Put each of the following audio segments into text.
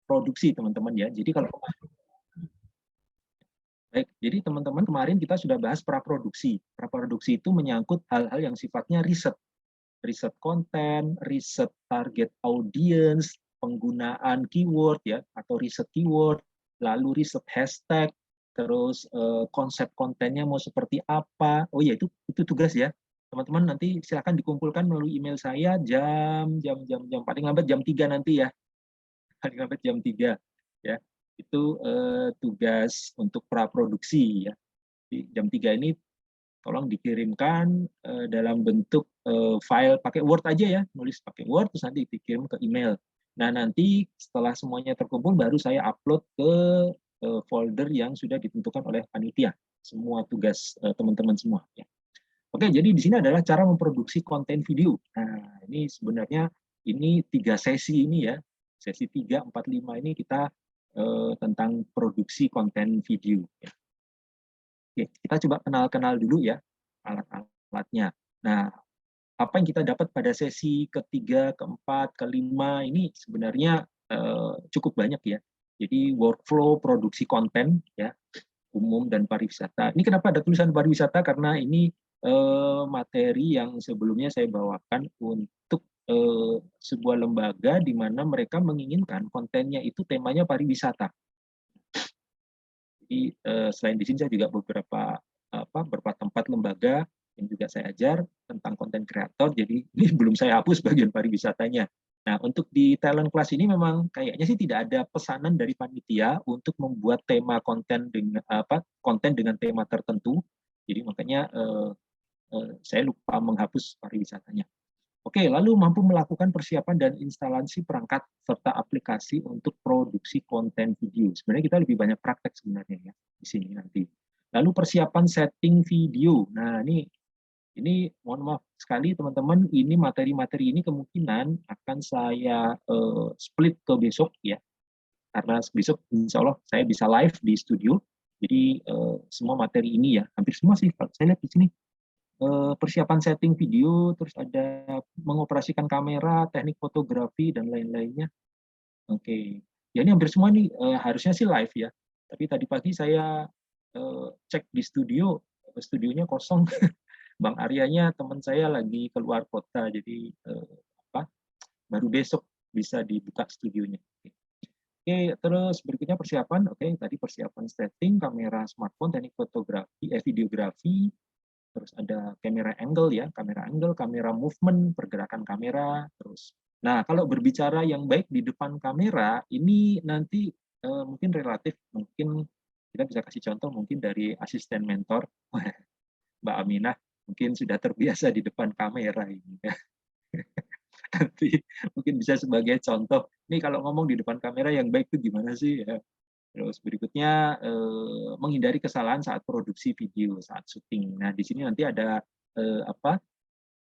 produksi teman-teman ya. Jadi kalau baik, jadi teman-teman kemarin kita sudah bahas praproduksi. Praproduksi itu menyangkut hal-hal yang sifatnya riset, riset konten, riset target audience, penggunaan keyword ya atau riset keyword, lalu riset hashtag, terus konsep kontennya mau seperti apa. Oh ya itu tugas ya. Teman-teman nanti silakan dikumpulkan melalui email saya jam paling lambat jam 3 nanti ya. Paling lambat jam 3 ya. Itu tugas untuk praproduksi ya. Di jam 3 ini tolong dikirimkan dalam bentuk file pakai Word aja ya, nulis pakai Word terus nanti dikirim ke email. Nah, nanti setelah semuanya terkumpul baru saya upload ke folder yang sudah ditentukan oleh panitia. Semua tugas teman-teman semua ya. Oke, jadi di sini adalah cara memproduksi konten video. Nah, ini sebenarnya ini 3 sesi ini ya. Sesi 3, 4, 5 ini kita tentang produksi konten video ya. Oke, kita coba kenal-kenal dulu ya alat-alatnya. Nah, apa yang kita dapat pada sesi ketiga, keempat, kelima ini sebenarnya cukup banyak ya. Jadi workflow produksi konten ya, umum dan pariwisata. Ini kenapa ada tulisan pariwisata? Karena ini materi yang sebelumnya saya bawakan untuk sebuah lembaga di mana mereka menginginkan kontennya itu temanya pariwisata. Jadi selain di sini saya juga beberapa tempat lembaga yang juga saya ajar tentang konten kreator. Jadi ini belum saya hapus bagian pariwisatanya. Nah, untuk di talent class ini memang kayaknya sih tidak ada pesanan dari panitia untuk membuat tema konten dengan tema tertentu. Jadi makanya saya lupa menghapus pariwisatanya. Oke, lalu mampu melakukan persiapan dan instalasi perangkat serta aplikasi untuk produksi konten video. Sebenarnya kita lebih banyak praktek sebenarnya ya di sini nanti. Lalu persiapan setting video. Nah, ini mohon maaf sekali teman-teman, ini materi-materi ini kemungkinan akan saya split ke besok ya. Karena besok insya Allah saya bisa live di studio. Jadi semua materi ini ya, hampir semua sih saya lihat di sini persiapan setting video, terus ada mengoperasikan kamera, teknik fotografi, dan lain-lainnya. Oke, ya ini hampir semua nih harusnya sih live ya. Tapi tadi pagi saya cek di studio, studionya kosong. Bang Aryanya teman saya lagi keluar kota, jadi baru besok bisa dibuka studionya. Oke, terus berikutnya persiapan. Oke, tadi persiapan setting, kamera smartphone, teknik fotografi, videografi, terus ada kamera angle ya, kamera movement, pergerakan kamera, terus. Nah, kalau berbicara yang baik di depan kamera, ini nanti mungkin relatif, mungkin kita bisa kasih contoh mungkin dari asisten mentor, Mbak Aminah, mungkin sudah terbiasa di depan kamera ini. Nanti mungkin bisa sebagai contoh, nih kalau ngomong di depan kamera yang baik itu gimana sih ya. Terus berikutnya menghindari kesalahan saat produksi video, saat syuting. Nah, di sini nanti ada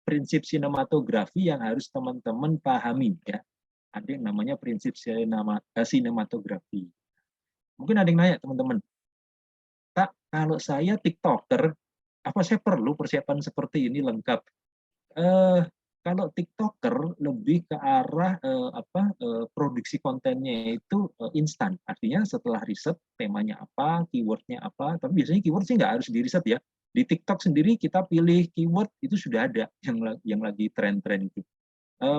prinsip sinematografi yang harus teman-teman pahami ya. Ada yang namanya prinsip sinematografi. Mungkin ada yang nanya teman-teman, Kak, kalau saya TikToker, apa saya perlu persiapan seperti ini lengkap? Kalau TikToker lebih ke arah produksi kontennya itu instan. Artinya setelah riset temanya apa, keywordnya apa. Tapi biasanya keyword sih nggak harus di riset ya. Di TikTok sendiri kita pilih keyword itu sudah ada yang lagi tren-tren itu.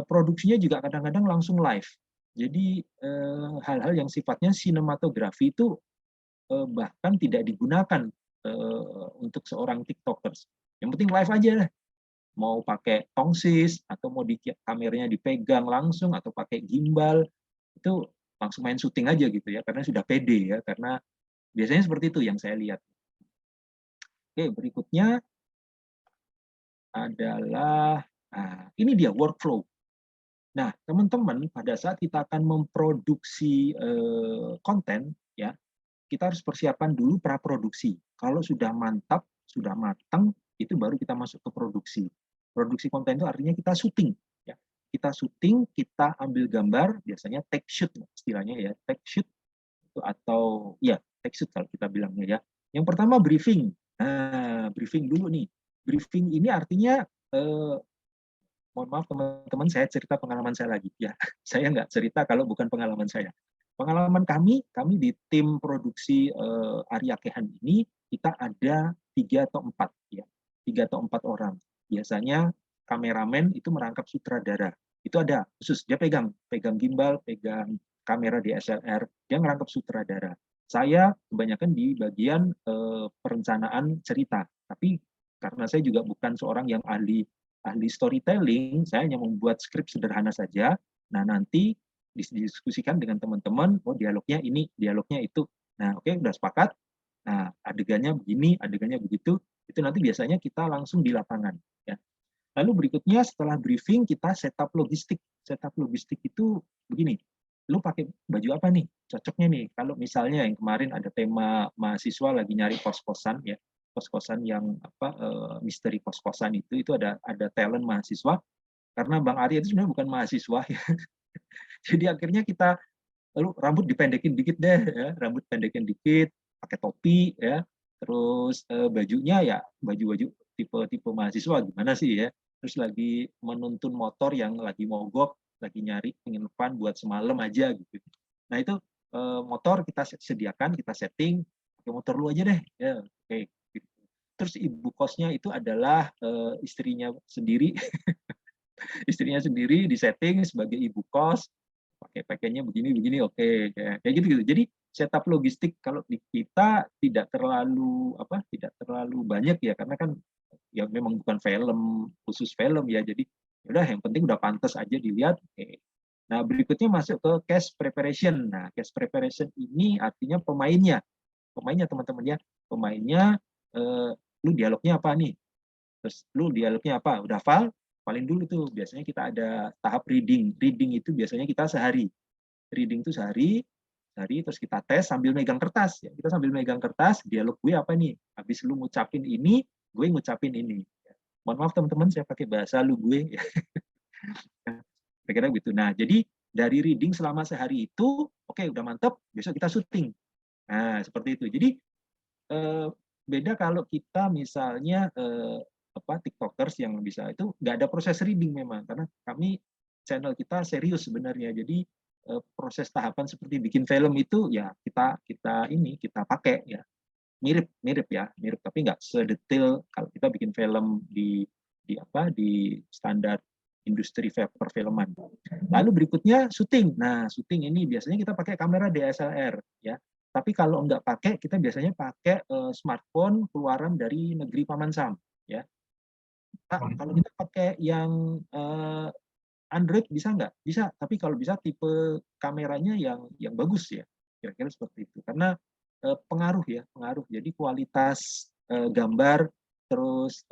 Produksinya juga kadang-kadang langsung live. Jadi hal-hal yang sifatnya sinematografi itu bahkan tidak digunakan untuk seorang TikTokers. Yang penting live aja lah, mau pakai tongsis atau mau kameranya dipegang langsung atau pakai gimbal, itu langsung main syuting aja gitu ya, karena sudah pede ya, karena biasanya seperti itu yang saya lihat. Oke, berikutnya adalah ini dia workflow. Nah, teman-teman, pada saat kita akan memproduksi konten ya, kita harus persiapan dulu praproduksi. Kalau sudah mantap, sudah matang, itu baru kita masuk ke produksi. Produksi konten itu artinya kita syuting. Ya. Kita syuting, kita ambil gambar, biasanya take shoot istilahnya ya, take shoot atau ya take shoot kalau kita bilangnya ya. Yang pertama briefing. Nah, briefing dulu nih. Briefing ini artinya mohon maaf teman-teman, saya cerita pengalaman saya lagi ya. Saya nggak cerita kalau bukan pengalaman saya. Pengalaman kami di tim produksi Arya Kehan ini kita ada 3 atau 4 ya, 3 atau 4 orang. Biasanya kameramen itu merangkap sutradara. Itu ada khusus dia pegang gimbal, pegang kamera DSLR, dia merangkap sutradara. Saya kebanyakan di bagian perencanaan cerita, tapi karena saya juga bukan seorang yang ahli storytelling, saya hanya membuat skrip sederhana saja. Nah, nanti didiskusikan dengan teman-teman, oh dialognya ini, dialognya itu. Nah, oke, udah sepakat. Nah, adegannya begini, adegannya begitu. Itu nanti biasanya kita langsung di lapangan. Ya. Lalu berikutnya setelah briefing kita setup logistik. Setup logistik itu begini, lu pakai baju apa nih? Cocoknya nih. Kalau misalnya yang kemarin ada tema mahasiswa lagi nyari kos-kosan ya, kos-kosan yang misteri kos-kosan itu ada talent mahasiswa. Karena Bang Arya itu sebenarnya bukan mahasiswa ya. Jadi akhirnya kita lalu rambut dipendekin dikit deh ya, rambut pendekin dikit, pakai topi ya. Terus bajunya ya baju-baju tipe mahasiswa gimana sih ya. Terus lagi menuntun motor yang lagi mogok, lagi nyari penginapan buat semalam aja gitu. Nah, itu motor kita sediakan, kita setting, pakai motor lu aja deh ya. Oke. Terus ibu kosnya itu adalah istrinya sendiri. Istrinya sendiri disetting sebagai ibu kos, pakai pakainya begini oke kayak gitu. Jadi setup logistik kalau di kita tidak terlalu banyak ya, karena kan ya memang bukan film khusus film ya, jadi udah yang penting udah pantas aja dilihat. Oke. Nah, berikutnya masuk ke cast preparation. Nah, cast preparation ini artinya pemainnya teman-teman ya, pemainnya lu dialognya apa nih, terus lu dialognya apa, udah hafal, paling dulu tuh biasanya kita ada tahap reading itu biasanya kita sehari, reading itu sehari, terus kita tes sambil megang kertas ya, kita sambil megang kertas, dialog gue apa nih, habis lu ngucapin ini gue ngucapin ini. Mohon maaf teman-teman, saya pakai bahasa lu gue ya. Kira-kira gitu. Nah, jadi dari reading selama sehari itu oke, udah mantep, besok kita syuting. Nah, seperti itu. Jadi beda kalau kita misalnya tiktokers yang bisa itu nggak ada proses reading memang, karena kami channel kita serius sebenarnya. Jadi proses tahapan seperti bikin film itu ya kita pakai ya, mirip tapi nggak sedetail kalau kita bikin film di standar industri perfilman. Lalu berikutnya syuting. Nah, syuting ini biasanya kita pakai kamera DSLR ya. Tapi kalau nggak pakai, kita biasanya pakai smartphone keluaran dari negeri Paman Sam ya. Kalau kita pakai yang Android bisa nggak? Bisa, tapi kalau bisa tipe kameranya yang bagus ya. Kira-kira seperti itu. Karena pengaruh. Jadi kualitas gambar, terus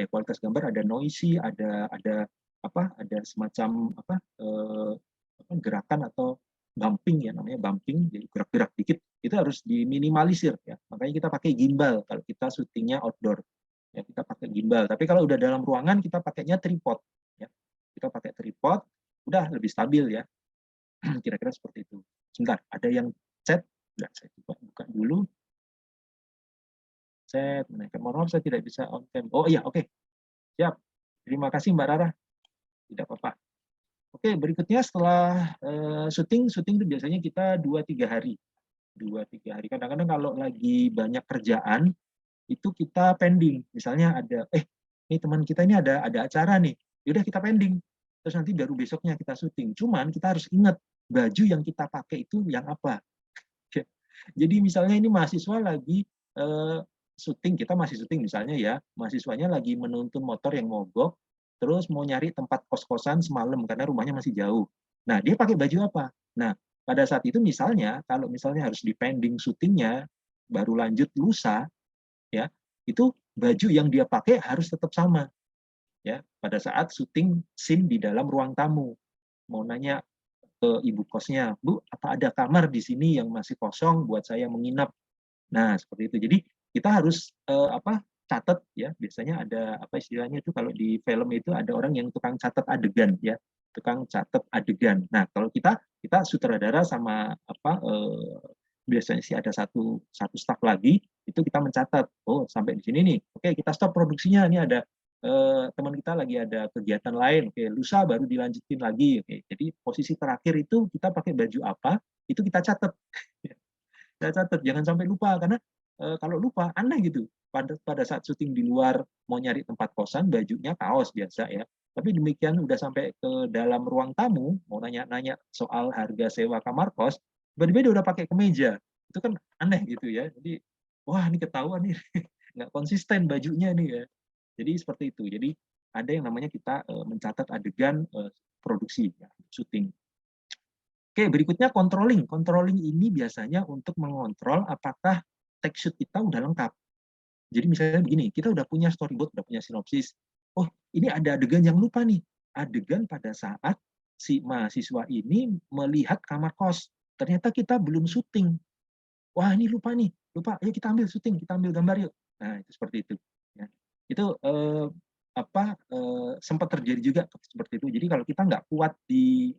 kualitas gambar ada noisy, ada semacam gerakan atau bumping ya, namanya bumping, jadi gerak-gerak dikit itu harus diminimalisir ya. Makanya kita pakai gimbal kalau kita syutingnya outdoor. Ya, kita pakai gimbal. Tapi kalau udah dalam ruangan kita pakainya tripod ya. Kita pakai tripod udah lebih stabil ya. Kira-kira seperti itu. Sebentar, ada yang chat. Nah, saya coba buka dulu. Chat, mohon maaf saya tidak bisa on cam. Oh iya, oke. Siap. Terima kasih Mbak Rara. Tidak apa-apa. Oke, berikutnya setelah syuting itu biasanya kita 2-3 hari. 2-3 hari. Kadang-kadang kalau lagi banyak kerjaan, itu kita pending. Misalnya ada, ini teman kita ini ada acara nih. Yaudah kita pending. Terus nanti baru besoknya kita syuting. Cuman kita harus ingat, baju yang kita pakai itu yang apa. Jadi misalnya ini mahasiswa lagi syuting, kita masih syuting misalnya ya, mahasiswanya lagi menuntun motor yang mogok, terus mau nyari tempat kos-kosan semalam karena rumahnya masih jauh. Nah, dia pakai baju apa? Nah, pada saat itu misalnya, kalau misalnya harus dipending syutingnya, baru lanjut lusa, ya, itu baju yang dia pakai harus tetap sama. Ya, pada saat syuting scene di dalam ruang tamu. Mau nanya ke ibu kosnya, Bu, apa ada kamar di sini yang masih kosong buat saya menginap? Nah, seperti itu. Jadi kita harus catat ya, biasanya ada istilahnya itu kalau di film itu ada orang yang tukang catat adegan ya, tukang catat adegan. Nah, kalau kita sutradara sama biasanya sih ada satu staf lagi, itu kita mencatat, oh sampai di sini nih, oke kita stop produksinya, ini ada teman kita lagi ada kegiatan lain, oke, lusa baru dilanjutin lagi, oke. Jadi posisi terakhir itu kita pakai baju apa, itu kita catat. Kita catat, jangan sampai lupa karena kalau lupa aneh gitu. Pada saat syuting di luar mau nyari tempat kosan, bajunya kaos biasa ya. Tapi demikian udah sampai ke dalam ruang tamu, mau nanya-nanya soal harga sewa kamar kos, tiba-tiba dia udah pakai kemeja. Itu kan aneh gitu ya. Jadi wah ini ketahuan nih, nggak konsisten bajunya nih ya. Jadi seperti itu. Jadi ada yang namanya kita mencatat adegan produksi, ya, syuting. Oke, berikutnya controlling. Controlling ini biasanya untuk mengontrol apakah take shoot kita udah lengkap. Jadi misalnya begini, kita udah punya storyboard, udah punya sinopsis. Oh, ini ada adegan yang lupa nih. Adegan pada saat si mahasiswa ini melihat kamar kos. Ternyata kita belum syuting. Wah, ini lupa nih, lupa. Ayo kita ambil syuting, kita ambil gambar yuk. Nah, itu seperti itu. Ya. Itu sempat terjadi juga seperti itu. Jadi kalau kita nggak kuat di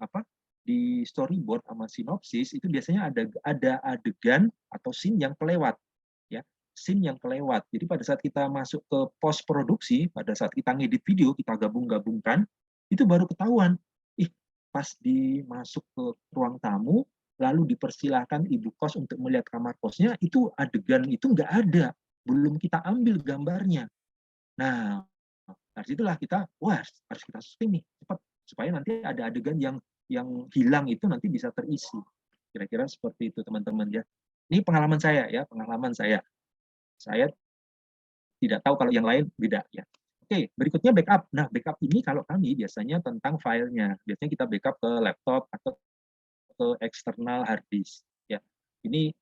storyboard sama sinopsis itu biasanya ada adegan atau scene yang kelewat, ya, scene yang kelewat. Jadi pada saat kita masuk ke post produksi, pada saat kita ngedit video, kita gabung-gabungkan, itu baru ketahuan. Ih, pas dimasuk ke ruang tamu, lalu dipersilahkan ibu kos untuk melihat kamar kosnya, itu adegan itu nggak ada, belum kita ambil gambarnya. Nah, dari situlah kita, wah harus kita syuting nih cepat supaya nanti ada adegan yang hilang itu nanti bisa terisi. Kira-kira seperti itu teman-teman ya. Ini pengalaman saya ya, pengalaman saya. Saya tidak tahu kalau yang lain beda ya. Oke, berikutnya backup. Nah, backup ini kalau kami biasanya tentang filenya. Biasanya kita backup ke laptop atau ke eksternal hard disk ya. Ini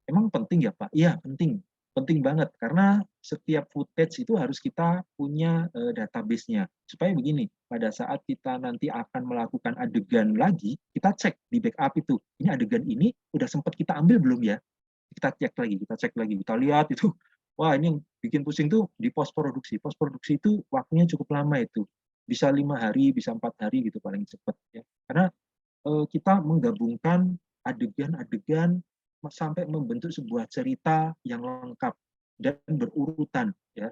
emang penting ya Pak? Iya, penting. Penting banget karena setiap footage itu harus kita punya database-nya. Supaya begini, pada saat kita nanti akan melakukan adegan lagi, kita cek di backup itu. Ini adegan ini udah sempat kita ambil belum ya? Kita cek lagi, kita lihat itu. Wah, ini yang bikin pusing tuh di post produksi. Post produksi itu waktunya cukup lama itu. Bisa 5 hari, bisa 4 hari gitu paling cepat ya. Karena kita menggabungkan adegan-adegan sampai membentuk sebuah cerita yang lengkap dan berurutan ya.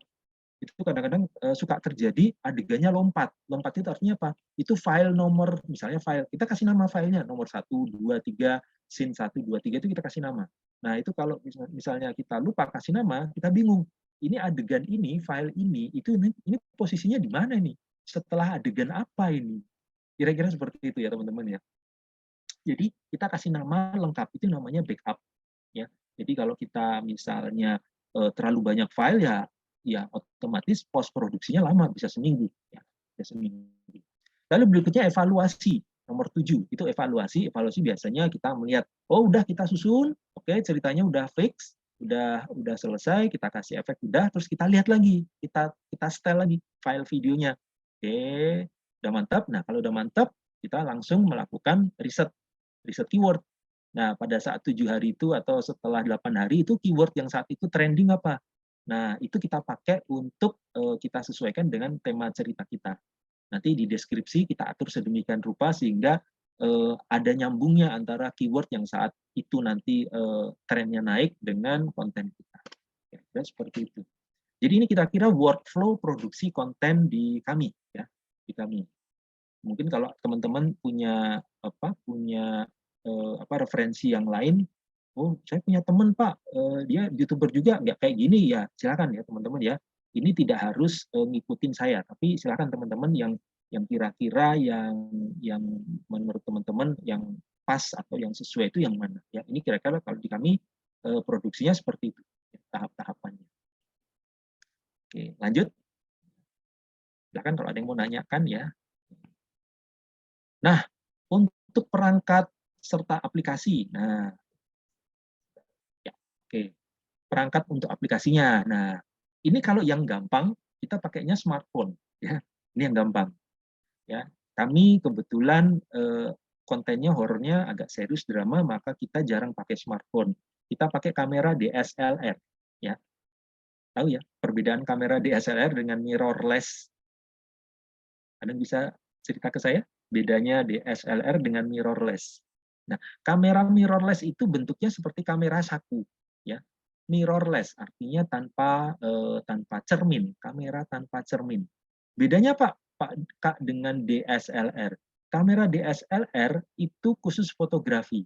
Itu kadang-kadang suka terjadi adegannya lompat. Lompat itu artinya apa? Itu file nomor, misalnya file, kita kasih nama filenya, nomor 1, 2, 3, scene 1, 2, 3 itu kita kasih nama. Nah itu kalau misalnya kita lupa kasih nama, kita bingung. Ini adegan ini, file ini posisinya di mana nih? Setelah adegan apa ini? Kira-kira seperti itu ya teman-teman ya. Jadi kita kasih nama lengkap itu namanya backup ya. Jadi kalau kita misalnya terlalu banyak file ya otomatis post produksinya lama bisa seminggu ya, bisa seminggu. Lalu berikutnya evaluasi nomor 7 itu evaluasi. Evaluasi biasanya kita melihat oh udah kita susun, oke ceritanya udah fix, udah selesai, kita kasih efek udah, terus kita lihat lagi, kita setel lagi file videonya. Oke, udah mantap. Nah, kalau udah mantap, kita langsung melakukan riset keyword. Nah, pada saat 7 hari itu atau setelah 8 hari itu keyword yang saat itu trending apa? Nah, itu kita pakai untuk kita sesuaikan dengan tema cerita kita. Nanti di deskripsi kita atur sedemikian rupa sehingga ada nyambungnya antara keyword yang saat itu nanti trennya naik dengan konten kita. Ya, seperti itu. Jadi ini kira-kira workflow produksi konten di kami ya, di kami. Mungkin kalau teman-teman punya referensi yang lain, oh saya punya teman Pak, dia youtuber juga nggak kayak gini ya, silakan ya teman-teman ya. Ini tidak harus ngikutin saya, tapi silakan teman-teman yang kira-kira yang menurut teman-teman yang pas atau yang sesuai itu yang mana ya. Ini kira-kira kalau di kami produksinya seperti itu ya, tahap-tahapannya. Oke, lanjut. Silakan kalau ada yang mau nanyakan ya. Nah, untuk perangkat serta aplikasi. Nah, ya, oke. Perangkat untuk aplikasinya. Nah, ini kalau yang gampang kita pakainya smartphone ya. Ini yang gampang ya. Kami kebetulan kontennya horornya agak serius drama, maka kita jarang pakai smartphone. Kita pakai kamera DSLR ya. Tahu ya perbedaan kamera DSLR dengan mirrorless? Ada yang bisa cerita ke saya bedanya DSLR dengan mirrorless? Nah, kamera mirrorless itu bentuknya seperti kamera saku, ya. mirrorless, artinya tanpa cermin, kamera tanpa cermin. Bedanya Pak Kak dengan DSLR. Kamera DSLR itu khusus fotografi.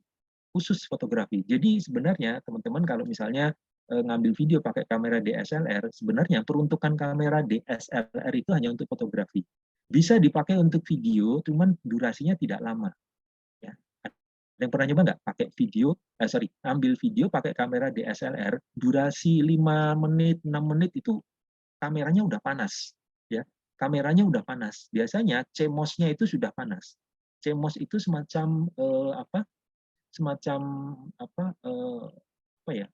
Jadi sebenarnya teman-teman kalau misalnya ngambil video pakai kamera DSLR, sebenarnya peruntukan kamera DSLR itu hanya untuk fotografi. Bisa dipakai untuk video, cuman durasinya tidak lama. Ya. Ada yang pernah nyoba nggak pakai video, ambil video pakai kamera DSLR, durasi 5 menit, 6 menit itu kameranya udah panas. Ya, kameranya udah panas. Biasanya CMOS-nya itu sudah panas. CMOS itu semacam semacam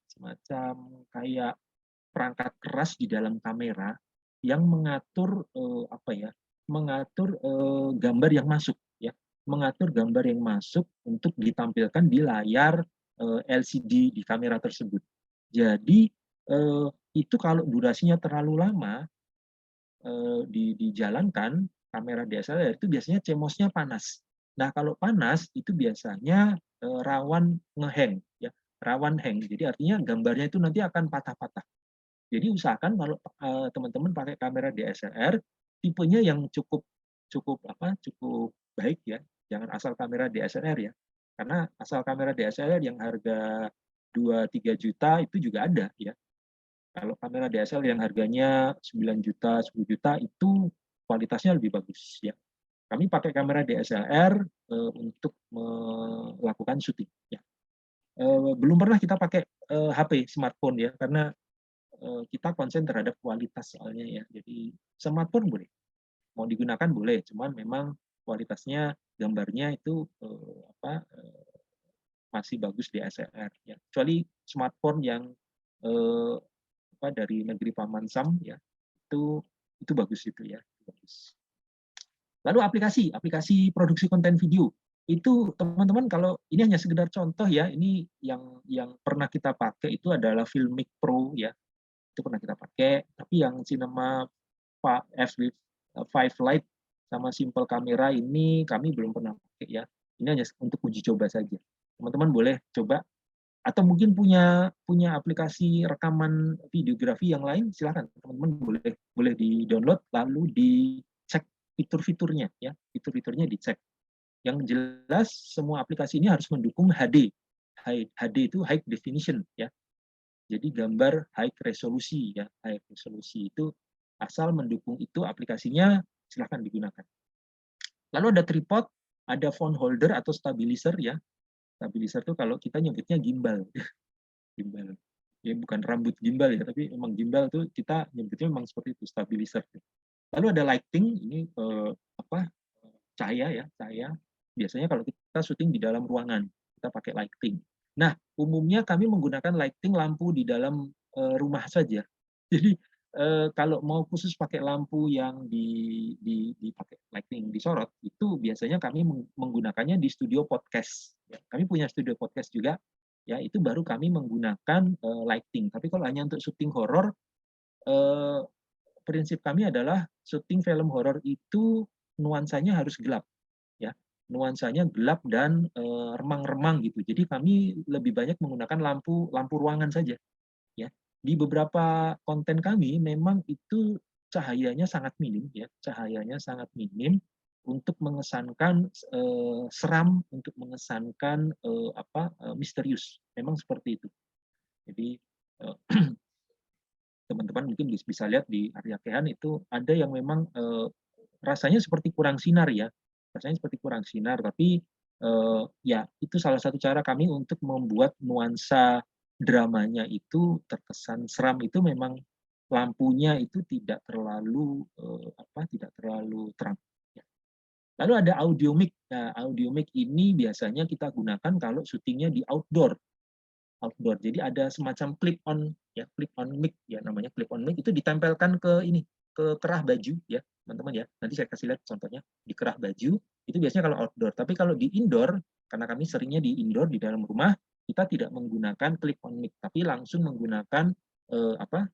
semacam kayak perangkat keras di dalam kamera yang mengatur gambar yang masuk, ya, mengatur gambar yang masuk untuk ditampilkan di layar LCD di kamera tersebut. Jadi itu kalau durasinya terlalu lama dijalankan kamera DSLR itu biasanya CMOS-nya panas. Nah, kalau panas itu biasanya rawan ngehang, ya, rawan hang. Jadi artinya gambarnya itu nanti akan patah-patah. Jadi usahakan kalau teman-teman pakai kamera DSLR tipenya yang cukup cukup cukup baik, ya. Jangan asal kamera DSLR, ya. Karena asal kamera DSLR yang harga 2-3 juta itu juga ada, ya. Kalau kamera DSLR yang harganya 9 juta, 10 juta itu kualitasnya lebih bagus, ya. Kami pakai kamera DSLR untuk melakukan syuting, ya. Belum pernah kita pakai HP smartphone, ya, karena kita konsen terhadap kualitas soalnya, ya. Jadi smartphone boleh, mau digunakan boleh, cuman memang kualitasnya gambarnya itu masih bagus di DSLR, ya. Kecuali smartphone yang dari negeri Paman Sam, ya, itu bagus itu, ya, bagus. Lalu aplikasi produksi konten video itu teman-teman, kalau ini hanya sekedar contoh, ya, ini yang pernah kita pakai itu adalah Filmic Pro, ya, itu pernah kita pakai. Tapi yang Cinema F5 Lite sama Simple Camera ini kami belum pernah pakai, ya. Ini hanya untuk uji coba saja. Teman-teman boleh coba, atau mungkin punya aplikasi rekaman videografi yang lain, silakan teman-teman boleh di-download lalu dicek fitur-fiturnya, ya. Fitur-fiturnya dicek. Yang jelas semua aplikasi ini harus mendukung HD. HD itu high definition, ya. Jadi gambar high resolusi, ya. High resolusi itu asal mendukung itu aplikasinya silakan digunakan. Lalu ada tripod, ada phone holder atau stabilizer, ya. Stabilizer itu kalau kita nyebutnya gimbal. Gimbal. Ya bukan rambut gimbal, ya, tapi memang gimbal itu kita nyebutnya memang seperti itu, stabilizer. Lalu ada lighting, ini cahaya, ya, cahaya. Biasanya kalau kita syuting di dalam ruangan, kita pakai lighting. Nah, umumnya kami menggunakan lighting lampu di dalam rumah saja. Jadi kalau mau khusus pakai lampu yang dipakai lighting disorot, itu biasanya kami menggunakannya di studio podcast. Ya, kami punya studio podcast juga, ya, itu baru kami menggunakan lighting. Tapi kalau hanya untuk syuting horor, prinsip kami adalah syuting film horor itu nuansanya harus gelap, ya. Nuansanya gelap dan remang-remang gitu. Jadi kami lebih banyak menggunakan lampu ruangan saja, ya. Di beberapa konten kami memang itu cahayanya sangat minim, ya. Cahayanya sangat minim untuk mengesankan seram, untuk mengesankan misterius. Memang seperti itu. Jadi teman-teman mungkin bisa lihat di area Kehan itu ada yang memang rasanya seperti kurang sinar, ya. Rasanya seperti kurang sinar, tapi ya itu salah satu cara kami untuk membuat nuansa dramanya itu terkesan seram, itu memang lampunya itu tidak terlalu tidak terlalu terang, ya. Lalu ada audio mic. Nah, audio mic ini biasanya kita gunakan kalau syutingnya di outdoor. Jadi ada semacam clip on, ya, clip on mic, ya, namanya clip on mic, itu ditempelkan ke kerah baju, ya, teman-teman, ya. Nanti saya kasih lihat contohnya di kerah baju, itu biasanya kalau outdoor. Tapi kalau di indoor, karena kami seringnya di indoor di dalam rumah, kita tidak menggunakan clip on mic, tapi langsung menggunakan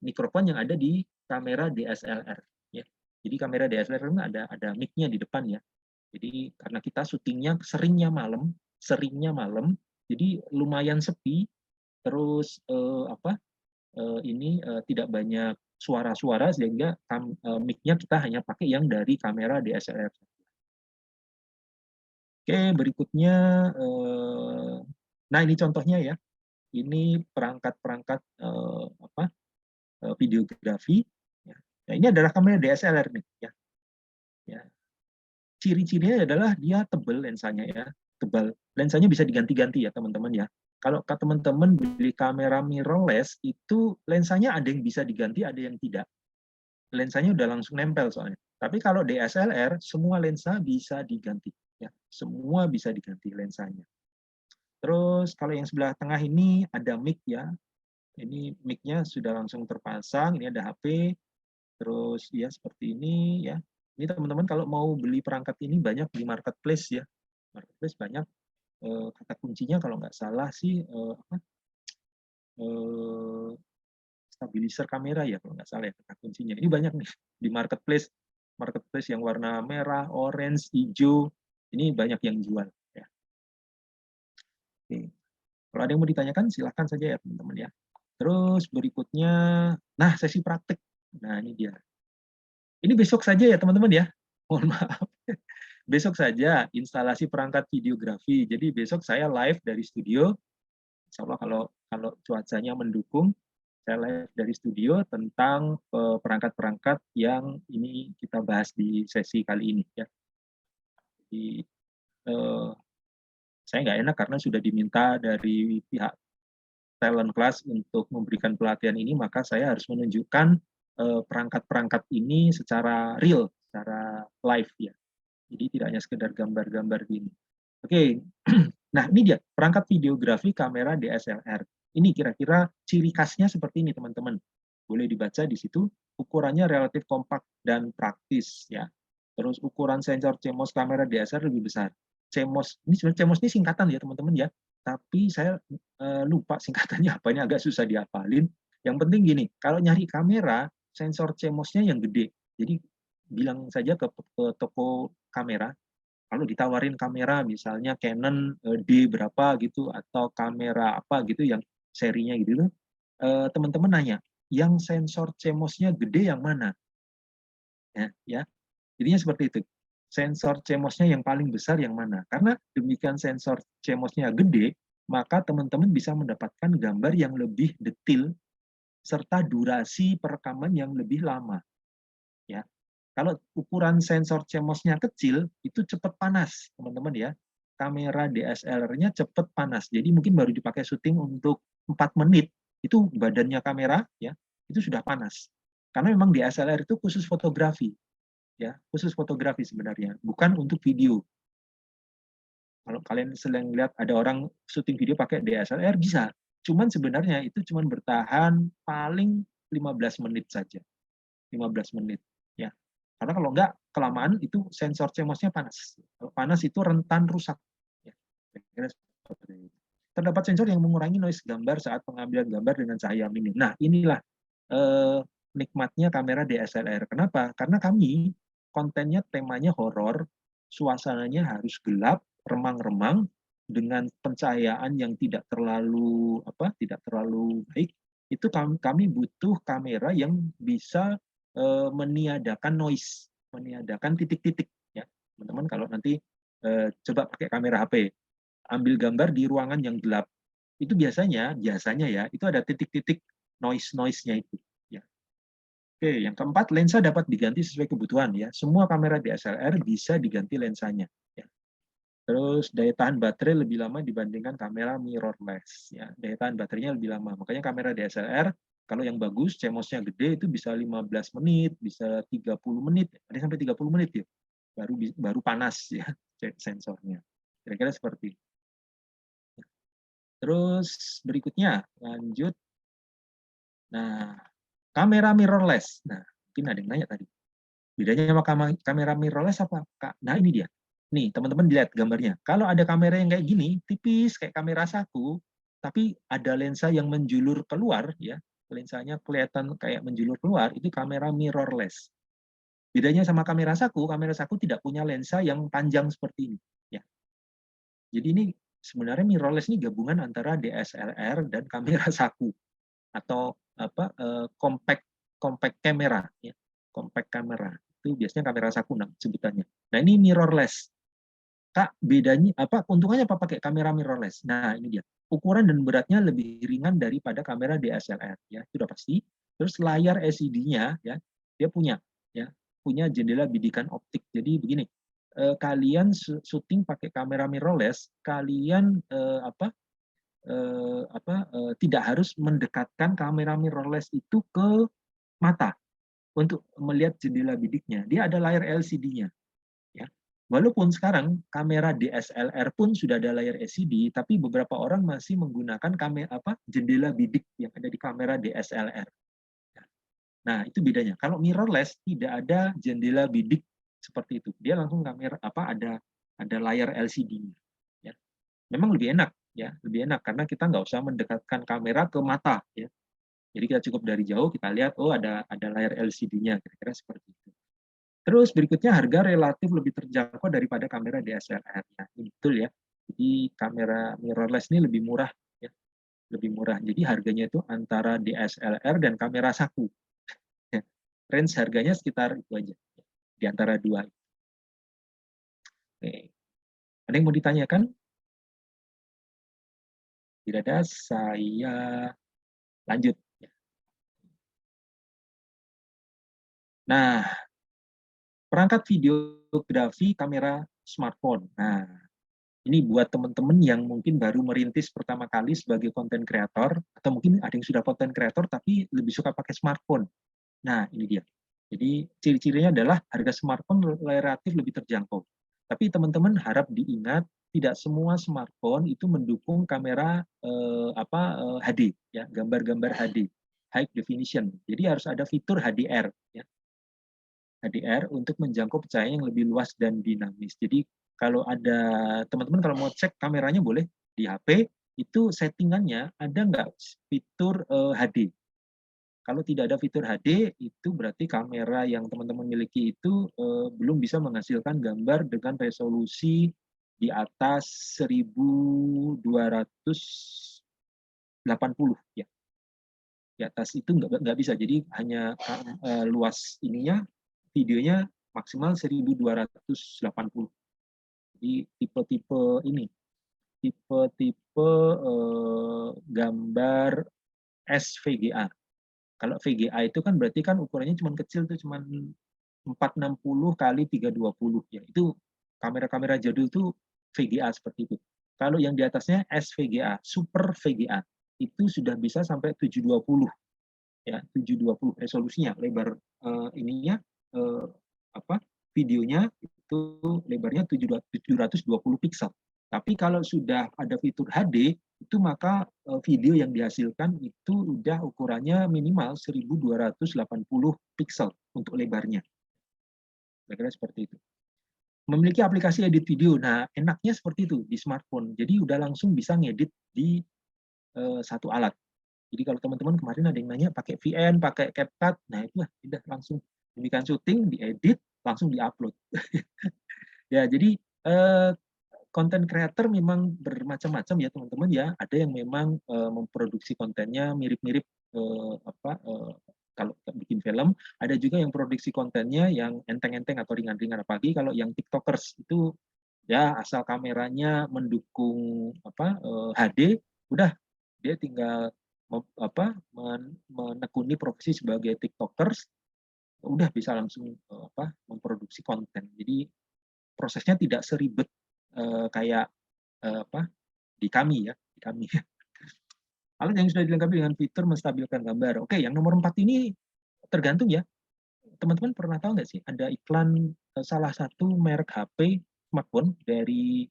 mikrofon yang ada di kamera DSLR, ya. Jadi kamera DSLR itu ada mic-nya di depan, ya. Jadi karena kita syutingnya seringnya malam, jadi lumayan sepi. Terus tidak banyak suara-suara sehingga mic-nya kita hanya pakai yang dari kamera DSLR. Oke, berikutnya, nah ini contohnya ya. Ini perangkat-perangkat videografi. Ya. Nah, ini adalah kamera DSLR nih. Ya. Ya. Ciri-cirinya adalah dia tebal lensanya ya, tebal. Lensanya bisa diganti-ganti ya teman-teman ya. Kalau teman-teman beli kamera mirrorless itu lensanya ada yang bisa diganti, ada yang tidak. Lensanya udah langsung nempel soalnya. Tapi kalau DSLR semua lensa bisa diganti ya, semua bisa diganti lensanya. Terus kalau yang sebelah tengah ini ada mic ya. Ini mic-nya sudah langsung terpasang, ini ada HP. Terus ya seperti ini ya. Ini teman-teman kalau mau beli perangkat ini banyak di marketplace ya. Marketplace banyak, kata kuncinya kalau nggak salah sih stabilizer kamera ya kalau nggak salah ya kata kuncinya. Ini banyak nih di marketplace, marketplace yang warna merah, orange, hijau. Ini banyak yang jual ya. Oke. Kalau ada yang mau ditanyakan silahkan saja ya teman-teman ya. Terus berikutnya, nah sesi praktik. Nah ini dia. Ini besok saja ya teman-teman ya. Mohon maaf. Besok saja instalasi perangkat videografi. Jadi besok saya live dari studio. Insya Allah kalau cuacanya mendukung, saya live dari studio tentang perangkat-perangkat yang ini kita bahas di sesi kali ini ya. Jadi saya nggak enak karena sudah diminta dari pihak talent class untuk memberikan pelatihan ini, maka saya harus menunjukkan perangkat-perangkat ini secara real, secara live ya. Jadi tidak hanya sekedar gambar-gambar gini. Oke, nah ini dia perangkat videografi kamera DSLR. Ini kira-kira ciri khasnya seperti ini teman-teman. Boleh dibaca di situ, ukurannya relatif kompak dan praktis ya. Terus ukuran sensor CMOS kamera DSLR lebih besar. CMOS, ini sebenarnya CMOS ini singkatan ya teman-teman ya. Tapi saya lupa singkatannya apa, ini agak susah dihafalin. Yang penting gini, kalau nyari kamera, sensor CMOS-nya yang gede. Jadi bilang saja ke toko kamera, kalau ditawarin kamera misalnya Canon D berapa gitu atau kamera apa gitu yang serinya gitu, teman-teman nanya, yang sensor CMOS-nya gede yang mana? Ya. Jadinya seperti itu. Sensor CMOS-nya yang paling besar yang mana? Karena demikian sensor CMOS-nya gede, maka teman-teman bisa mendapatkan gambar yang lebih detail serta durasi perekaman yang lebih lama. Ya. Kalau ukuran sensor CMOS-nya kecil, itu cepat panas, teman-teman ya. Kamera DSLR-nya cepat panas. Jadi mungkin baru dipakai syuting untuk 4 menit, itu badannya kamera ya, itu sudah panas. Karena memang DSLR itu khusus fotografi. Ya, khusus fotografi sebenarnya, bukan untuk video. Kalau kalian sedang lihat ada orang syuting video pakai DSLR bisa, cuman sebenarnya itu cuman bertahan paling 15 menit saja. 15 menit ya. Karena kalau enggak kelamaan itu sensor CMOS-nya panas. Kalau panas itu rentan rusak. Ya. Terdapat sensor yang mengurangi noise gambar saat pengambilan gambar dengan cahaya minim. Nah, inilah nikmatnya kamera DSLR. Kenapa? Karena kami kontennya temanya horor, suasananya harus gelap, remang-remang dengan pencahayaan yang tidak terlalu baik. Itu kami butuh kamera yang bisa meniadakan noise, meniadakan titik-titik ya. Teman-teman kalau nanti coba pakai kamera HP, ambil gambar di ruangan yang gelap, itu biasanya ya, itu ada titik-titik noise-nya itu ya. Oke, yang keempat, lensa dapat diganti sesuai kebutuhan ya. Semua kamera DSLR bisa diganti lensanya ya. Terus daya tahan baterai lebih lama dibandingkan kamera mirrorless ya. Daya tahan baterainya lebih lama. Makanya kamera DSLR kalau yang bagus, CMOS-nya gede itu bisa 15 menit, bisa 30 menit, ada sampai 30 menit ya. Baru panas ya sensornya. Kira-kira seperti. Terus berikutnya lanjut. Nah, kamera mirrorless. Nah, mungkin ada yang nanya tadi. Bedanya sama kamera mirrorless apa, Kak? Nah, ini dia. Nih, teman-teman lihat gambarnya. Kalau ada kamera yang kayak gini, tipis kayak kamera saku, tapi ada lensa yang menjulur keluar, ya, lensanya kelihatan kayak menjulur keluar, itu kamera mirrorless. Bedanya sama kamera saku tidak punya lensa yang panjang seperti ini. Ya. Jadi ini sebenarnya mirrorless ini gabungan antara DSLR dan kamera saku atau compact compact camera ya. Compact camera. Itu biasanya kamera saku sebutannya. Nah, ini mirrorless. Kak, bedanya apa? Untungnya apa pakai kamera mirrorless? Nah, ini dia. Ukuran dan beratnya lebih ringan daripada kamera DSLR ya, sudah pasti. Terus layar LCD-nya ya, dia punya jendela bidikan optik. Jadi begini, kalian syuting pakai kamera mirrorless, kalian tidak harus mendekatkan kamera mirrorless itu ke mata untuk melihat jendela bidiknya. Dia ada layar LCD-nya. Ya. Walaupun sekarang kamera DSLR pun sudah ada layar LCD, tapi beberapa orang masih menggunakan jendela bidik yang ada di kamera DSLR. Nah, itu bedanya. Kalau mirrorless tidak ada jendela bidik seperti itu. Dia langsung kamera ada layar LCD-nya. Ya. Memang lebih enak ya, lebih enak karena kita nggak usah mendekatkan kamera ke mata ya. Jadi kita cukup dari jauh kita lihat oh ada layar LCD-nya kira-kira seperti itu. Terus berikutnya harga relatif lebih terjangkau daripada kamera DSLR. Ya, betul ya. Jadi kamera mirrorless ini lebih murah ya, lebih murah. Jadi harganya itu antara DSLR dan kamera saku. Ya. Range harganya sekitar itu aja di antara dua. Oke. Ada yang mau ditanyakan? Tidak ada, saya lanjut. Nah, perangkat videografi kamera smartphone. Nah, ini buat teman-teman yang mungkin baru merintis pertama kali sebagai content creator, atau mungkin ada yang sudah content creator tapi lebih suka pakai smartphone. Nah, ini dia. Jadi ciri-cirinya adalah harga smartphone relatif lebih terjangkau. Tapi teman-teman harap diingat, tidak semua smartphone itu mendukung kamera HD, ya, gambar-gambar HD, high definition. Jadi harus ada fitur HDR, ya. HDR untuk menjangkau pencahayaan yang lebih luas dan dinamis. Jadi kalau ada teman-teman kalau mau cek kameranya boleh di HP itu settingannya ada nggak fitur HD. Kalau tidak ada fitur HD itu berarti kamera yang teman-teman miliki itu belum bisa menghasilkan gambar dengan resolusi di atas 1280 ya. Di atas itu nggak bisa. Jadi hanya luas ininya videonya maksimal 1280. Jadi tipe-tipe ini, tipe-tipe gambar SVGA. Kalau VGA itu kan berarti kan ukurannya cuma kecil tuh, cuma 460 kali 320 ya. Itu kamera-kamera jadul tuh VGA seperti itu. Kalau yang di atasnya SVGA, Super VGA, itu sudah bisa sampai 720 ya, 720 resolusinya, lebar ininya eh, videonya itu lebarnya 720 piksel. Tapi kalau sudah ada fitur HD, itu maka video yang dihasilkan itu udah ukurannya minimal 1280 piksel untuk lebarnya. Kira-kira seperti itu. Memiliki aplikasi edit video. Nah, enaknya seperti itu di smartphone. Jadi udah langsung bisa ngedit di satu alat. Jadi kalau teman-teman kemarin ada yang nanya pakai VN, pakai CapCut, nah itu udah langsung demikian syuting, diedit, langsung diupload. Ya, jadi konten creator memang bermacam-macam ya teman-teman ya. Ada yang memang memproduksi kontennya mirip-mirip kalau bikin film, ada juga yang produksi kontennya yang enteng-enteng atau ringan-ringan. Apalagi kalau yang TikTokers itu ya asal kameranya mendukung HD, udah dia tinggal menekuni profesi sebagai TikTokers, udah bisa langsung memproduksi konten. Jadi prosesnya tidak seribet kayak di kami ya, di kami. Alat yang sudah dilengkapi dengan fitur menstabilkan gambar. Oke, yang nomor 4 ini tergantung ya. Teman-teman pernah tahu nggak sih ada iklan salah satu merek HP smartphone dari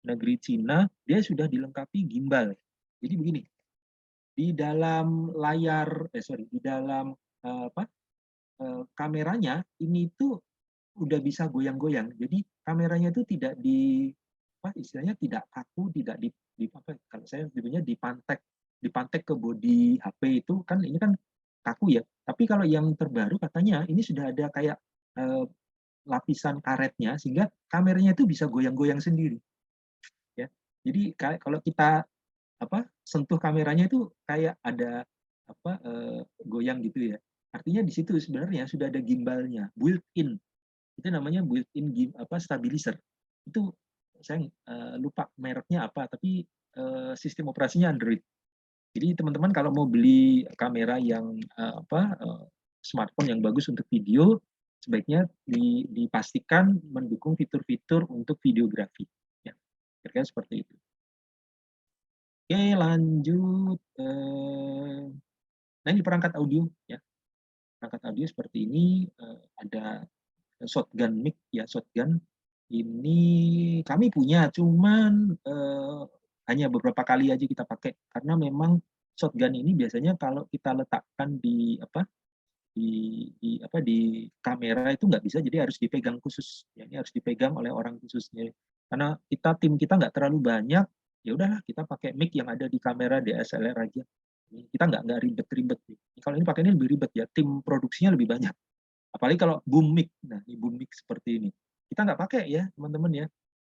negeri Cina, dia sudah dilengkapi gimbal. Jadi begini, di dalam layar, di dalam kameranya ini tuh udah bisa goyang-goyang. Jadi kameranya itu tidak istilahnya tidak kaku, tidak kalau saya sebutnya dipantek ke bodi HP itu kan ini kan kaku ya. Tapi kalau yang terbaru katanya ini sudah ada kayak lapisan karetnya sehingga kameranya itu bisa goyang-goyang sendiri. Ya. Jadi kalau kita sentuh kameranya itu kayak ada goyang gitu ya. Artinya di situ sebenarnya sudah ada gimbalnya, built-in. Itu namanya built-in stabilizer. Itu saya lupa mereknya apa, tapi sistem operasinya Android. Jadi teman-teman kalau mau beli kamera yang smartphone yang bagus untuk video, sebaiknya dipastikan mendukung fitur-fitur untuk videografi. Ya, kira-kira seperti itu. Oke, lanjut. Nah, ini perangkat audio ya. Perangkat audio seperti ini ada shotgun mic ya, shotgun. Ini kami punya, cuman hanya beberapa kali aja kita pakai karena memang shotgun ini biasanya kalau kita letakkan di kamera itu nggak bisa, jadi harus dipegang khusus. Ya, ini harus dipegang oleh orang khususnya. Karena tim kita nggak terlalu banyak, ya udahlah kita pakai mic yang ada di kamera DSLR aja. Kita nggak ribet-ribet. Kalau ini pakai ini lebih ribet ya, tim produksinya lebih banyak. Apalagi kalau boom mic. Nah, ini boom mic seperti ini. Kita nggak pakai ya, teman-teman ya.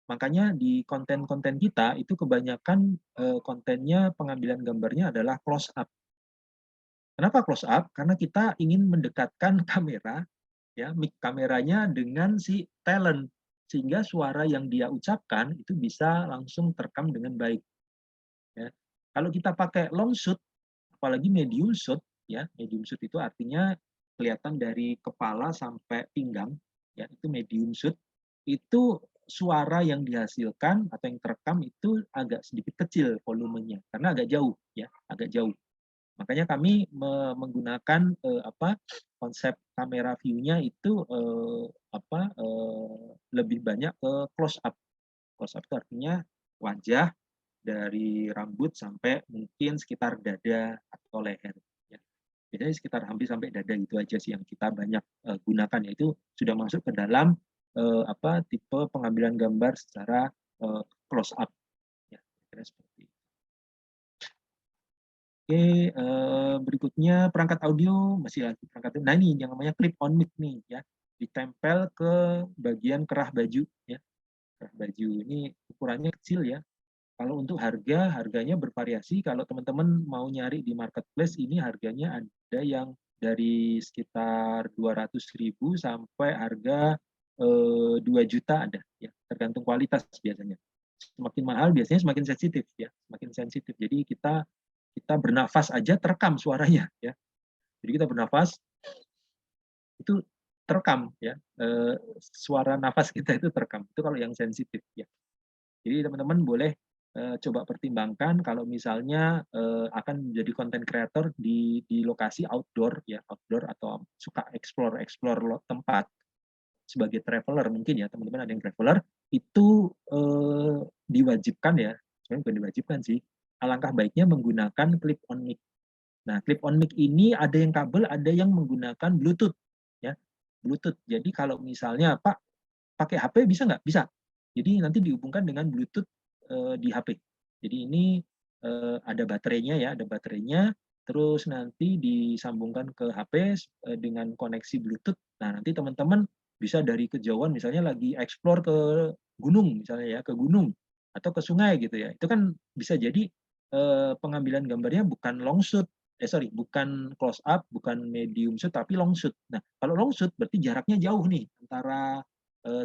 Makanya di konten-konten kita itu kebanyakan kontennya pengambilan gambarnya adalah close up. Kenapa close up? Karena kita ingin mendekatkan kamera, ya, mic kameranya dengan si talent, sehingga suara yang dia ucapkan itu bisa langsung terekam dengan baik. Ya. Kalau kita pakai long shoot, apalagi medium shoot, ya, medium shoot itu artinya kelihatan dari kepala sampai pinggang, ya, itu medium shoot. Itu suara yang dihasilkan atau yang terekam itu agak sedikit kecil volumenya karena agak jauh, ya, agak jauh. Makanya kami menggunakan konsep kamera view-nya itu lebih banyak ke close up. Close up itu artinya wajah dari rambut sampai mungkin sekitar dada atau leher. Ya. Biasanya sekitar hampir sampai dada itu aja sih yang kita banyak gunakan, yaitu sudah masuk ke dalam tipe pengambilan gambar secara close up. Ya, kira seperti itu. Oke, berikutnya perangkat audio, masih lagi perangkat. Nah, ini yang namanya clip on mic nih ya, ditempel ke bagian kerah baju ya. Kerah baju ini ukurannya kecil ya. Kalau untuk harganya bervariasi. Kalau teman-teman mau nyari di marketplace ini harganya ada yang dari sekitar 200.000 sampai harga 2 juta ada ya, tergantung kualitas biasanya. Semakin mahal biasanya semakin sensitif ya, semakin sensitif. Jadi kita bernafas aja terekam suaranya ya. Jadi kita bernafas itu terekam ya, suara nafas kita itu terekam. Itu kalau yang sensitif ya. Jadi teman-teman boleh coba pertimbangkan kalau misalnya akan menjadi content creator di lokasi outdoor ya, outdoor atau suka explore tempat sebagai traveler mungkin ya, teman-teman ada yang traveler itu diwajibkan ya, sebenarnya bukan diwajibkan sih, alangkah baiknya menggunakan clip on mic. Nah, clip on mic ini ada yang kabel, ada yang menggunakan Bluetooth ya. Bluetooth. Jadi kalau misalnya Pak pakai HP bisa nggak? Bisa. Jadi nanti dihubungkan dengan Bluetooth di HP. Jadi ini ada baterainya ya, ada baterainya. Terus nanti disambungkan ke HP dengan koneksi Bluetooth. Nah, nanti teman-teman bisa dari kejauhan misalnya lagi explore ke gunung misalnya ya, ke gunung atau ke sungai gitu ya. Itu kan bisa jadi pengambilan gambarnya bukan long shoot, bukan close up, bukan medium shoot, tapi long shoot. Nah, kalau long shoot berarti jaraknya jauh nih antara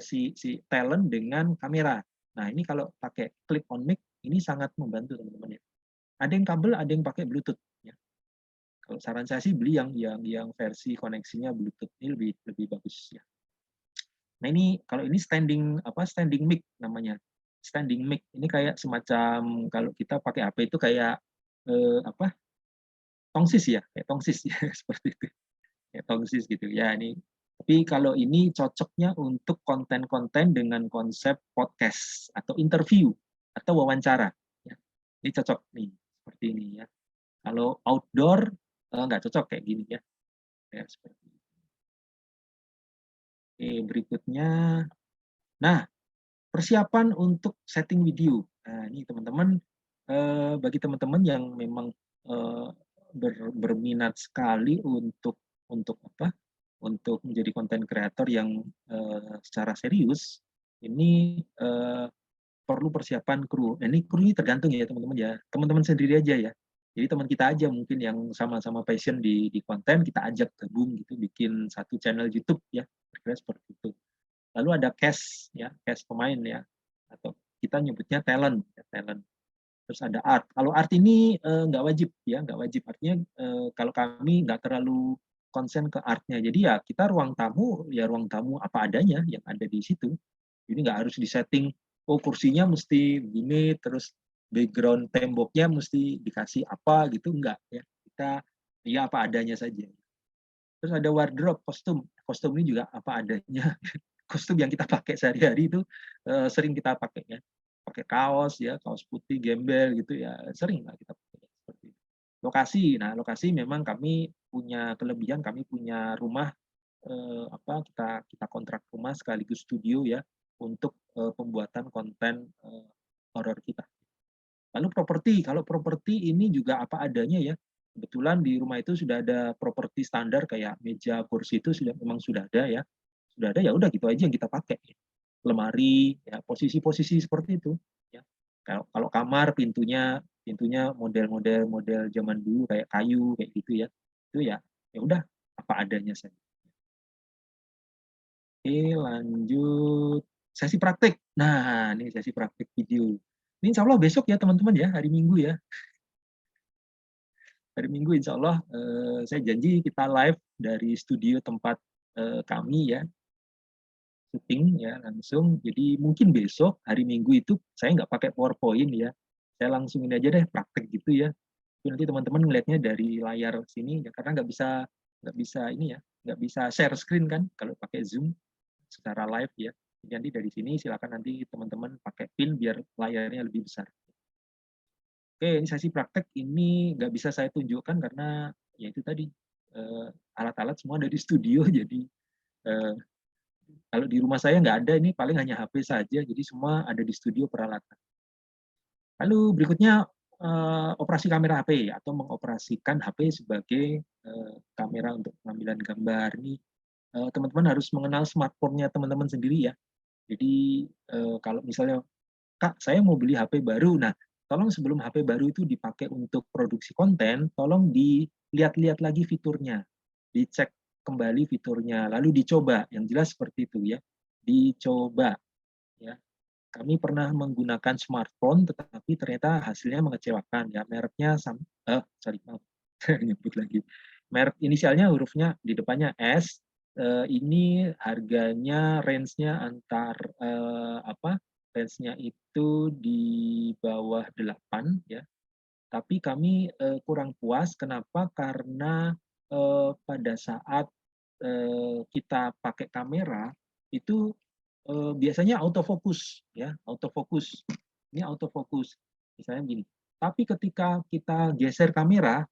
si talent dengan kamera. Nah, ini kalau pakai clip on mic ini sangat membantu teman-teman ya. Ada yang kabel, ada yang pakai Bluetooth ya. Kalau saran saya sih beli yang versi koneksinya Bluetooth, ini lebih lebih bagus ya. Nah, ini kalau ini standing mic namanya. Standing mic ini kayak semacam kalau kita pakai HP itu kayak tongsis ya, kayak tongsis ya seperti itu. Kayak tongsis gitu ya. Tapi kalau ini cocoknya untuk konten-konten dengan konsep podcast atau interview atau wawancara. Ya. Ini cocok nih seperti ini ya. Kalau outdoor nggak cocok kayak gini ya. Ya seperti ini. Oke, berikutnya. Nah, persiapan untuk setting video. Nah, ini teman-teman bagi teman-teman yang memang berminat sekali untuk untuk menjadi konten kreator yang secara serius, ini perlu persiapan kru. Nah, ini kru ini tergantung ya teman-teman ya. Teman-teman sendiri aja ya. Jadi teman kita aja mungkin yang sama-sama passion di konten, kita ajak gabung gitu, bikin satu channel YouTube ya, kira-kira seperti itu. Lalu ada cast ya, cast pemain ya, atau kita nyebutnya talent, ya, talent. Terus ada art. Kalau art ini nggak wajib ya, nggak wajib. Artinya kalau kami nggak terlalu konsen ke artnya. Jadi ya kita ruang tamu apa adanya yang ada di situ. Jadi nggak harus disetting, oh kursinya mesti begini, terus background temboknya mesti dikasih apa gitu, enggak ya. Kita ya apa adanya saja. Terus ada wardrobe, kostum. Kostum ini juga apa adanya. Kostum yang kita pakai sehari-hari itu sering kita pakai ya. Pakai kaos ya, kaos putih, gembel gitu ya, sering lah kita pakai seperti itu. Lokasi, nah lokasi memang kami punya kelebihan, kami punya rumah kita kontrak rumah sekaligus studio ya untuk pembuatan konten horor kita. Lalu properti, kalau properti ini juga apa adanya ya. Kebetulan di rumah itu sudah ada properti standar kayak meja, kursi itu memang sudah ada ya. Sudah ada ya udah gitu aja yang kita pakai. Lemari, ya posisi-posisi seperti itu. Ya. Kalau kamar pintunya pintunya model zaman dulu kayak kayu kayak gitu ya. Itu ya ya udah apa adanya saja. Oke, lanjut sesi praktik. Nah, ini sesi praktik video. Ini insya Allah besok ya teman-teman ya, hari Minggu ya. Hari Minggu insya Allah saya janji kita live dari studio tempat kami ya, syuting ya langsung. Jadi mungkin besok hari Minggu itu saya nggak pakai PowerPoint ya, saya langsung ini aja deh praktek gitu ya. Jadi nanti teman-teman ngelihatnya dari layar sini ya, karena nggak bisa ini ya, nggak bisa share screen kan kalau pakai Zoom secara live ya. Jadi nanti dari sini silakan nanti teman-teman pakai pin biar layarnya lebih besar. Oke, ini sesi praktek ini nggak bisa saya tunjukkan karena ya itu tadi alat-alat semua ada di studio, jadi eh, kalau di rumah saya nggak ada, ini paling hanya HP saja, jadi semua ada di studio peralatan. Lalu berikutnya operasi kamera HP atau mengoperasikan HP sebagai kamera untuk pengambilan gambar. Ini teman-teman harus mengenal smartphone-nya teman-teman sendiri ya. Jadi kalau misalnya Kak, saya mau beli HP baru. Nah, tolong sebelum HP baru itu dipakai untuk produksi konten, tolong dilihat-lihat lagi fiturnya, dicek kembali fiturnya, lalu dicoba. Yang jelas seperti itu ya, dicoba. Ya, kami pernah menggunakan smartphone, tetapi ternyata hasilnya mengecewakan. Ya, mereknya, sorry, maaf, saya nyebut lagi. Merek inisialnya hurufnya di depannya S. Ini harganya range-nya antar apa? Range-nya itu di bawah 8 ya. Tapi kami kurang puas. Kenapa? Karena pada saat kita pakai kamera itu biasanya autofocus ya, autofocus. Ini autofocus. Misalnya gini. Tapi ketika kita geser kamera,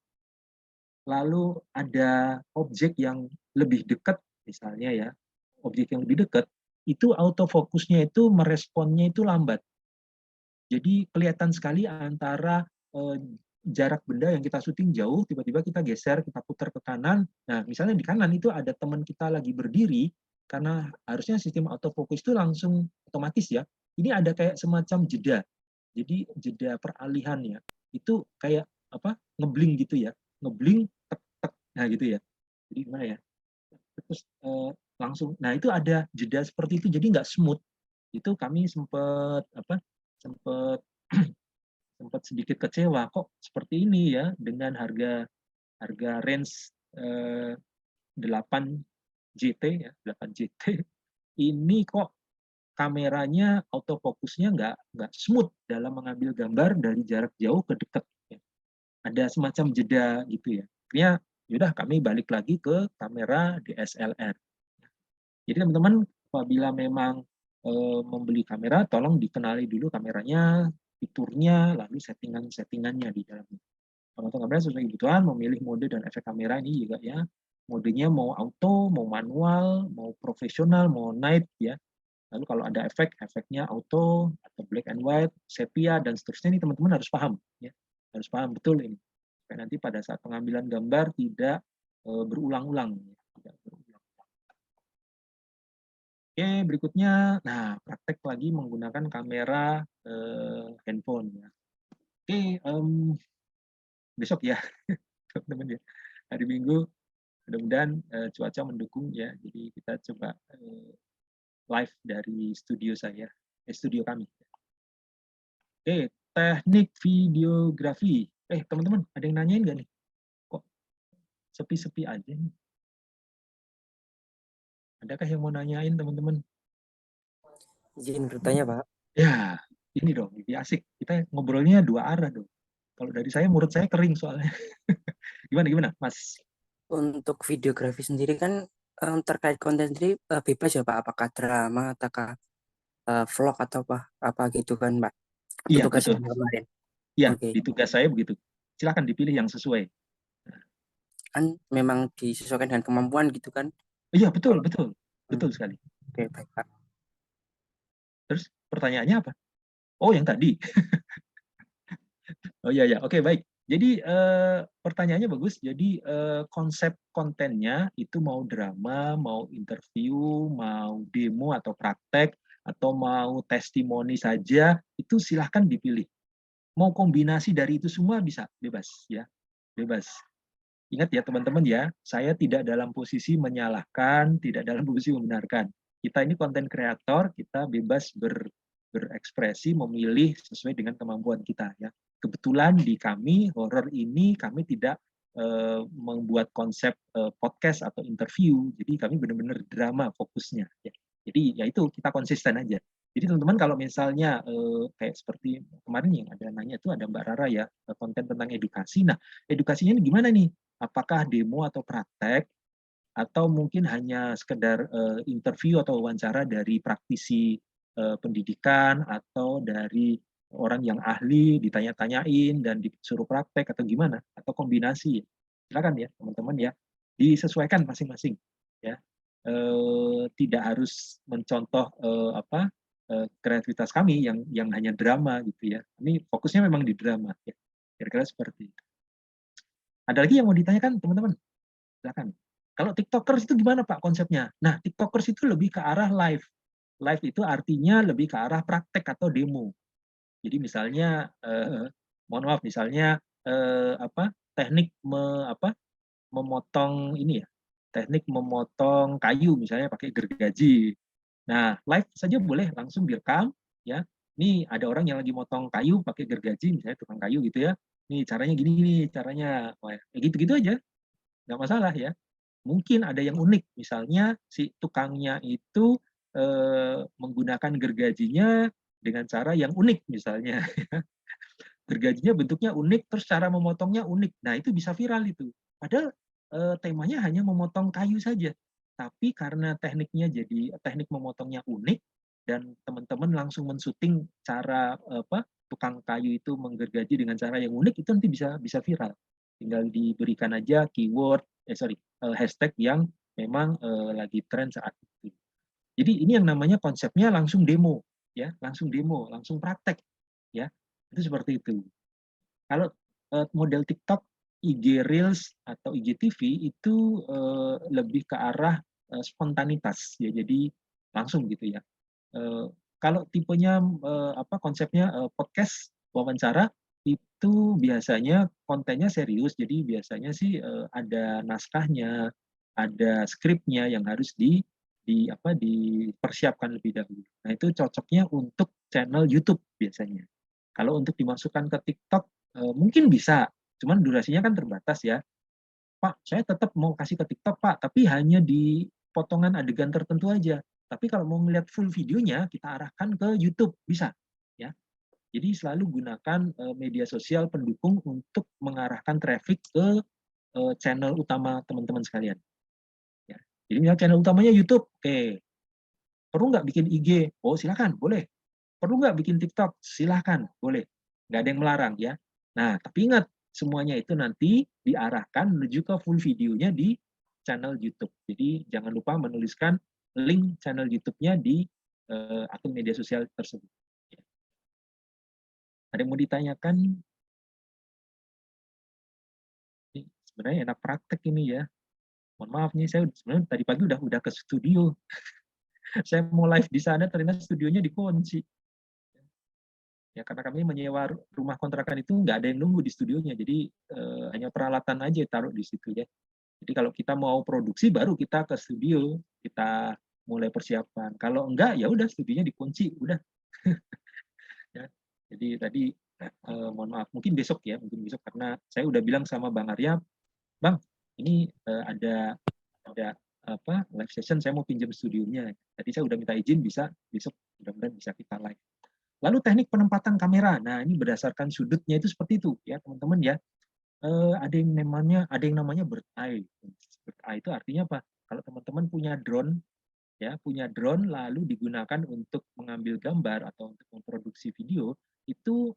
lalu ada objek yang lebih dekat, misalnya ya, objek yang lebih dekat, itu autofokusnya itu meresponnya itu lambat. Jadi kelihatan sekali antara jarak benda yang kita syuting jauh, tiba-tiba kita geser, kita putar ke kanan. Nah, misalnya di kanan itu ada teman kita lagi berdiri, karena harusnya sistem autofocus itu langsung otomatis ya. Ini ada kayak semacam jeda. Jadi jeda peralihan ya. Itu kayak apa? Ngebling gitu ya. Ngebling tek tek. Nah, gitu ya. Jadi gimana ya? Terus langsung. Nah, itu ada jeda seperti itu jadi nggak smooth. Itu kami sempat apa? Sempat sempat sedikit kecewa kok seperti ini ya dengan harga harga range 8 JT ya 8 JT ini kok kameranya autofokusnya nggak smooth dalam mengambil gambar dari jarak jauh ke dekat ya. Ada semacam jeda gitu ya. Akhirnya yaudah kami balik lagi ke kamera DSLR. Jadi teman-teman apabila memang membeli kamera tolong dikenali dulu kameranya, fiturnya, lalu settingan-settingannya di dalamnya. Penonton kamera sesuai kebutuhan, memilih mode dan efek kamera ini juga ya. Modenya mau auto, mau manual, mau profesional, mau night ya. Lalu kalau ada efek, efeknya auto atau black and white, sepia dan seterusnya ini teman-teman harus paham ya. Harus paham betul ini. Supaya nanti pada saat pengambilan gambar tidak berulang-ulang ya. Tidak berulang. Oke, berikutnya nah praktek lagi menggunakan kamera handphone ya. Oke, besok ya, teman-teman ya. Hari Minggu mudah-mudahan cuaca mendukung ya. Jadi kita coba live dari studio saya, studio kami. Oke, teknik videografi. Teman-teman, ada yang nanyain nggak nih? Kok sepi-sepi aja nih? Adakah yang mau nanyain, teman-teman? Izin bertanya, Pak. Ya, ini dong, lebih asik. Kita ngobrolnya dua arah dong. Kalau dari saya, menurut saya kering soalnya. Gimana, Mas? Untuk videografi sendiri kan terkait konten sendiri bebas ya, Pak. Apakah drama, ataukah vlog atau apa gitu kan, Pak. Itu Iya, tugasnya betul. kemarin. Iya, Oke. di tugas saya begitu. Silakan dipilih yang sesuai. Kan memang disesuaikan dengan kemampuan gitu kan. Iya, betul, Kalau betul. hmm, Betul sekali. oke, baik, Pak. Terus pertanyaannya apa? Oh, yang tadi. Oh iya ya, oke baik. Jadi pertanyaannya bagus. Jadi konsep kontennya itu mau drama, mau interview, mau demo atau praktek, atau mau testimoni saja, itu silahkan dipilih. Mau kombinasi dari itu semua bisa, bebas ya, bebas. Ingat ya teman-teman ya, saya tidak dalam posisi menyalahkan, tidak dalam posisi membenarkan. Kita ini konten kreator, kita bebas berekspresi, memilih sesuai dengan kemampuan kita ya. Kebetulan di kami horor ini kami tidak membuat konsep podcast atau interview, jadi kami benar-benar drama fokusnya. Ya. Jadi ya itu kita konsisten aja. Jadi teman-teman kalau misalnya kayak seperti kemarin yang ada nanya itu ada Mbak Rara ya konten tentang edukasi. Nah edukasinya ini gimana nih? Apakah demo atau praktek atau mungkin hanya sekedar interview atau wawancara dari praktisi pendidikan atau dari orang yang ahli ditanya-tanyain dan disuruh praktek atau gimana atau kombinasi. Silakan ya teman-teman ya, disesuaikan masing-masing ya. Tidak harus mencontoh kreativitas kami yang hanya drama gitu ya. Ini fokusnya memang di drama ya. Kira-kira seperti itu. Ada lagi yang mau ditanyakan teman-teman? Silakan. Kalau TikTokers itu gimana Pak konsepnya? Nah, TikTokers itu lebih ke arah live. Live itu artinya lebih ke arah praktek atau demo. Jadi misalnya, mohon maaf, misalnya teknik memotong ini ya, teknik memotong kayu misalnya pakai gergaji. Nah, live saja boleh langsung direkam ya. Nih ada orang yang lagi motong kayu pakai gergaji, misalnya tukang kayu gitu ya. Nih caranya gini nih, caranya. Wah, gitu-gitu aja, nggak masalah ya. Mungkin ada yang unik, misalnya si tukangnya itu menggunakan gergajinya dengan cara yang unik misalnya. Gergajinya bentuknya unik, terus cara memotongnya unik. Nah itu bisa viral itu. Padahal temanya hanya memotong kayu saja. Tapi karena tekniknya jadi teknik memotongnya unik dan teman-teman langsung mensyuting cara tukang kayu itu menggergaji dengan cara yang unik itu nanti bisa viral. Tinggal diberikan aja keyword, hashtag yang memang lagi tren saat itu. Jadi ini yang namanya konsepnya langsung demo, ya, langsung praktek, ya, itu seperti itu. Kalau model TikTok, IG Reels atau IGTV itu lebih ke arah spontanitas, ya, jadi langsung gitu ya. Kalau tipenya konsepnya podcast wawancara itu biasanya kontennya serius, jadi biasanya sih ada naskahnya, ada skripnya yang harus dipersiapkan lebih dahulu. Nah itu cocoknya untuk channel YouTube biasanya. Kalau untuk dimasukkan ke TikTok mungkin bisa, cuman durasinya kan terbatas ya. Pak, saya tetap mau kasih ke TikTok Pak, tapi hanya di potongan adegan tertentu aja. Tapi kalau mau melihat full videonya, kita arahkan ke YouTube, bisa. Ya. Jadi selalu gunakan media sosial pendukung untuk mengarahkan traffic ke channel utama teman-teman sekalian. Ya. Jadi misalnya channel utamanya YouTube, oke. Perlu nggak bikin IG? Oh silakan, boleh. Perlu nggak bikin TikTok? Silahkan, boleh. Nggak ada yang melarang ya. Nah, tapi ingat, semuanya itu nanti diarahkan menuju ke full videonya di channel YouTube. Jadi jangan lupa menuliskan link channel YouTube-nya di akun media sosial tersebut. Ya. Ada yang mau ditanyakan? Ini sebenarnya enak praktek ini ya. Mohon maaf nih, saya sebenarnya tadi pagi udah ke studio. Saya mau live di sana, ternyata studionya dikunci. Ya, karena kami menyewa rumah kontrakan itu nggak ada yang nunggu di studionya, jadi hanya peralatan aja taruh di situ ya. Jadi kalau kita mau produksi baru kita ke studio, kita mulai persiapan. Kalau enggak ya udah studionya dikunci, udah. Ya. Jadi tadi mohon maaf, mungkin besok ya, mungkin besok karena saya udah bilang sama Bang Arya, Bang, ini ada apa live session, saya mau pinjam studionya. Tadi saya udah minta izin, bisa besok mudah-mudahan bisa kita live. Lalu teknik penempatan kamera. Nah, ini berdasarkan sudutnya itu seperti itu ya, teman-teman ya. Ada yang namanya bird eye. Bird eye itu artinya apa? Kalau teman-teman punya drone ya, punya drone lalu digunakan untuk mengambil gambar atau untuk memproduksi video, itu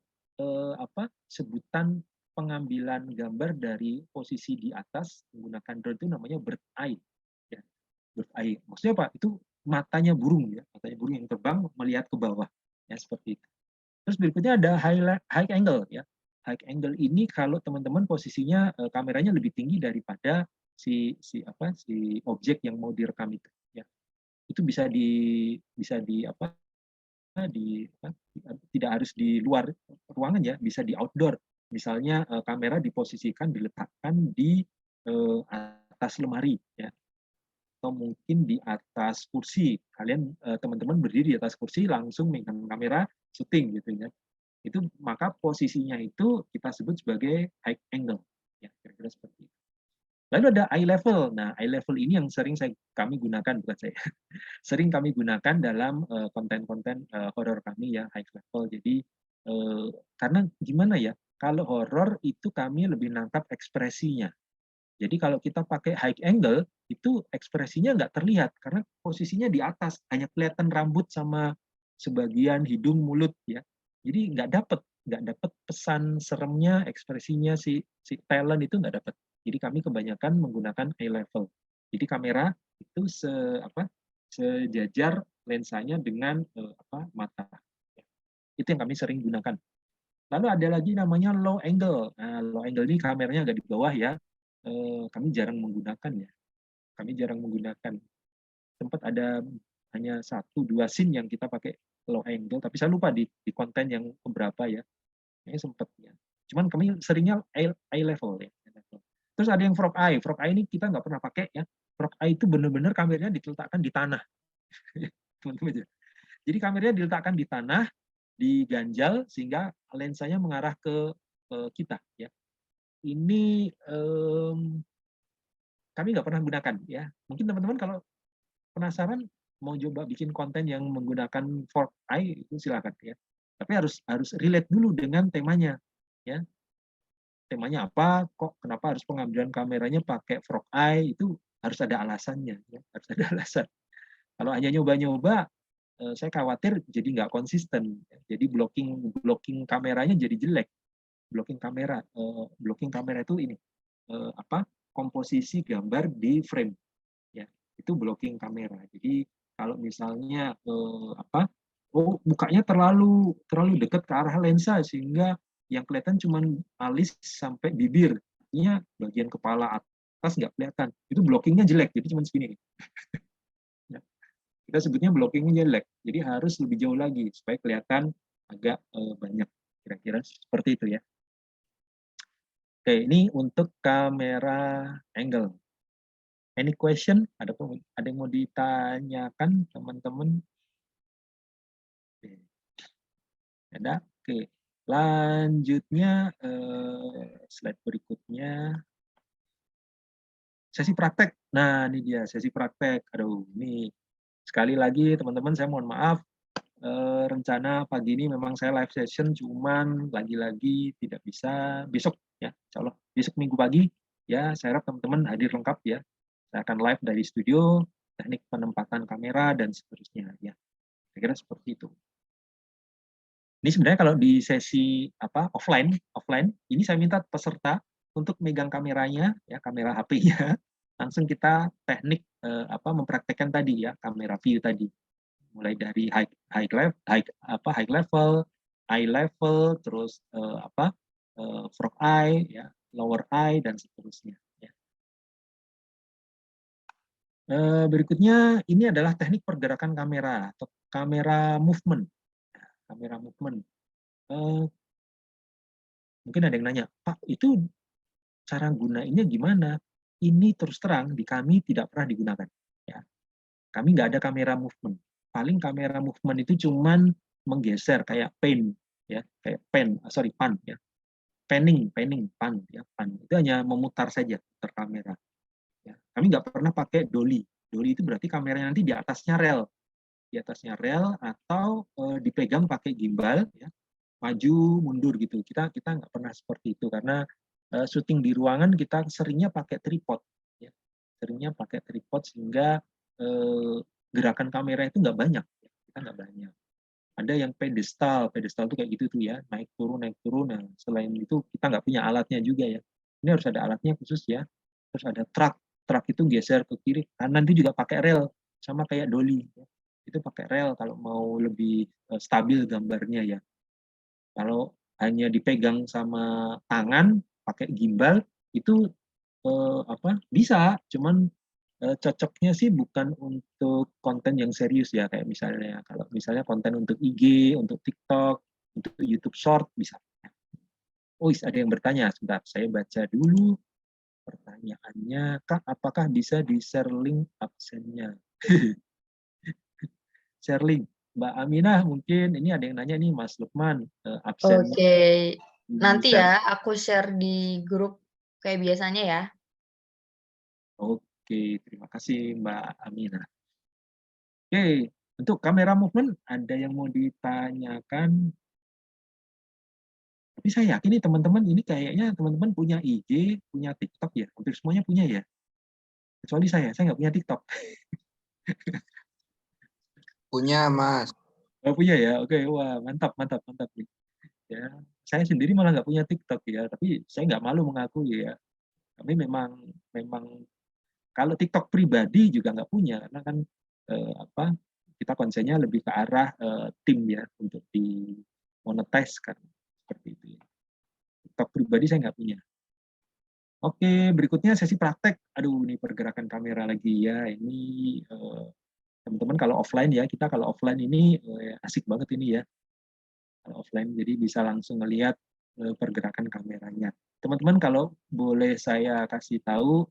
sebutan pengambilan gambar dari posisi di atas menggunakan drone itu namanya bird eye. Ya, bird eye. Maksudnya apa? Itu matanya burung ya, matanya burung yang terbang melihat ke bawah. Ya, seperti itu. Terus berikutnya ada high angle ya. High angle ini kalau teman-teman posisinya kameranya lebih tinggi daripada si objek yang mau direkam itu ya. Itu bisa di apa tidak harus di luar ruangan ya, bisa di outdoor. Misalnya kamera diposisikan diletakkan di atas lemari ya, atau mungkin di atas kursi. Kalian teman-teman berdiri di atas kursi langsung megang kamera syuting gitu ya. Itu maka posisinya itu kita sebut sebagai high angle ya, kira-kira seperti itu. Lalu ada eye level. Nah, eye level ini yang sering kami gunakan, bukan saya, sering kami gunakan dalam konten-konten horor kami ya, high level. Jadi karena gimana ya, kalau horor itu kami lebih nangkap ekspresinya. Jadi kalau kita pakai high angle itu ekspresinya nggak terlihat karena posisinya di atas, hanya kelihatan rambut sama sebagian hidung, mulut ya. Jadi nggak dapat pesan seremnya, ekspresinya si talent itu nggak dapat. Jadi kami kebanyakan menggunakan eye level. Jadi kamera itu sejajar lensanya dengan mata. Itu yang kami sering gunakan. Lalu ada lagi namanya low angle. Nah, low angle ini kameranya agak di bawah ya. Kami jarang menggunakan ya. Kami jarang menggunakan. Sempat ada hanya 1-2 scene yang kita pakai low angle, tapi saya lupa di konten yang beberapa ya. Ini sempat ya. Cuman kami seringnya eye level ya. Terus ada yang frog eye. Frog eye ini kita nggak pernah pakai ya. Frog eye itu benar-benar kameranya diletakkan di tanah. Teman-teman. Jadi kameranya diletakkan di tanah, diganjal sehingga lensanya mengarah ke kita ya. Ini kami nggak pernah gunakan ya. Mungkin teman-teman kalau penasaran mau coba bikin konten yang menggunakan fork eye itu silakan ya. Tapi harus relate dulu dengan temanya ya. Temanya apa? Kok kenapa harus pengambilan kameranya pakai frog eye? Itu harus ada alasannya ya. Harus ada alasan. Kalau hanya nyoba-nyoba saya khawatir jadi nggak konsisten. Jadi blocking kameranya jadi jelek. Blocking kamera itu ini komposisi gambar di frame ya, itu blocking kamera. Jadi kalau misalnya mukanya terlalu dekat ke arah lensa sehingga yang kelihatan cuma alis sampai bibir, artinya bagian kepala atas nggak kelihatan, itu blockingnya jelek, jadi cuma segini. Ya. Kita sebutnya blockingnya jelek, jadi harus lebih jauh lagi supaya kelihatan agak banyak, kira-kira seperti itu ya. Oke, ini untuk kamera angle. Any question? Ada yang mau ditanyakan teman-teman? Ada? Oke. Lanjutnya slide berikutnya. Sesi praktek. Nah, ini dia sesi praktek. Aduh, ini sekali lagi teman-teman saya mohon maaf. Rencana pagi ini memang saya live session, cuman lagi-lagi tidak bisa besok ya. Insya Allah besok minggu pagi ya, saya harap teman-teman hadir lengkap ya. Saya akan live dari studio, teknik penempatan kamera dan seterusnya ya. Kira-kira seperti itu. Ini sebenarnya kalau di sesi offline ini saya minta peserta untuk megang kameranya ya, kamera HP-nya. Langsung kita teknik mempraktekkan tadi ya, kamera view tadi. Mulai dari high level, eye level, terus frog eye ya, lower eye dan seterusnya ya. Berikutnya ini adalah teknik pergerakan kamera atau kamera movement. Kamera movement. Eh, mungkin ada yang nanya, Pak, itu cara gunainnya gimana? Ini terus terang di kami tidak pernah digunakan. Ya, kami nggak ada kamera movement. Paling kamera movement itu cuman menggeser kayak ya, kayak pan, ya, pan, ya, pan. Itu hanya memutar saja, putar kamera. Ya. Kami nggak pernah pakai dolly. Dolly itu berarti kameranya nanti di atasnya rel atau dipegang pakai gimbal, ya, maju mundur gitu. Kita nggak pernah seperti itu karena syuting di ruangan kita seringnya pakai tripod, ya. Seringnya pakai tripod sehingga gerakan kamera itu nggak banyak, ya. Kita nggak banyak. Ada yang pedestal tuh kayak gitu tuh ya, naik turun naik turun. Nah, selain itu kita nggak punya alatnya juga ya. Ini harus ada alatnya khusus ya. Terus ada truk itu geser ke kiri, kanan itu juga pakai rel sama kayak dolly. Ya. Itu pakai rel kalau mau lebih stabil gambarnya ya. Kalau hanya dipegang sama tangan pakai gimbal itu bisa, cuman cocoknya sih bukan untuk konten yang serius ya, kayak misalnya kalau misalnya konten untuk IG, untuk TikTok, untuk YouTube Short bisa. Oh, ada yang bertanya, sebentar saya baca dulu pertanyaannya. Kak, apakah bisa di-share link absennya? Share link. Mbak Aminah mungkin ini ada yang nanya nih Mas Lukman, absennya Oke, nanti di-share. ya aku share di grup kayak biasanya ya. Oke, terima kasih Mbak Aminah. Oke, untuk kamera movement ada yang mau ditanyakan? Tapi saya yakin nih teman-teman ini kayaknya teman-teman punya IG, punya TikTok ya, hampir semuanya punya ya. Kecuali saya nggak punya TikTok. Punya, Mas. Nggak punya ya, oke, wah mantap, mantap, mantap nih. Ya, saya sendiri malah nggak punya TikTok ya, tapi saya nggak malu mengakui ya. Kami memang memang kalau TikTok pribadi juga nggak punya, karena kan apa kita konsennya lebih ke arah tim ya untuk di monetize kan seperti itu. Ya. TikTok pribadi saya nggak punya. Oke, berikutnya sesi praktek. Aduh, ini pergerakan kamera lagi ya. Ini teman-teman kalau offline ya, kita kalau offline ini asik banget ini ya. Kalau offline jadi bisa langsung ngelihat pergerakan kameranya. Teman-teman kalau boleh saya kasih tahu,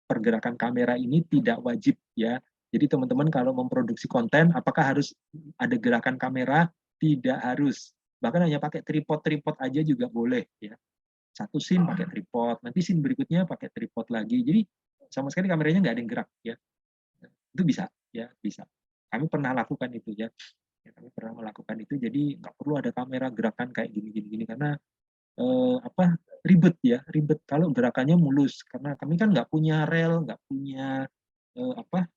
pergerakan kamera ini tidak wajib ya. Jadi teman-teman kalau memproduksi konten, apakah harus ada gerakan kamera? Tidak harus. Bahkan hanya pakai tripod-tripod aja juga boleh ya. Satu scene pakai tripod, nanti scene berikutnya pakai tripod lagi. Jadi sama sekali kameranya nggak ada yang gerak ya. Itu bisa ya, bisa. Kami pernah lakukan itu ya. Kami pernah melakukan itu. Jadi nggak perlu ada kamera gerakan kayak gini-gini karena ribet ya, ribet kalau gerakannya mulus karena kami kan nggak punya rel, nggak punya apa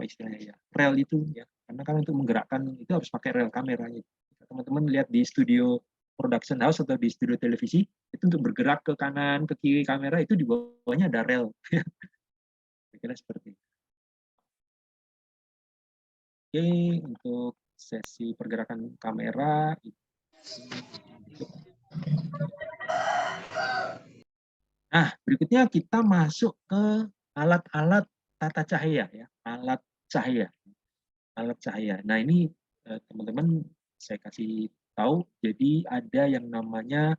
istilahnya ya, rel itu ya. Karena kan untuk menggerakkan itu harus pakai rel kameranya. Teman-teman lihat di studio production house atau di studio televisi itu untuk bergerak ke kanan ke kiri kamera itu di bawahnya ada rel. Kira-kira seperti itu. Oke, untuk sesi pergerakan kamera nah, berikutnya kita masuk ke alat-alat tata cahaya ya, alat cahaya. Alat cahaya. Nah, ini teman-teman saya kasih tahu, jadi ada yang namanya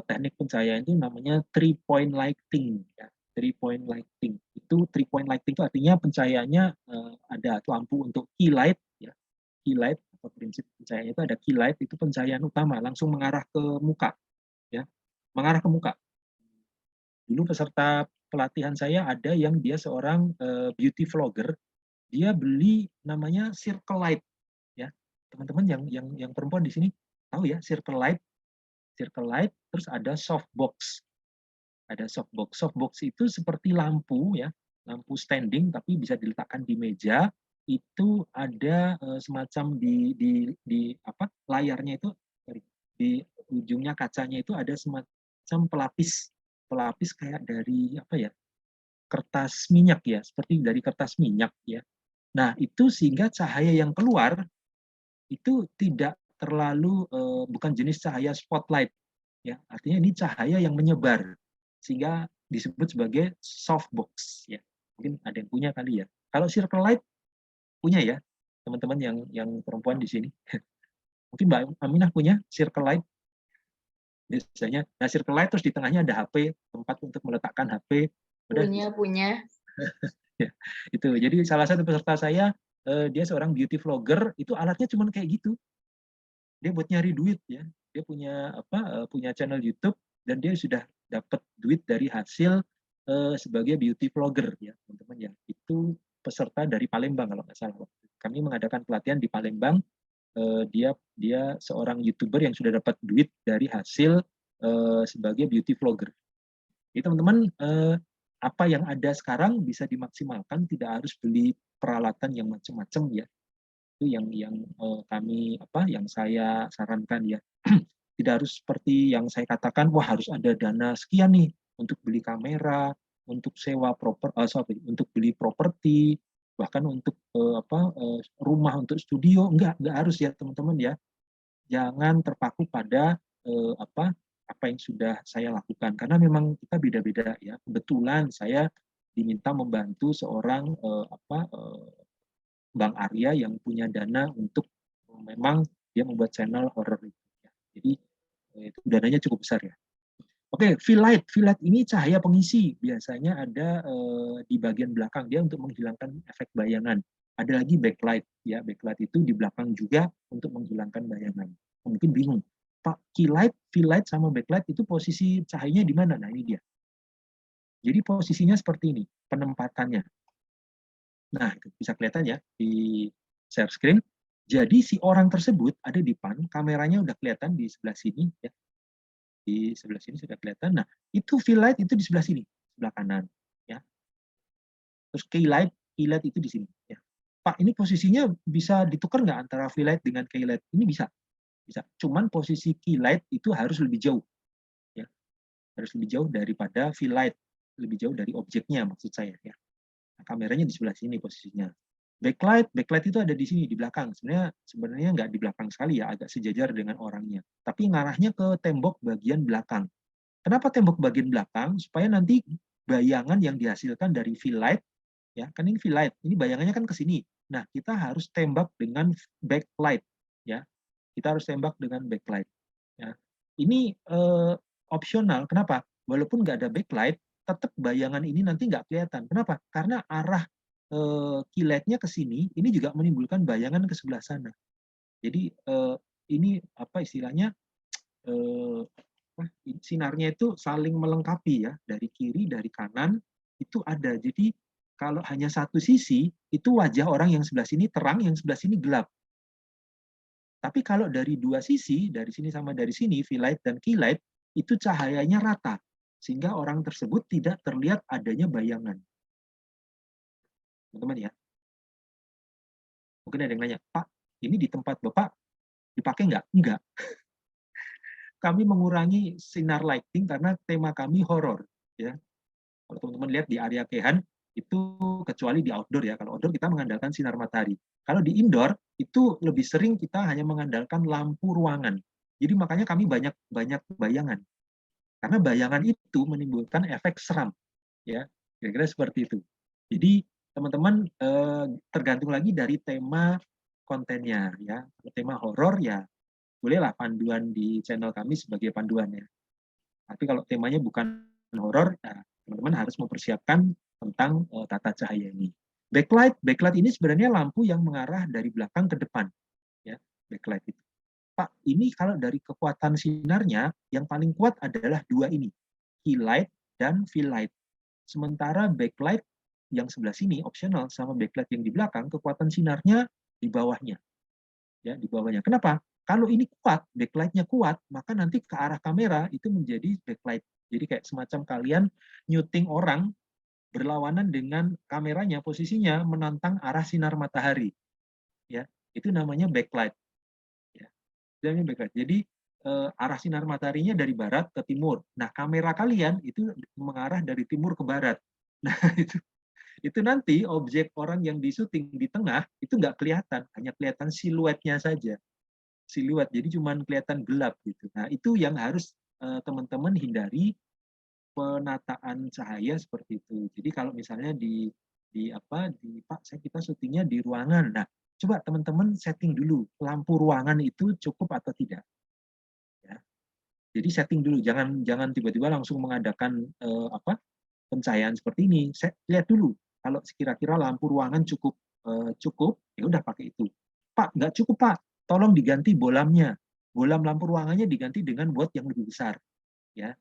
teknik pencahayaan itu namanya three point lighting ya. Three point lighting. Itu three point lighting itu artinya pencahayaannya ada lampu untuk key light ya. Key light atau prinsip pencahayaan itu ada key light itu pencahayaan utama langsung mengarah ke muka ya. Mengarah ke muka. Dulu peserta pelatihan saya ada yang dia seorang beauty vlogger, dia beli namanya Circle Light ya. Teman-teman yang perempuan di sini tahu ya Circle Light. Circle Light terus ada softbox. Ada softbox. Softbox itu seperti lampu ya, lampu standing tapi bisa diletakkan di meja. Itu ada semacam di apa layarnya itu di ujungnya kacanya itu ada semacam pelapis kayak dari apa ya, kertas minyak ya, seperti dari kertas minyak ya. Nah, itu sehingga cahaya yang keluar itu tidak terlalu bukan jenis cahaya spotlight ya. Artinya ini cahaya yang menyebar sehingga disebut sebagai softbox ya. Mungkin ada yang punya kali ya. Kalau circle light punya ya, teman-teman yang perempuan di sini. Mungkin Mbak Aminah punya circle light biasanya. Nah, circle light terus di tengahnya ada HP, tempat untuk meletakkan HP. Udah. Punya. Ya, itu. Jadi salah satu peserta saya dia seorang beauty vlogger, itu alatnya cuma kayak gitu. Dia buat nyari duit ya. Dia punya punya channel YouTube dan dia sudah dapat duit dari hasil sebagai beauty vlogger ya, teman-teman ya. Itu peserta dari Palembang kalau nggak salah. Kami mengadakan pelatihan di Palembang. Dia seorang YouTuber yang sudah dapat duit dari hasil sebagai beauty vlogger. Jadi teman-teman, apa yang ada sekarang bisa dimaksimalkan, tidak harus beli peralatan yang macam-macam ya. Itu yang kami yang saya sarankan ya. Tidak harus seperti yang saya katakan, wah harus ada dana sekian nih untuk beli kamera, untuk sewa untuk beli properti, bahkan untuk rumah untuk studio. Enggak harus ya teman-teman ya. Jangan terpaku pada apa yang sudah saya lakukan, karena memang kita beda-beda ya. Kebetulan saya diminta membantu seorang Bang Arya yang punya dana untuk memang dia membuat channel horror itu ya. Jadi itu dananya cukup besar ya. Oke, fill light ini cahaya pengisi, biasanya ada di bagian belakang dia untuk menghilangkan efek bayangan. Ada lagi backlight ya, backlight itu di belakang juga untuk menghilangkan bayangan. Mungkin bingung, Pak, fill light sama backlight itu posisi cahayanya di mana? Nah, ini dia. Jadi posisinya seperti ini, penempatannya. Nah, bisa kelihatan ya di share screen. Jadi si orang tersebut ada di depan, kameranya udah kelihatan di sebelah sini ya. Di sebelah sini sudah kelihatan. Nah, itu fill light itu di sebelah sini, sebelah kanan ya. Terus key light itu di sini ya. Pak, ini posisinya bisa ditukar nggak antara fill light dengan key light? Ini bisa. Cuman posisi key light itu harus lebih jauh ya. Harus lebih jauh daripada fill light, lebih jauh dari objeknya maksud saya ya. Nah, kameranya di sebelah sini posisinya. Backlight itu ada di sini di belakang. Sebenarnya nggak di belakang sekali ya, agak sejajar dengan orangnya. Tapi ngarahnya ke tembok bagian belakang. Kenapa tembok bagian belakang? Supaya nanti bayangan yang dihasilkan dari fill light ya, kan ini fill light, ini bayangannya kan ke sini. Nah, kita harus tembak dengan backlight ya. Kita harus tembak dengan backlight ya. Ini opsional. Kenapa? Walaupun nggak ada backlight, tetap bayangan ini nanti nggak kelihatan. Kenapa? Karena arah kilatnya ke sini, ini juga menimbulkan bayangan ke sebelah sana. Jadi ini apa istilahnya, sinarnya itu saling melengkapi ya, dari kiri, dari kanan, itu ada. Jadi kalau hanya satu sisi, itu wajah orang yang sebelah sini terang, yang sebelah sini gelap. Tapi kalau dari dua sisi, dari sini sama dari sini, fill light dan key light, itu cahayanya rata. Sehingga orang tersebut tidak terlihat adanya bayangan. Teman-teman ya. Mungkin ada yang nanya, Pak, ini di tempat Bapak dipakai nggak? Enggak. Kami mengurangi sinar lighting karena tema kami horor. Ya. Kalau teman-teman lihat di area Kehan, itu kecuali di outdoor ya. Kalau outdoor kita mengandalkan sinar matahari. Kalau di indoor, itu lebih sering kita hanya mengandalkan lampu ruangan. Jadi makanya kami banyak bayangan. Karena bayangan itu menimbulkan efek seram. Ya, kira-kira seperti itu. Jadi teman-teman tergantung lagi dari tema kontennya ya. Tema horor ya bolehlah panduan di channel kami sebagai panduan ya. Tapi kalau temanya bukan horor, nah, teman-teman harus mempersiapkan tentang tata cahaya ini. Backlight ini sebenarnya lampu yang mengarah dari belakang ke depan ya. Backlight itu. Pak, ini kalau dari kekuatan sinarnya yang paling kuat adalah dua ini, key light dan fill light. Sementara backlight yang sebelah sini opsional sama backlight yang di belakang, kekuatan sinarnya di bawahnya. Ya, di bawahnya. Kenapa? Kalau ini kuat, backlight-nya kuat, maka nanti ke arah kamera itu menjadi backlight. Jadi kayak semacam kalian nyuting orang berlawanan dengan kameranya, posisinya menantang arah sinar matahari. Ya, itu namanya backlight. Ya, itu namanya backlight. Jadi arah sinar mataharinya dari barat ke timur. Nah, kamera kalian itu mengarah dari timur ke barat. Nah, itu nanti objek orang yang disuting di tengah itu nggak kelihatan, hanya kelihatan siluetnya saja. Siluet, jadi cuma kelihatan gelap gitu. Nah, itu yang harus teman-teman hindari, penataan cahaya seperti itu. Jadi kalau misalnya Pak, kita syutingnya di ruangan. Nah, coba teman-teman setting dulu lampu ruangan itu cukup atau tidak. Ya. Jadi setting dulu, jangan tiba-tiba langsung mengadakan pencahayaan seperti ini. Lihat dulu kalau kira-kira lampu ruangan cukup, ya udah pakai itu. Pak, nggak cukup Pak, tolong diganti bolamnya. Bolam lampu ruangannya diganti dengan watt yang lebih besar. Ya,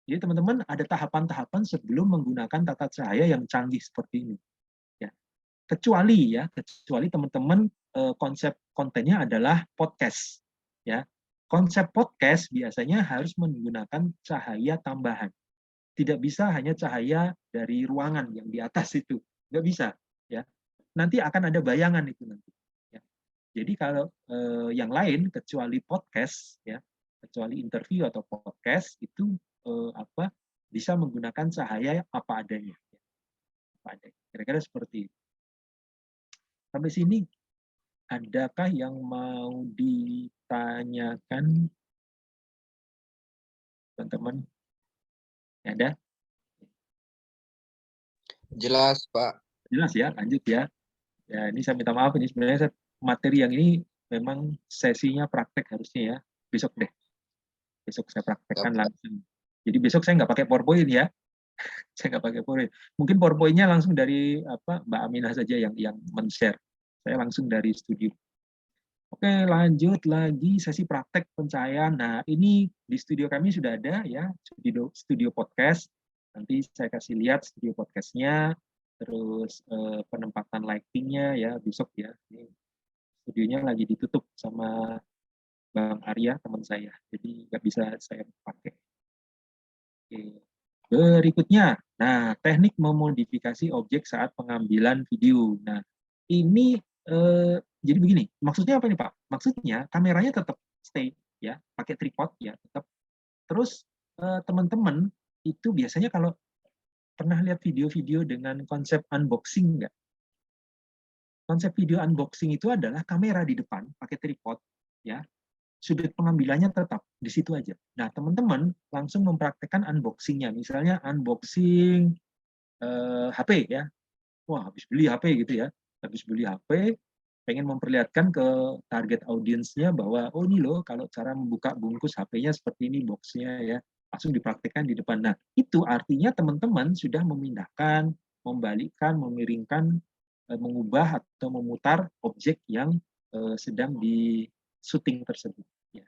jadi teman-teman ada tahapan-tahapan sebelum menggunakan tata cahaya yang canggih seperti ini. Ya, kecuali teman-teman konsep kontennya adalah podcast. Ya, konsep podcast biasanya harus menggunakan cahaya tambahan. Tidak bisa hanya cahaya dari ruangan yang di atas itu, nggak bisa. Ya, nanti akan ada bayangan itu nanti. Ya. Jadi kalau yang lain kecuali podcast, ya, kecuali interview atau podcast itu bisa menggunakan cahaya apa adanya. Kira-kira seperti itu. Sampai sini, adakah yang mau ditanyakan, teman-teman? Ada? Jelas, Pak. Jelas ya, lanjut ya. Ya, ini saya minta maaf, ini sebenarnya materi yang ini memang sesinya praktek harusnya ya. Besok deh. Besok saya praktekkan langsung. Jadi besok saya nggak pakai PowerPoint ya. Saya nggak pakai PowerPoint. Mungkin PowerPoint-nya langsung dari Mbak Aminah saja yang men-share. Saya langsung dari studio. Oke, lanjut lagi sesi praktek pencahayaan. Nah, ini di studio kami sudah ada ya, studio podcast. Nanti saya kasih lihat studio podcastnya, terus penempatan lighting-nya ya besok ya. Ini studionya lagi ditutup sama Bang Arya, teman saya. Jadi nggak bisa saya pakai. Oke. Berikutnya, nah teknik memodifikasi objek saat pengambilan video. Nah, ini jadi begini, maksudnya apa nih Pak? Maksudnya kameranya tetap stay ya, pakai tripod ya, tetap. Terus teman-teman itu biasanya kalau pernah lihat video-video dengan konsep unboxing nggak? Konsep video unboxing itu adalah kamera di depan pakai tripod ya. Sudut pengambilannya tetap di situ aja. Nah, teman-teman langsung mempraktekkan unboxing-nya. Misalnya unboxing HP ya. Wah, habis beli HP gitu ya. Habis beli HP, pengen memperlihatkan ke target audiensnya bahwa, oh ini loh, kalau cara membuka bungkus HP-nya seperti ini box-nya ya. Langsung dipraktekkan di depan. Nah, itu artinya teman-teman sudah memindahkan, membalikkan, memiringkan, mengubah atau memutar objek yang sedang di syuting tersebut. Ya.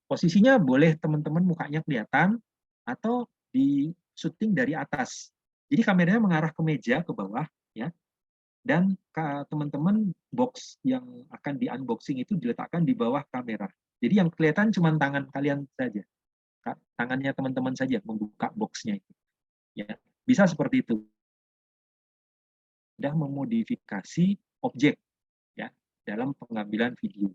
Posisinya boleh teman-teman mukanya kelihatan atau di syuting dari atas. Jadi kameranya mengarah ke meja ke bawah ya. Dan teman-teman box yang akan di unboxing itu diletakkan di bawah kamera. Jadi yang kelihatan cuma tangan kalian saja. Tangannya teman-teman saja membuka boxnya itu. Ya, bisa seperti itu. Sudah memodifikasi objek ya dalam pengambilan video.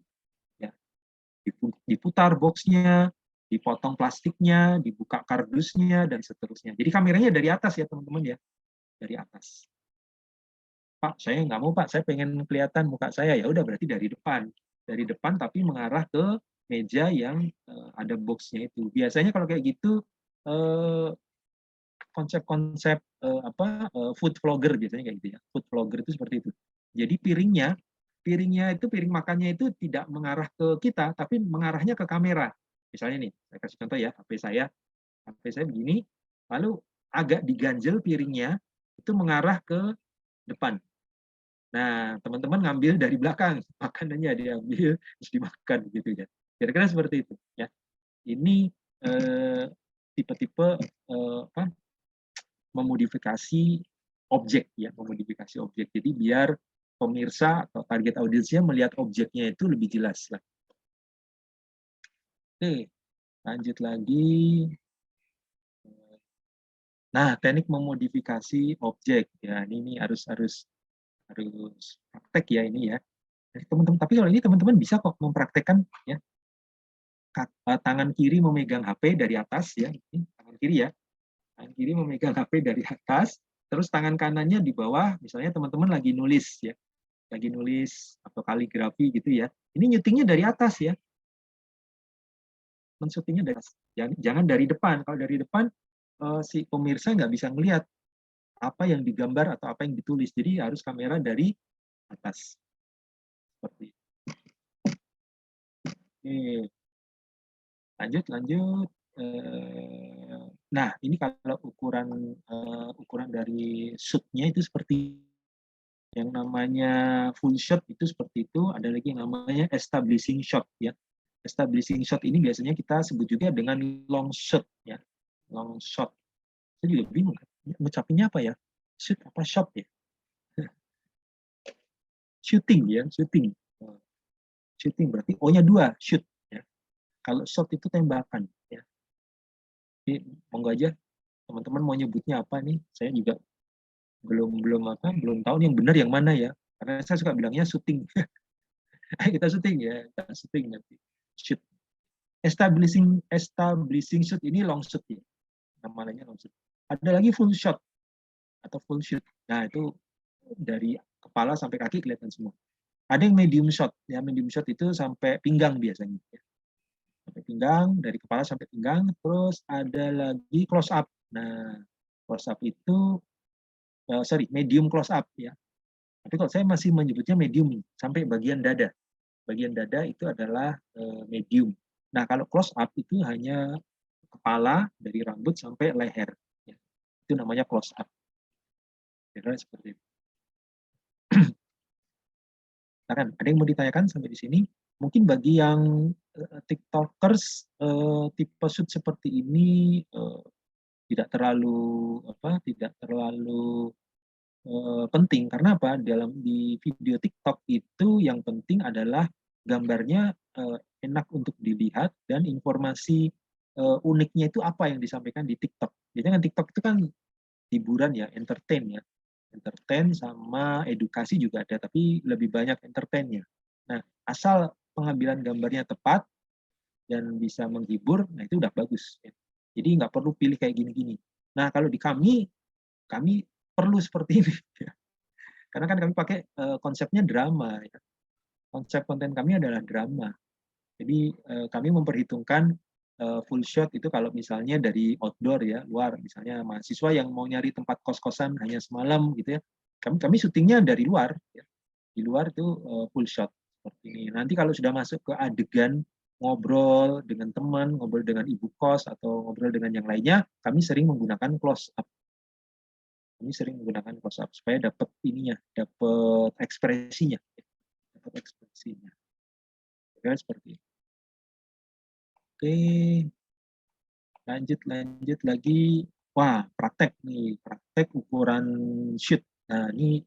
Diputar boxnya, dipotong plastiknya, dibuka kardusnya, dan seterusnya. Jadi kameranya dari atas ya teman-teman ya, dari atas. Pak, saya nggak mau Pak, saya pengen kelihatan muka saya. Ya udah berarti dari depan tapi mengarah ke meja yang ada boxnya itu. Biasanya kalau kayak gitu konsep-konsep food vlogger biasanya kayak gitu ya. Food vlogger itu seperti itu. Jadi piring makannya itu tidak mengarah ke kita, tapi mengarahnya ke kamera. Misalnya nih, saya kasih contoh ya, HP saya begini, lalu agak diganjel piringnya, itu mengarah ke depan. Nah, teman-teman ngambil dari belakang, makanannya diambil, terus dimakan gitu ya. Kira-kira seperti itu ya. Ini tipe-tipe memodifikasi objek ya, memodifikasi objek. Jadi biar pemirsa atau target audiensnya melihat objeknya itu lebih jelas lah. Oke, lanjut lagi. Nah, teknik memodifikasi objek ya, ini harus praktek ya ini ya. Teman-teman, tapi kalau ini teman-teman bisa kok mempraktekkan ya. Tangan kiri memegang HP dari atas ya, ini tangan kiri ya. Tangan kiri memegang HP dari atas, terus tangan kanannya di bawah, misalnya teman-teman lagi nulis ya. Lagi nulis atau kaligrafi gitu ya. Ini nyutingnya dari atas ya. Men-syutingnya dari atas. Jangan dari depan. Kalau dari depan si pemirsa nggak bisa melihat apa yang digambar atau apa yang ditulis. Jadi harus kamera dari atas. seperti itu. Oke, lanjut. Nah, ini kalau ukuran dari shoot-nya itu seperti yang namanya full shot itu seperti itu, ada lagi yang namanya establishing shot ya. Establishing shot ini biasanya kita sebut juga dengan long shot ya. Long shot. Saya juga bingung, ngucapinnya apa ya? Shoot apa shot ya? Shooting ya, shooting. Shooting berarti O-nya 2, shoot ya. Kalau shot itu tembakan ya. Jadi monggo aja teman-teman mau nyebutnya apa nih? Saya juga belum tahu nih yang benar yang mana ya. Karena saya suka bilangnya shooting. Kita syuting ya, kita syuting nanti. Shoot. Establishing shoot ini long shoot ya. Namanya long shoot. Ada lagi full shot atau full shoot. Nah, itu dari kepala sampai kaki kelihatan semua. Ada yang medium shot. Ya, medium shot itu sampai pinggang biasanya. Ya. Sampai pinggang, dari kepala sampai pinggang. Terus ada lagi close up. Nah, close up itu medium close up ya. Tapi kalau saya masih menyebutnya medium sampai bagian dada. Bagian dada itu adalah medium. Nah, kalau close up itu hanya kepala dari rambut sampai leher. Ya. Itu namanya close up. Kira seperti itu. Nah, kan, ada yang mau ditanyakan sampai di sini? Mungkin bagi yang TikTokers tipe shoot seperti ini tidak terlalu penting karena apa? Di video TikTok itu yang penting adalah gambarnya enak untuk dilihat dan informasi uniknya itu apa yang disampaikan di TikTok. Jadi kan TikTok itu kan hiburan ya, entertain ya. Entertain sama edukasi juga ada, tapi lebih banyak entertainnya. Nah, asal pengambilan gambarnya tepat dan bisa menghibur, nah itu udah bagus. Ya. Jadi nggak perlu pilih kayak gini-gini. Nah, kalau di kami perlu seperti ini. Ya. Karena kan kami pakai konsepnya drama. Ya. Konsep konten kami adalah drama. Jadi kami memperhitungkan full shot itu kalau misalnya dari outdoor ya, luar, misalnya mahasiswa yang mau nyari tempat kos-kosan hanya semalam gitu ya, kami syutingnya dari luar. Ya. Di luar itu full shot seperti ini. Nanti kalau sudah masuk ke adegan ngobrol dengan teman, ngobrol dengan ibu kos atau ngobrol dengan yang lainnya, kami sering menggunakan close up. Kami sering menggunakan close up supaya dapat dapat ekspresinya, Ya, seperti itu. Oke, lanjut lagi. Wah, praktek ukuran shoot. Nah, ini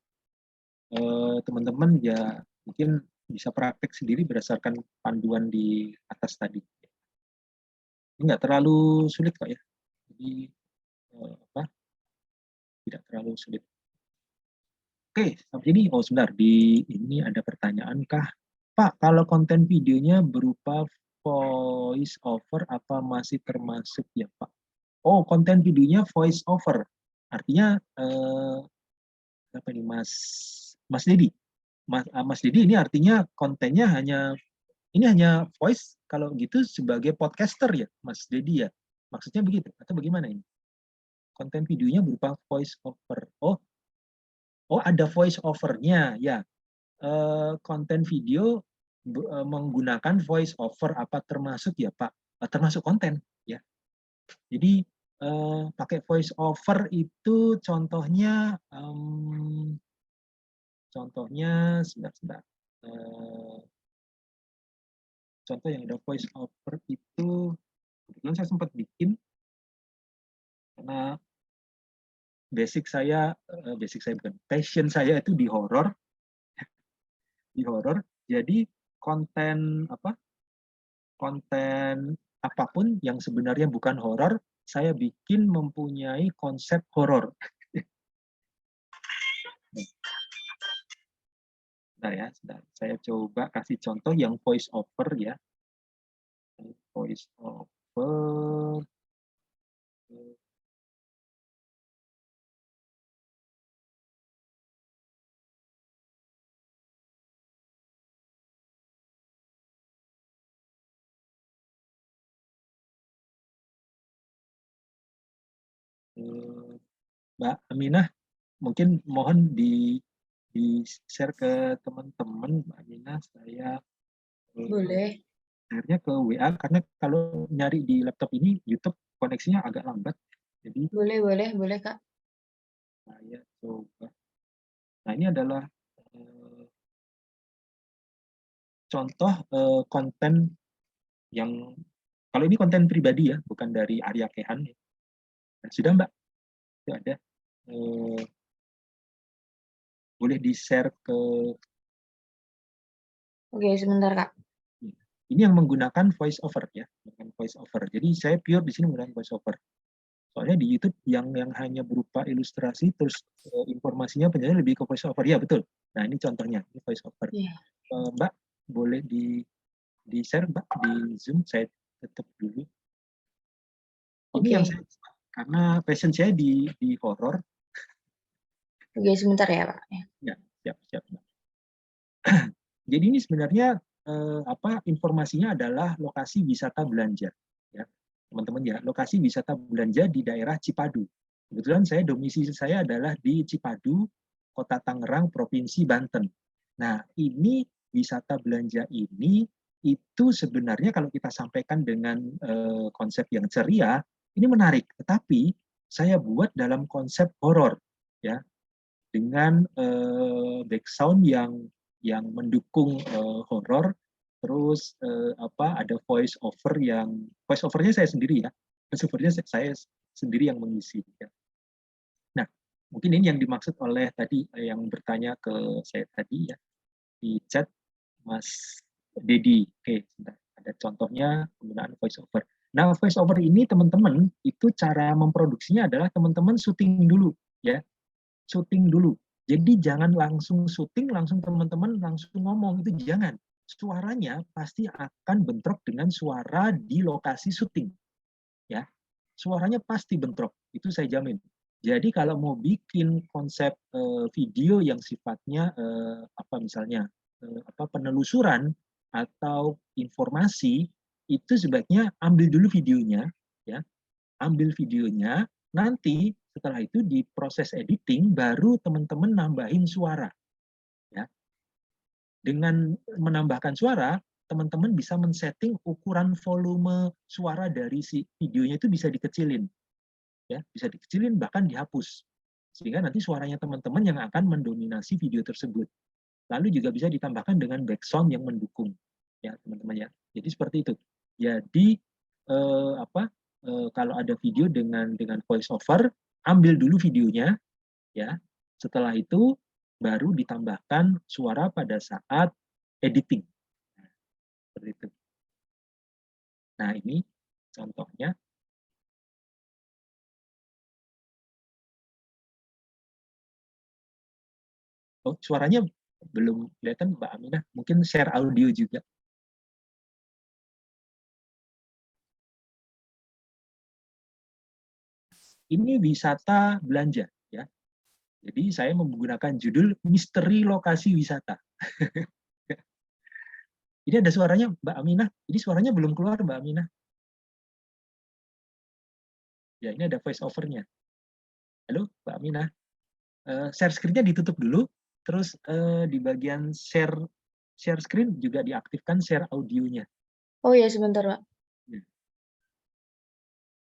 teman-teman ya mungkin bisa praktek sendiri berdasarkan panduan di atas tadi. Ini nggak terlalu sulit kok ya. Jadi tidak terlalu sulit. Oke, sampai ini. Oh, sebentar. Ini ada pertanyaan kah? Pak, kalau konten videonya berupa voice over apa masih termasuk ya, Pak? Oh, konten videonya voice over. Artinya apa nih, Mas Dedi? Mas Dedi ini artinya kontennya hanya voice kalau gitu sebagai podcaster ya, Mas Dedi ya? Maksudnya begitu atau bagaimana ini? Konten videonya berupa voice over. Oh ada voice overnya ya. Konten video menggunakan voice over apa termasuk ya Pak? Termasuk konten ya. Jadi pakai voice over itu contohnya sebentar. Contoh yang ada voice over itu kebetulan saya sempat bikin karena passion saya itu di horor. Jadi konten apapun yang sebenarnya bukan horor saya bikin mempunyai konsep horor. Sebentar ya, saya coba kasih contoh yang voice over ya. Voice over. Mbak Aminah, mungkin mohon di-share ke teman-teman, Mbak Amina, saya Boleh. share-nya ke WA karena kalau nyari di laptop ini YouTube koneksinya agak lambat. Jadi Boleh, Kak. saya coba. Nah, ini adalah contoh konten yang kalau ini konten pribadi ya, bukan dari Arya Kehan. Nah, sudah Mbak, itu ada. Boleh di-share ke Oke, sebentar, Kak. ini yang menggunakan voice over ya, dengan voice over. Jadi saya pure di sini menggunakan voice over. Soalnya di YouTube yang hanya berupa ilustrasi terus informasinya penjelasan lebih ke voice over. Ya, betul. Nah, ini contohnya, ini voice over. Iya. Mbak, boleh di-share Mbak di Zoom, saya tutup dulu. Ini yang Oke. saya karena passion saya di horor. Oke, sebentar ya, Pak. Ya, siap Mbak. Jadi ini sebenarnya informasinya adalah lokasi wisata belanja ya teman-teman ya, lokasi wisata belanja di daerah Cipadu. Kebetulan domisili saya adalah di Cipadu, Kota Tangerang, Provinsi Banten. Nah, ini wisata belanja ini itu sebenarnya kalau kita sampaikan dengan konsep yang ceria, ini menarik, tetapi saya buat dalam konsep horor ya, dengan background yang mendukung horor, terus ada voice overnya saya sendiri ya, voice overnya saya sendiri yang mengisi ya. Nah, mungkin ini yang dimaksud oleh tadi yang bertanya ke saya tadi ya di chat Mas Dedi. Oke, sebentar. Ada contohnya penggunaan voice over. Nah, voice over ini teman-teman itu cara memproduksinya adalah teman-teman syuting dulu ya, syuting dulu. Jadi jangan langsung syuting, langsung teman-teman langsung ngomong, itu jangan. Suaranya pasti akan bentrok dengan suara di lokasi syuting. Ya, suaranya pasti bentrok, itu saya jamin. Jadi kalau mau bikin konsep video yang sifatnya misalnya penelusuran atau informasi, itu sebaiknya ambil dulu videonya, ya, ambil videonya, nanti setelah itu di proses editing baru teman-teman nambahin suara. Ya. Dengan menambahkan suara, teman-teman bisa men-setting ukuran volume suara dari si videonya itu bisa dikecilin. Ya, bisa dikecilin bahkan dihapus. Sehingga nanti suaranya teman-teman yang akan mendominasi video tersebut. Lalu juga bisa ditambahkan dengan background yang mendukung. Ya, teman-teman ya. Jadi seperti itu. Jadi kalau ada video dengan voice over, ambil dulu videonya, ya. Setelah itu baru ditambahkan suara pada saat editing. Nah, seperti itu. Nah, ini contohnya. Oh, suaranya belum kelihatan Mbak Aminah. Mungkin share audio juga. Ini wisata belanja, ya. Jadi saya menggunakan judul misteri lokasi wisata. Ini ada suaranya Mbak Aminah. Ini suaranya belum keluar Mbak Aminah. Ya, ini ada voice over-nya. Halo Mbak Aminah. Share screen-nya ditutup dulu. Terus di bagian share screen juga diaktifkan share audionya. Oh ya, sebentar, Pak.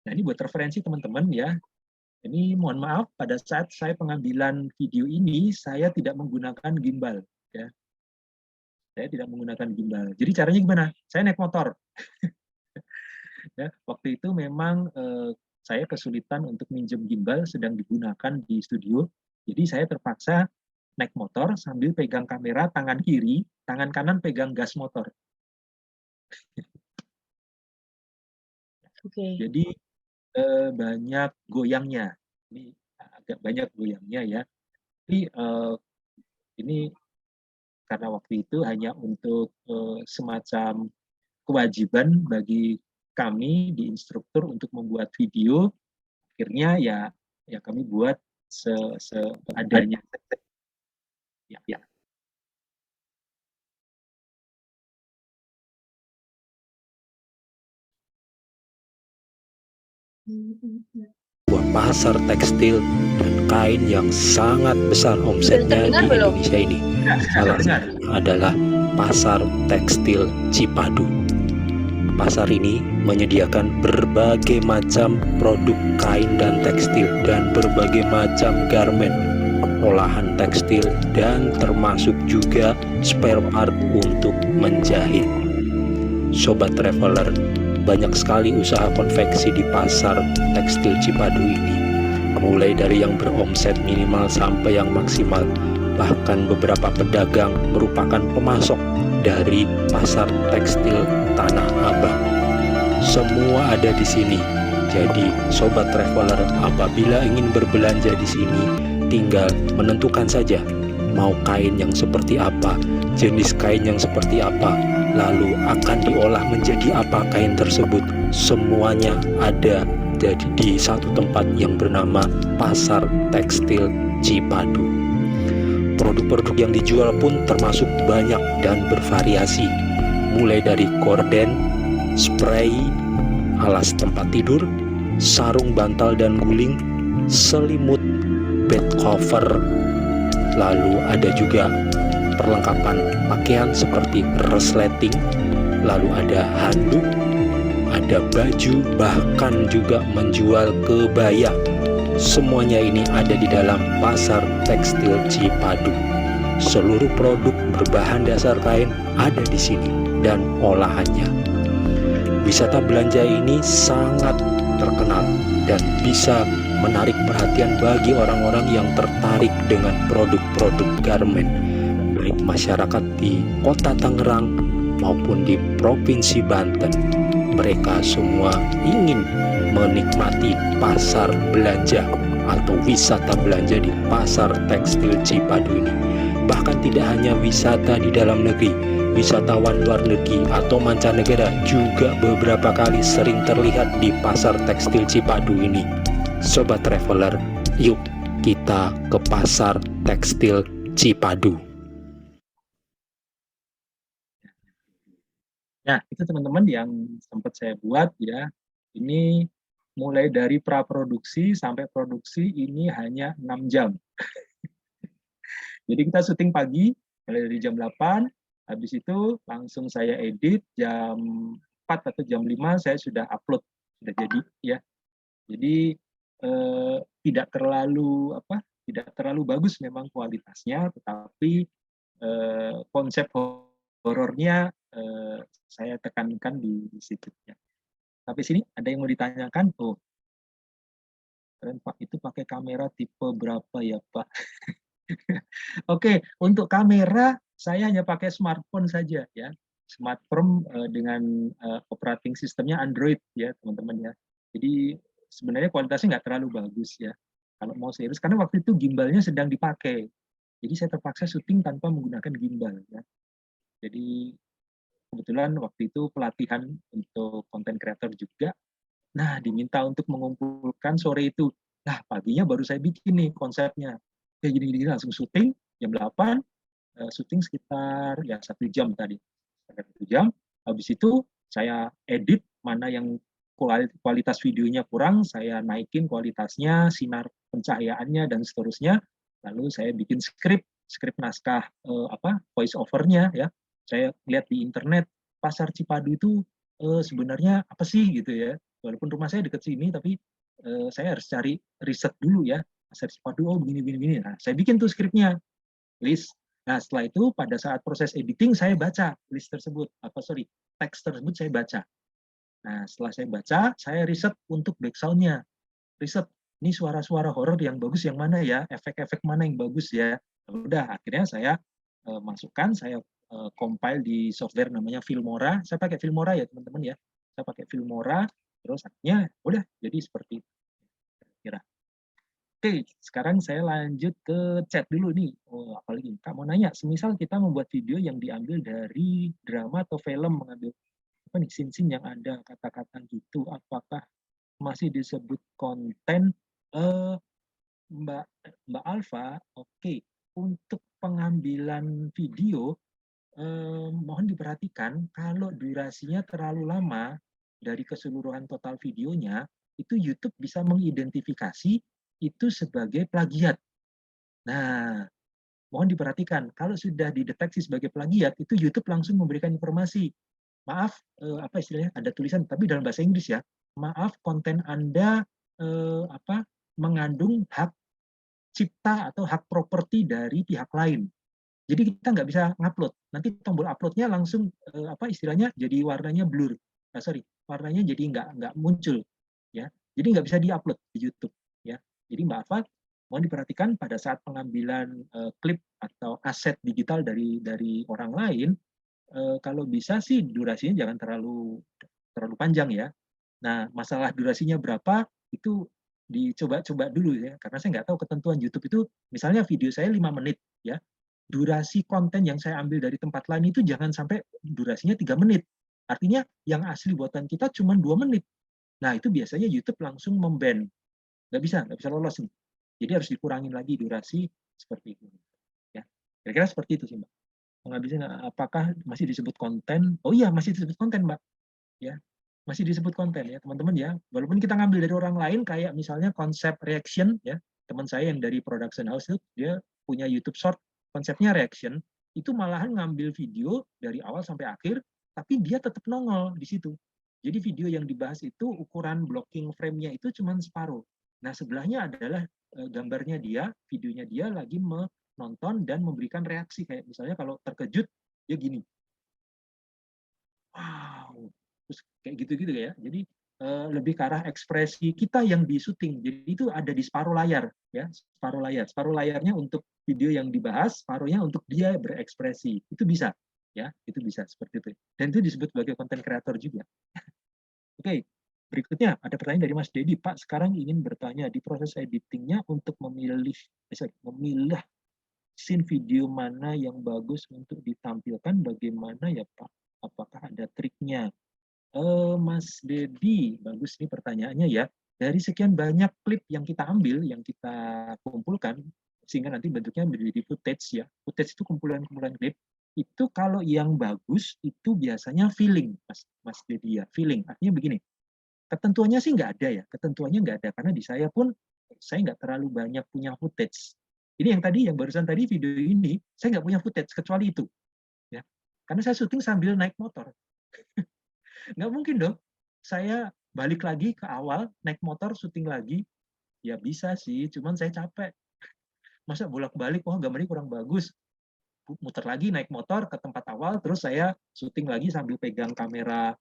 Nah, ini buat referensi teman-teman ya. Ini mohon maaf pada saat saya pengambilan video ini saya tidak menggunakan gimbal ya. Saya tidak menggunakan gimbal. Jadi caranya gimana? Saya naik motor. Ya, waktu itu memang saya kesulitan untuk minjem gimbal sedang digunakan di studio. Jadi saya terpaksa naik motor sambil pegang kamera tangan kiri, tangan kanan pegang gas motor. Oke. Jadi banyak goyangnya. Ini agak banyak goyangnya ya. Tapi ini karena waktu itu hanya untuk semacam kewajiban bagi kami di instruktur untuk membuat video. Akhirnya ya kami buat seadanya. Ya. Pasar tekstil dan kain yang sangat besar omsetnya terdengar di belum? Indonesia ini. Ya, Salah dengar. satunya adalah Pasar Tekstil Cipadu. Pasar ini menyediakan berbagai macam produk kain dan tekstil dan berbagai macam garmen, olahan tekstil, dan termasuk juga spare part untuk menjahit. Sobat Traveler, banyak sekali usaha konveksi di Pasar Tekstil Cipadu ini, mulai dari yang beromset minimal sampai yang maksimal. Bahkan beberapa pedagang merupakan pemasok dari pasar tekstil Tanah Abang. Semua ada di sini. Jadi, sobat traveler, apabila ingin berbelanja di sini, tinggal menentukan saja mau kain yang seperti apa, jenis kain yang seperti apa, lalu akan diolah menjadi apa kain tersebut. Semuanya ada jadi di satu tempat yang bernama Pasar Tekstil Cipadu. Produk-produk yang dijual pun termasuk banyak dan bervariasi, mulai dari gorden, spray, alas tempat tidur, sarung bantal dan guling, selimut, bed cover, lalu ada juga perlengkapan pakaian seperti resleting, lalu ada handuk, ada baju, bahkan juga menjual kebaya. Semuanya ini ada di dalam Pasar Tekstil Cipadu. Seluruh produk berbahan dasar kain ada di sini dan olahannya. Wisata belanja ini sangat terkenal dan bisa menarik perhatian bagi orang-orang yang tertarik dengan produk-produk garmen, baik masyarakat di Kota Tangerang maupun di Provinsi Banten. Mereka semua ingin menikmati pasar belanja atau wisata belanja di Pasar Tekstil Cipadu ini. Bahkan tidak hanya wisata di dalam negeri, wisatawan luar negeri atau mancanegara juga beberapa kali sering terlihat di Pasar Tekstil Cipadu ini. Sobat traveler, yuk kita ke Pasar Tekstil Cipadu. Nah, itu teman-teman yang sempat saya buat ya. Ini mulai dari praproduksi sampai produksi ini hanya 6 jam. Jadi kita syuting pagi, mulai dari jam 8, habis itu langsung saya edit, jam 4 atau jam 5 saya sudah upload, sudah jadi ya. Jadi tidak terlalu bagus memang kualitasnya, tetapi konsep horornya saya tekankan di situ ya. Tapi sini ada yang mau ditanyakan, keren Pak, itu pakai kamera tipe berapa ya Pak? Oke, untuk kamera saya hanya pakai smartphone saja ya, smartphone dengan operating sistemnya Android ya teman-teman ya. Jadi sebenarnya kualitasnya nggak terlalu bagus ya. Kalau mau serius, karena waktu itu gimbalnya sedang dipakai, jadi saya terpaksa syuting tanpa menggunakan gimbal ya. Jadi kebetulan waktu itu pelatihan untuk konten creator juga. Nah, diminta untuk mengumpulkan sore itu. Nah, paginya baru saya bikin nih konsepnya. Kayak gini-gini langsung syuting jam 8, syuting sekitar ya 1 jam tadi. 1 jam. Habis itu saya edit mana yang kualitas videonya kurang, saya naikin kualitasnya, sinar pencahayaannya dan seterusnya. Lalu saya bikin skrip naskah voice over-nya ya. Saya lihat di internet Pasar Cipadu itu sebenarnya apa sih gitu ya. Walaupun rumah saya dekat sini, tapi saya harus cari riset dulu ya. Pasar Cipadu, begini. Nah, saya bikin tuh skripnya, list. Nah, setelah itu pada saat proses editing saya baca list tersebut, teks tersebut saya baca. Nah, setelah saya baca, saya riset untuk background-nya. Riset, ini suara-suara horor yang bagus yang mana ya, efek-efek mana yang bagus ya. Udah, akhirnya saya masukkan, saya compile di software namanya Filmora. Saya pakai Filmora ya teman-teman ya. Saya pakai Filmora, terus akhirnya udah jadi seperti itu. Kira. Oke, sekarang saya lanjut ke chat dulu nih. Apalagi Kak mau nanya, semisal kita membuat video yang diambil dari drama atau film, mengambil scene-scene yang ada kata-kata gitu, apakah masih disebut konten? Mbak Alfa, oke. Untuk pengambilan video, mohon diperhatikan kalau durasinya terlalu lama dari keseluruhan total videonya, itu YouTube bisa mengidentifikasi itu sebagai plagiat. Nah, mohon diperhatikan, kalau sudah dideteksi sebagai plagiat, itu YouTube langsung memberikan informasi. Maaf, apa istilahnya? Ada tulisan, tapi dalam bahasa Inggris ya. Maaf, konten Anda mengandung hak cipta atau hak properti dari pihak lain. Jadi kita nggak bisa ngupload. Nanti tombol uploadnya langsung istilahnya jadi warnanya blur. Warnanya jadi nggak muncul, ya. Jadi nggak bisa diupload di YouTube, ya. Jadi Mbak Alfa, mohon diperhatikan pada saat pengambilan klip atau aset digital dari orang lain, kalau bisa sih durasinya jangan terlalu panjang ya. Nah, masalah durasinya berapa itu dicoba-coba dulu ya, karena saya nggak tahu ketentuan YouTube itu, misalnya video saya 5 menit ya, durasi konten yang saya ambil dari tempat lain itu jangan sampai durasinya 3 menit. Artinya yang asli buatan kita cuma 2 menit. Nah, itu biasanya YouTube langsung memban. Nggak bisa lolos nih. Jadi harus dikurangin lagi durasi seperti itu. Ya, kira-kira seperti itu sih, Mbak. Penghabisan apakah masih disebut konten? Oh iya, masih disebut konten, Mbak. Ya, masih disebut konten ya, teman-teman ya. Walaupun kita ngambil dari orang lain, kayak misalnya konsep reaction ya. Teman saya yang dari production house itu dia punya YouTube short, konsepnya reaction, itu malahan ngambil video dari awal sampai akhir, tapi dia tetap nongol di situ. Jadi video yang dibahas itu ukuran blocking frame-nya itu cuma separuh. Nah, sebelahnya adalah gambarnya dia, videonya dia lagi menonton dan memberikan reaksi. Kayak misalnya kalau terkejut, dia gini. Wow, terus kayak gitu-gitu ya. Jadi lebih ke arah ekspresi kita yang di syuting. Jadi itu ada di separuh layar, ya, separuh layar. Separuh layarnya untuk video yang dibahas, separuhnya untuk dia berekspresi. Itu bisa, ya, itu bisa seperti itu. Dan itu disebut sebagai konten kreator juga. Oke, berikutnya ada pertanyaan dari Mas Dedi. Pak, sekarang ingin bertanya di proses editingnya untuk memilah scene video mana yang bagus untuk ditampilkan, bagaimana ya Pak? Apakah ada triknya? Mas Dedi, bagus nih pertanyaannya ya. Dari sekian banyak klip yang kita ambil, yang kita kumpulkan, sehingga nanti bentuknya menjadi footage ya. Footage itu kumpulan-kumpulan klip. Itu kalau yang bagus itu biasanya feeling, Mas Dedi ya. Feeling, artinya begini. Ketentuannya sih nggak ada ya. Ketentuannya nggak ada karena di saya pun saya nggak terlalu banyak punya footage. Ini yang barusan tadi video ini saya nggak punya footage kecuali itu, ya. Karena saya syuting sambil naik motor. Nggak mungkin dong saya balik lagi ke awal, naik motor, syuting lagi. Ya bisa sih, cuman saya capek. Masa bolak-balik, wah gambarnya kurang bagus. Muter lagi, naik motor ke tempat awal, terus saya syuting lagi sambil pegang kamera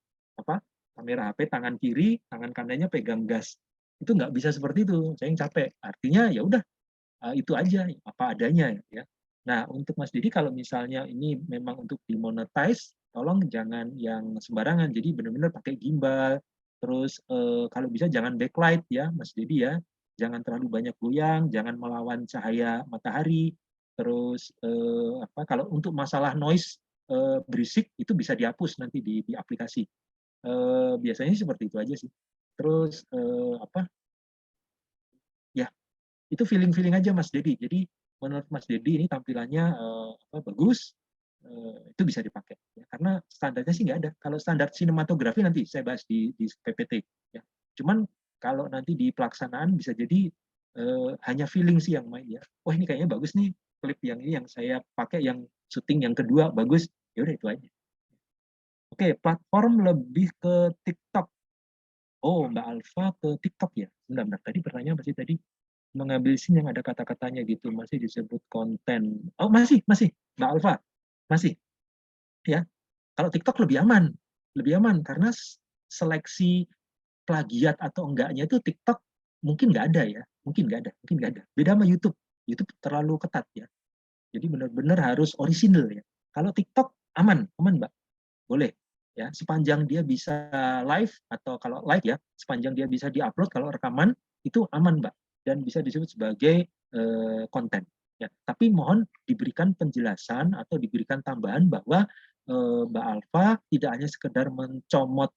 kamera HP tangan kiri, tangan kanannya pegang gas. Itu nggak bisa seperti itu, saya yang capek. Artinya ya udah, itu aja, apa adanya ya. Nah, untuk Mas Didi kalau misalnya ini memang untuk dimonetize, tolong jangan yang sembarangan. Jadi benar-benar pakai gimbal. Terus kalau bisa jangan backlight ya, Mas Didi ya. Jangan terlalu banyak goyang, jangan melawan cahaya matahari. Terus kalau untuk masalah noise berisik itu bisa dihapus nanti di aplikasi. Biasanya seperti itu aja sih. Terus ya itu feeling aja Mas Dedi. Jadi menurut Mas Dedi ini tampilannya bagus, itu bisa dipakai. Ya, karena standarnya sih nggak ada. Kalau standar sinematografi nanti saya bahas di PPT. Ya. Cuman kalau nanti di pelaksanaan bisa jadi hanya feeling sih yang main ya. Wah ini kayaknya bagus nih klip yang ini yang saya pakai yang syuting yang kedua bagus. Ya udah itu aja. Oke, platform lebih ke TikTok. Oh, Mbak Alfa ke TikTok ya? Bentar. Tadi pertanyaan masih tadi mengambil scene yang ada kata-katanya gitu, masih disebut konten. Oh, masih, Mbak Alfa, masih. Ya, kalau TikTok lebih aman karena seleksi plagiat atau enggaknya itu TikTok mungkin nggak ada ya, mungkin nggak ada. Beda sama YouTube terlalu ketat ya. Jadi benar-benar harus orisinal ya. Kalau TikTok aman Mbak, boleh. Ya, sepanjang dia bisa live atau kalau live ya, sepanjang dia bisa diupload kalau rekaman itu aman Mbak dan bisa disebut sebagai konten. Ya, tapi mohon diberikan penjelasan atau diberikan tambahan bahwa Mbak Alfa tidak hanya sekedar mencomot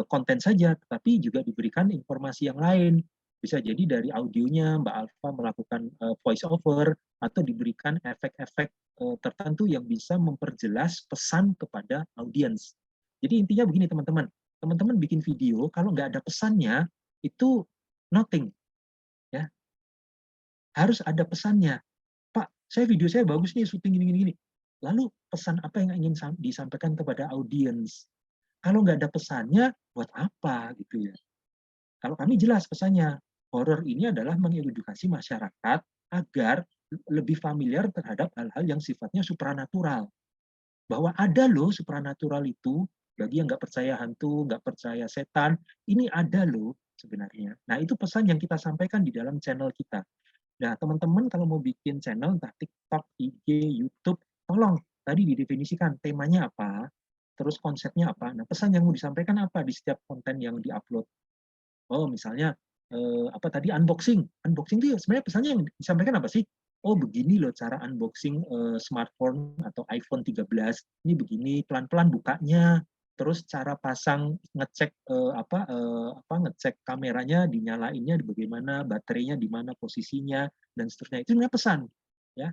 konten saja, tetapi juga diberikan informasi yang lain. Bisa jadi dari audionya Mbak Alfa melakukan voice over atau diberikan efek-efek tertentu yang bisa memperjelas pesan kepada audiens. Jadi intinya begini teman-teman bikin video kalau nggak ada pesannya itu nothing, ya. harus ada pesannya. Pak, video saya bagus nih, syuting gini. Lalu pesan apa yang ingin disampaikan kepada audiens? Kalau nggak ada pesannya, buat apa gitu ya? Kalau kami jelas pesannya, horor ini adalah mengedukasi masyarakat agar lebih familiar terhadap hal-hal yang sifatnya supranatural. Bahwa ada loh supranatural itu, bagi yang nggak percaya hantu, nggak percaya setan, ini ada loh sebenarnya. Nah, itu pesan yang kita sampaikan di dalam channel kita. Nah, teman-teman kalau mau bikin channel, entah TikTok, IG, YouTube, tolong tadi didefinisikan temanya apa, terus konsepnya apa. Nah, pesan yang mau disampaikan apa di setiap konten yang diupload. Oh, misalnya apa tadi unboxing. Unboxing itu sebenarnya pesannya yang disampaikan apa sih? Oh, begini loh cara unboxing smartphone atau iPhone 13. Ini begini pelan-pelan bukanya. Terus cara pasang ngecek ngecek kameranya dinyalainnya bagaimana, baterainya di mana posisinya dan seterusnya. Itu sebenarnya pesan, ya,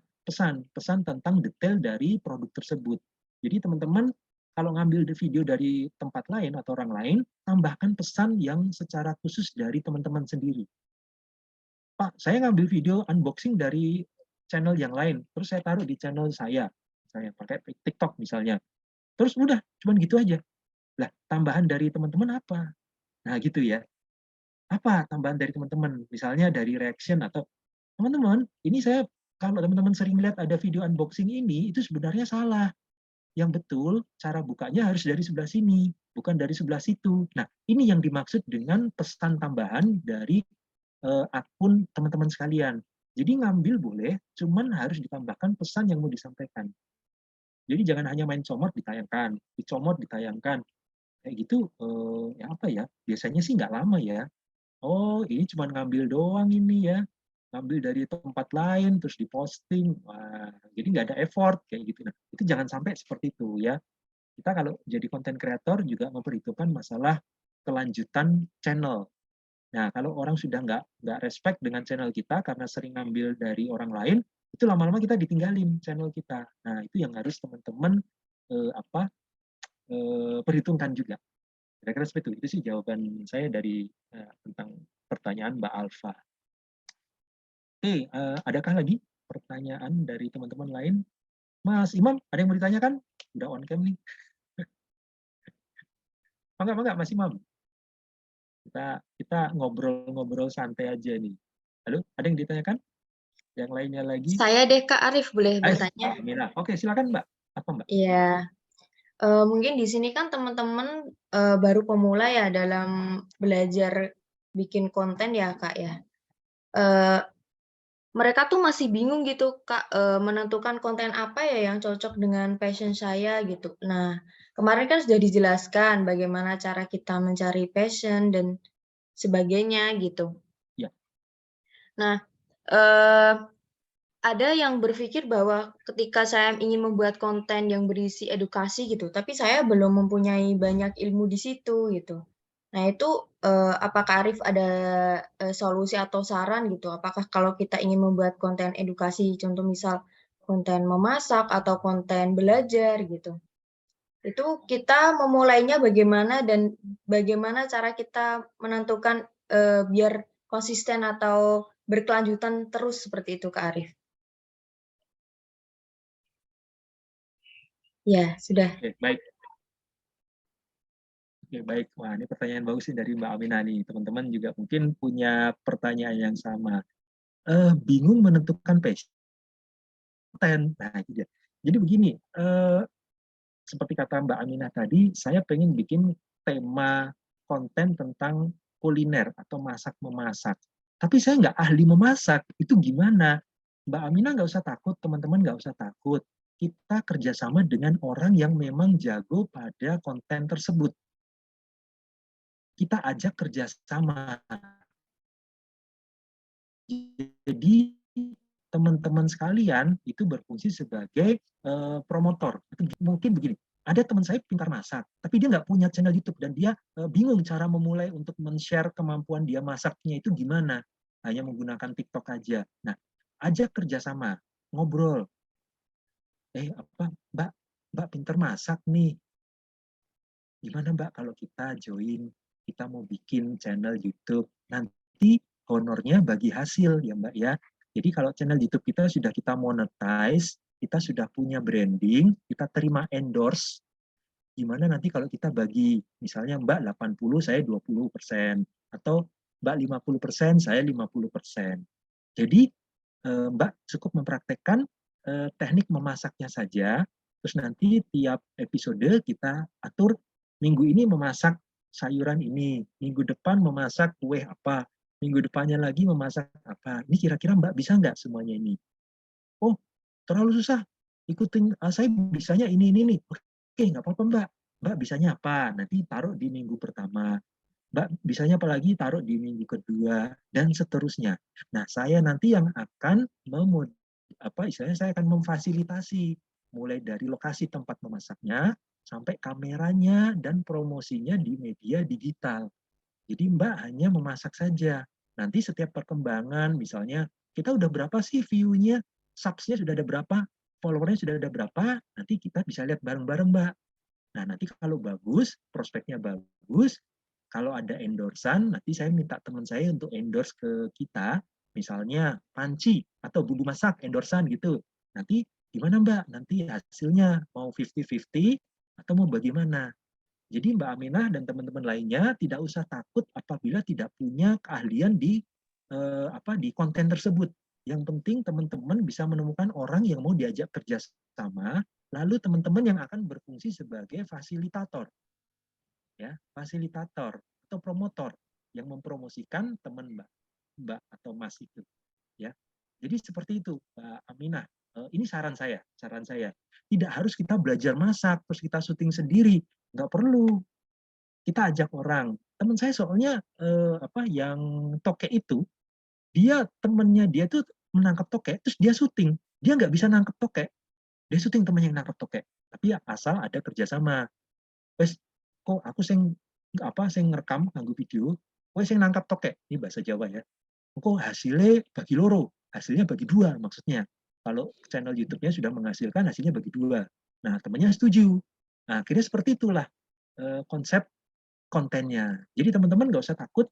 pesan tentang detail dari produk tersebut. Jadi teman-teman kalau ngambil video dari tempat lain atau orang lain, tambahkan pesan yang secara khusus dari teman-teman sendiri. Pak, saya ngambil video unboxing dari channel yang lain, terus saya taruh di channel saya pakai TikTok misalnya. Terus udah, cuman gitu aja. Lah, tambahan dari teman-teman apa? Nah, gitu ya. Apa tambahan dari teman-teman? Misalnya dari reaction atau, teman-teman, ini saya, kalau teman-teman sering lihat ada video unboxing ini, itu sebenarnya salah. Yang betul, cara bukanya harus dari sebelah sini, bukan dari sebelah situ. Nah, ini yang dimaksud dengan pesan tambahan dari akun teman-teman sekalian. Jadi ngambil boleh, cuman harus ditambahkan pesan yang mau disampaikan. Jadi jangan hanya main comot ditayangkan, dicomot ditayangkan. Kayak gitu, ya apa ya, biasanya sih nggak lama ya. Oh, ini cuma ngambil doang ini ya. Ngambil dari tempat lain, terus diposting. Wah, jadi nggak ada effort, kayak gitu. Nah, itu jangan sampai seperti itu ya. Kita kalau jadi content creator juga memperhitungkan masalah kelanjutan channel. Nah, kalau orang sudah nggak respect dengan channel kita karena sering ngambil dari orang lain, itu lama-lama kita ditinggalin channel kita. Nah, itu yang harus teman-teman perhitungkan juga. Kira-kira seperti itu sih jawaban saya dari tentang pertanyaan Mbak Alfa. Oke, adakah lagi pertanyaan dari teman-teman lain? Mas Imam, ada yang mau ditanyakan? Udah on cam nih. Enggak, Mas Imam. Kita ngobrol-ngobrol santai aja nih. Halo, ada yang ditanyakan? Yang lainnya lagi? Saya deh Kak Arif boleh bertanya? Amina. Oke, silakan Mbak. Apa Mbak? Iya. Mungkin di sini kan teman-teman baru pemula ya dalam belajar bikin konten ya Kak ya. Mereka tuh masih bingung gitu Kak, menentukan konten apa ya yang cocok dengan passion saya gitu. Nah, kemarin kan sudah dijelaskan bagaimana cara kita mencari passion dan sebagainya gitu. Ya. Nah, ada yang berpikir bahwa ketika saya ingin membuat konten yang berisi edukasi gitu, tapi saya belum mempunyai banyak ilmu di situ gitu. Nah itu, apakah Arif ada, solusi atau saran gitu? Apakah kalau kita ingin membuat konten edukasi, contoh misal konten memasak atau konten belajar gitu, itu kita memulainya bagaimana dan bagaimana cara kita menentukan, biar konsisten atau berkelanjutan terus seperti itu Kak Arif? Ya, sudah. Oke, baik. Oke, baik. Wah, ini pertanyaan bagus nih dari Mbak Aminah nih. Teman-teman juga mungkin punya pertanyaan yang sama. Bingung menentukan passion. Nah, gitu ya. Jadi begini, seperti kata Mbak Aminah tadi, saya pengen bikin tema konten tentang kuliner atau masak-memasak. Tapi saya nggak ahli memasak, itu gimana? Mbak Aminah nggak usah takut, teman-teman nggak usah takut. Kita kerjasama dengan orang yang memang jago pada konten tersebut. Kita ajak kerjasama. Jadi teman-teman sekalian itu berfungsi sebagai promotor. Mungkin begini, ada teman saya pintar masak, tapi dia nggak punya channel YouTube dan dia bingung cara memulai untuk men-share kemampuan dia masaknya itu gimana. Hanya menggunakan TikTok aja. Nah, ajak kerjasama, ngobrol. Mbak pintar masak nih. Gimana Mbak kalau kita join, kita mau bikin channel YouTube, nanti honornya bagi hasil ya Mbak ya. Jadi kalau channel YouTube kita sudah kita monetize, kita sudah punya branding, kita terima endorse, gimana nanti kalau kita bagi, misalnya Mbak 80, saya 20%, atau Mbak 50%, saya 50%. Jadi Mbak cukup mempraktekkan teknik memasaknya saja, terus nanti tiap episode kita atur, minggu ini memasak sayuran ini, minggu depan memasak kue apa, minggu depannya lagi memasak apa. Ini kira-kira Mbak bisa nggak semuanya ini? Oh, terlalu susah. Ikutin, saya bisanya ini nih. Oke, nggak apa-apa Mbak. Mbak bisanya apa? Nanti taruh di minggu pertama. Mbak bisanya apa lagi? Taruh di minggu kedua, dan seterusnya. Nah, saya nanti yang akan istilahnya saya akan memfasilitasi mulai dari lokasi tempat memasaknya sampai kameranya dan promosinya di media digital. Jadi Mbak hanya memasak saja. Nanti setiap perkembangan, misalnya kita udah berapa sih view-nya, subs-nya sudah ada berapa, follower-nya sudah ada berapa, nanti kita bisa lihat bareng-bareng Mbak. Nah, nanti kalau bagus, prospeknya bagus, kalau ada endorsan, nanti saya minta teman saya untuk endorse ke kita, misalnya panci atau bumbu masak, endorsan gitu. Nanti gimana Mbak? Nanti hasilnya mau 50-50 atau mau bagaimana? Jadi Mbak Aminah dan teman-teman lainnya tidak usah takut apabila tidak punya keahlian di konten tersebut. Yang penting teman-teman bisa menemukan orang yang mau diajak kerjasama, lalu teman-teman yang akan berfungsi sebagai fasilitator, ya, fasilitator atau promotor yang mempromosikan teman Mbak atau Mas itu, ya. Jadi seperti itu, Mbak Aminah. Ini saran saya. Tidak harus kita belajar masak terus kita syuting sendiri, nggak perlu. Kita ajak orang. Teman saya soalnya yang toke itu, dia temennya dia tuh menangkap toke, terus dia syuting. Dia nggak bisa nangkep toke, dia syuting temen yang nangkep toke. Tapi ya asal ada kerjasama. Wes, kok aku sing ngerekam nganggo video, wes sing nangkap toke. Ini bahasa Jawa ya. Kok hasilnya bagi loro, hasilnya bagi dua maksudnya. Kalau channel YouTube-nya sudah menghasilkan hasilnya bagi dua. Nah, temannya setuju. Nah, akhirnya seperti itulah konsep kontennya. Jadi teman-teman nggak usah takut,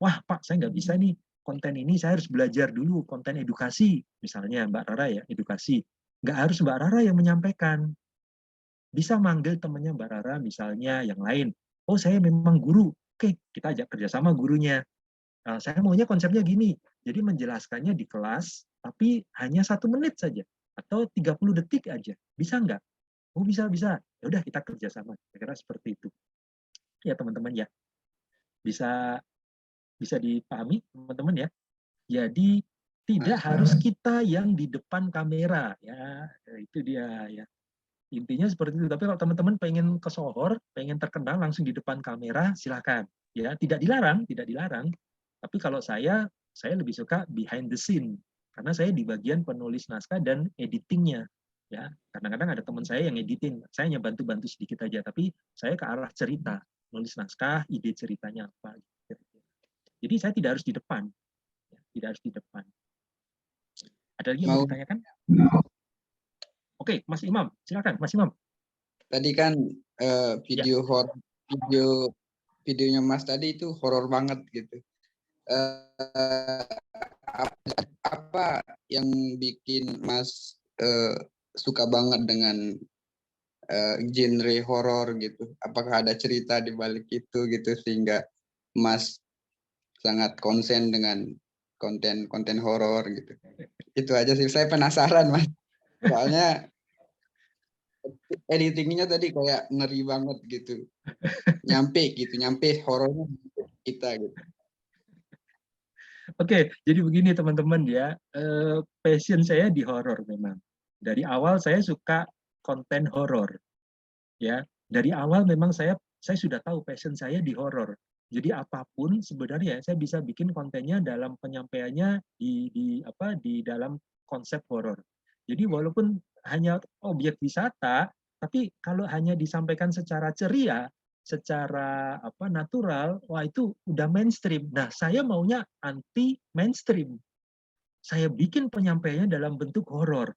wah Pak, saya nggak bisa nih konten ini, saya harus belajar dulu konten edukasi. Misalnya Mbak Rara ya, edukasi. Nggak harus Mbak Rara yang menyampaikan. Bisa manggil temannya Mbak Rara, misalnya yang lain. Oh, saya memang guru. Oke, kita ajak kerjasama gurunya. Saya maunya konsepnya gini, jadi menjelaskannya di kelas, tapi hanya 1 menit saja, atau 30 detik aja. Bisa nggak? Oh, bisa. Ya udah kita kerjasama. Kira-kira seperti itu. Ya teman-teman ya. Bisa dipahami teman-teman ya. Jadi tidak harus kita yang di depan kamera ya. Itu dia ya. Intinya seperti itu. Tapi kalau teman-teman pengen kesohor, pengen terkenal langsung di depan kamera, silakan. Ya, tidak dilarang. Tapi kalau saya lebih suka behind the scene, karena saya di bagian penulis naskah dan editingnya. Ya, kadang-kadang ada teman saya yang editing, saya hanya bantu-bantu sedikit aja, tapi saya ke arah cerita, nulis naskah, ide ceritanya apa. Jadi saya tidak harus di depan, Ada lagi yang mau ditanyakan? Oke, Mas Imam, silakan, Mas Imam. Tadi kan videonya Mas tadi itu horor banget gitu. Apa yang bikin Mas suka banget dengan genre horor gitu? Apakah ada cerita di balik itu gitu sehingga Mas sangat konsen dengan konten horor gitu? Itu aja sih, saya penasaran Mas. Soalnya editingnya tadi kayak ngeri banget gitu. Nyampe horornya kita gitu. Oke, jadi begini teman-teman ya, passion saya di horor memang. Dari awal saya suka konten horor, ya. Dari awal memang saya sudah tahu passion saya di horor. Jadi apapun sebenarnya saya bisa bikin kontennya dalam penyampaiannya di dalam konsep horor. Jadi walaupun hanya objek wisata, tapi kalau hanya disampaikan secara ceria, secara natural, wah itu udah mainstream. Nah, saya maunya anti mainstream. Saya bikin penyampaiannya dalam bentuk horor,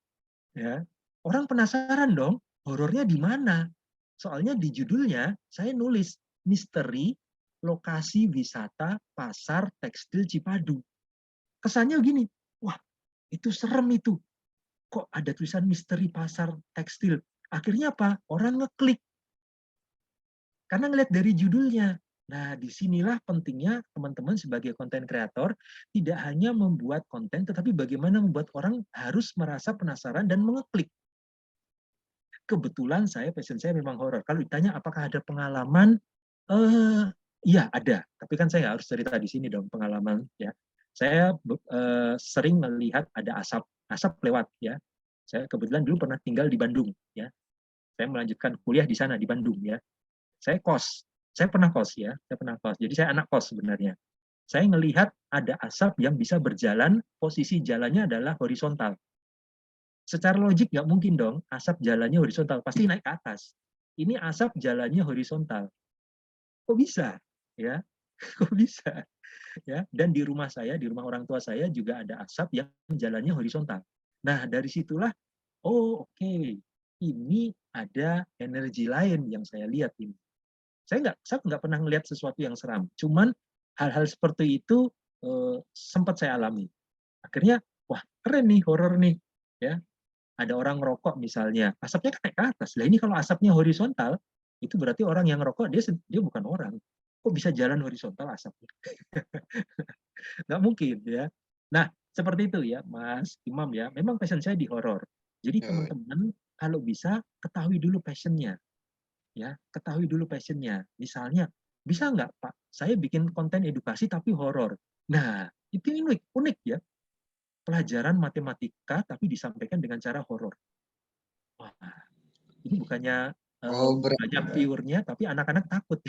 ya. Orang penasaran dong, horornya di mana? Soalnya di judulnya saya nulis misteri lokasi wisata pasar tekstil Cipadu. Kesannya gini, wah Itu serem itu. Kok ada tulisan misteri pasar tekstil? Akhirnya apa? Orang ngeklik. Karena ngelihat dari judulnya. Nah, disinilah pentingnya teman-teman sebagai konten kreator tidak hanya membuat konten, tetapi bagaimana membuat orang harus merasa penasaran dan mengeklik. Kebetulan passion saya memang horor. Kalau ditanya apakah ada pengalaman, iya ada. Tapi kan saya nggak harus cerita di sini dong pengalaman. Ya, saya sering melihat ada asap lewat. Ya, saya kebetulan dulu pernah tinggal di Bandung. Ya, saya melanjutkan kuliah di sana di Bandung. Ya. Saya pernah kos ya, jadi saya anak kos sebenarnya. Saya melihat ada asap yang bisa berjalan, posisi jalannya adalah horizontal. Secara logik nggak mungkin dong, asap jalannya horizontal, pasti naik ke atas. Ini asap jalannya horizontal. Kok bisa? Ya, kok bisa? Ya, dan di rumah orang tua saya juga ada asap yang jalannya horizontal. Nah, dari situlah, oh oke, ini ada energi lain yang saya lihat ini. Saya nggak pernah melihat sesuatu yang seram. Cuman hal-hal seperti itu sempat saya alami. Akhirnya, wah keren nih, horor nih. Ya, ada orang ngerokok misalnya, asapnya kan naik ke atas. Lah ini kalau asapnya horizontal, itu berarti orang yang ngerokok dia bukan orang. Kok bisa jalan horizontal asapnya? Nggak mungkin ya. Nah, seperti itu ya, Mas Imam ya. Memang passion saya di horor. Jadi teman-teman kalau bisa ketahui dulu passionnya. Ya, ketahui dulu passionnya. Misalnya, bisa nggak Pak, saya bikin konten edukasi tapi horor. Nah, itu unik ya. Pelajaran matematika tapi disampaikan dengan cara horor. Wah, ini bukannya banyak viewernya, tapi anak-anak takut.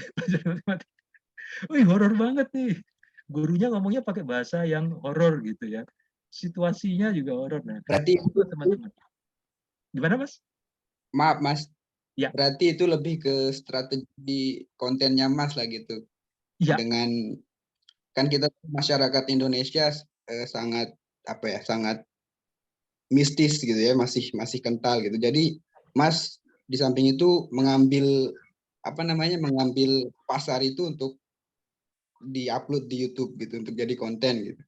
Wih, horor banget nih. Gurunya ngomongnya pakai bahasa yang horor gitu ya. Situasinya juga horor. Nah, berarti itu teman-teman. Gimana, Mas? Maaf, Mas. Ya. Berarti itu lebih ke strategi kontennya Mas lah gitu. Ya. Dengan kan kita masyarakat Indonesia sangat sangat mistis gitu ya, masih kental gitu. Jadi Mas di samping itu mengambil mengambil pasar itu untuk diupload di YouTube gitu untuk jadi konten gitu.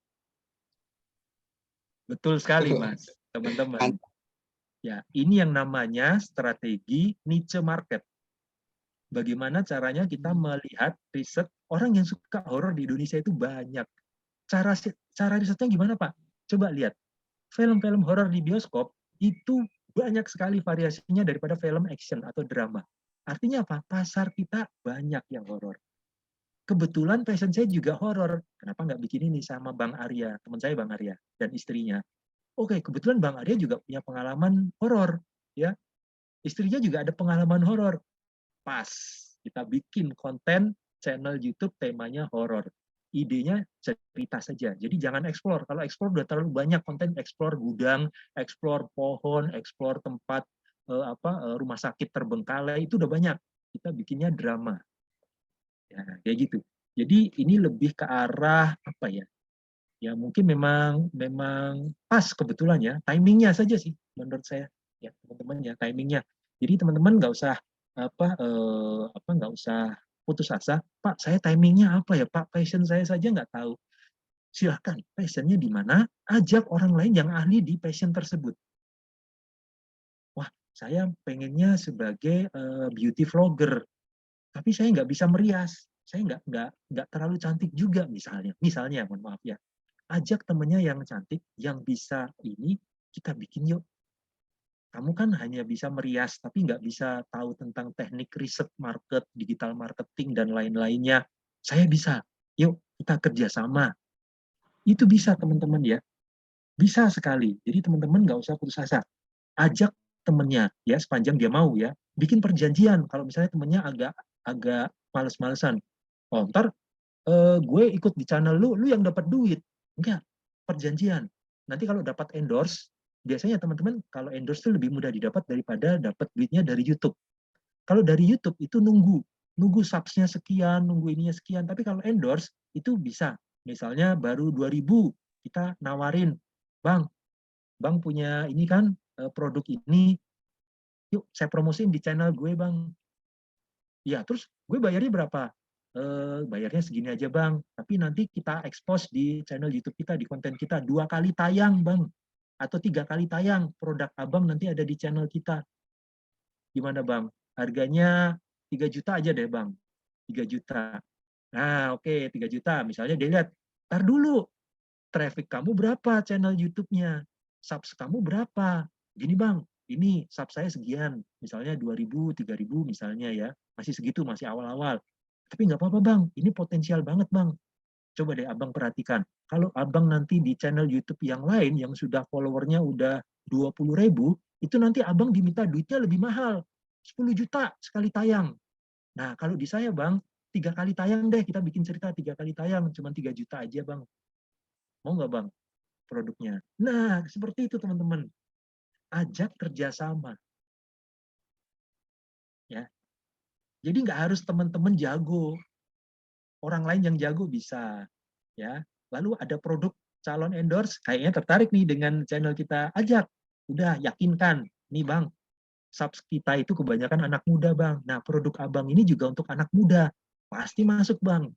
Betul sekali, Mas, teman-teman. Ya, ini yang namanya strategi niche market. Bagaimana caranya kita melihat riset orang yang suka horor di Indonesia itu banyak. Cara risetnya gimana, Pak? Coba lihat. Film-film horor di bioskop itu banyak sekali variasinya daripada film action atau drama. Artinya apa? Pasar kita banyak yang horor. Kebetulan passion saya juga horor. Kenapa nggak bikin ini sama Bang Arya, teman saya Bang Arya dan istrinya. Oke, kebetulan Bang Arya juga punya pengalaman horor, ya. Istrinya juga ada pengalaman horor. Pas kita bikin konten channel YouTube temanya horor. Idenya cerita saja. Jadi jangan explore. Kalau explore udah terlalu banyak konten, explore gudang, explore pohon, explore tempat rumah sakit terbengkalai, itu udah banyak. Kita bikinnya drama. Ya, kayak gitu. Jadi ini lebih ke arah apa ya? Ya mungkin memang pas kebetulan ya, timingnya saja sih menurut saya ya teman-teman ya, timingnya. Jadi teman-teman nggak usah nggak usah putus asa. Pak, saya timingnya apa ya Pak? Passion saya saja nggak tahu. Silahkan, passionnya di mana? Ajak orang lain yang ahli di passion tersebut. Wah, saya pengennya sebagai beauty vlogger, tapi saya nggak bisa merias. Saya nggak terlalu cantik juga misalnya, mohon maaf ya. Ajak temennya yang cantik, yang bisa ini, kita bikin yuk. Kamu kan hanya bisa merias, tapi nggak bisa tahu tentang teknik riset market, digital marketing, dan lain-lainnya. Saya bisa. Yuk, kita kerjasama. Itu bisa, teman-teman ya. Bisa sekali. Jadi teman-teman nggak usah putus asa. Ajak temennya, ya sepanjang dia mau ya. Bikin perjanjian. Kalau misalnya temennya agak males-malesan. Oh, ntar gue ikut di channel lu yang dapat duit. Enggak, perjanjian. Nanti kalau dapat endorse, biasanya teman-teman kalau endorse itu lebih mudah didapat daripada dapat duitnya dari YouTube. Kalau dari YouTube itu nunggu subs-nya sekian, nunggu ininya sekian. Tapi kalau endorse itu bisa. Misalnya baru 2000 kita nawarin, Bang punya ini kan produk ini, yuk saya promosiin di channel gue Bang. Ya terus gue bayarnya berapa? Bayarnya segini aja Bang, tapi nanti kita expose di channel YouTube kita, di konten kita 2 kali tayang Bang. atau 3 kali tayang produk abang nanti ada di channel kita. Gimana bang? Harganya 3 juta aja deh bang. 3 juta. Nah oke, 3 juta. Misalnya dia lihat, tar dulu, traffic kamu berapa channel YouTube-nya? Subs kamu berapa? Gini bang, ini sub saya sekian. Misalnya 2.000, 3.000 misalnya ya. Masih segitu, masih awal-awal. Tapi nggak apa-apa bang, ini potensial banget bang. Coba deh abang perhatikan. Kalau abang nanti di channel YouTube yang lain yang sudah followernya udah 20.000, itu nanti abang diminta duitnya lebih mahal. 10 juta sekali tayang. Nah, kalau di saya bang, 3 kali tayang deh, kita bikin cerita 3 kali tayang, cuma 3 juta aja bang. Mau nggak bang produknya? Nah, seperti itu teman-teman. Ajak kerjasama. Ya. Jadi nggak harus teman-teman jago. Orang lain yang jago bisa. Ya. Lalu ada produk calon endorse, kayaknya tertarik nih dengan channel kita, ajak. Udah, yakinkan. Nih bang, subs kita itu kebanyakan anak muda bang. Nah, produk abang ini juga untuk anak muda. Pasti masuk bang.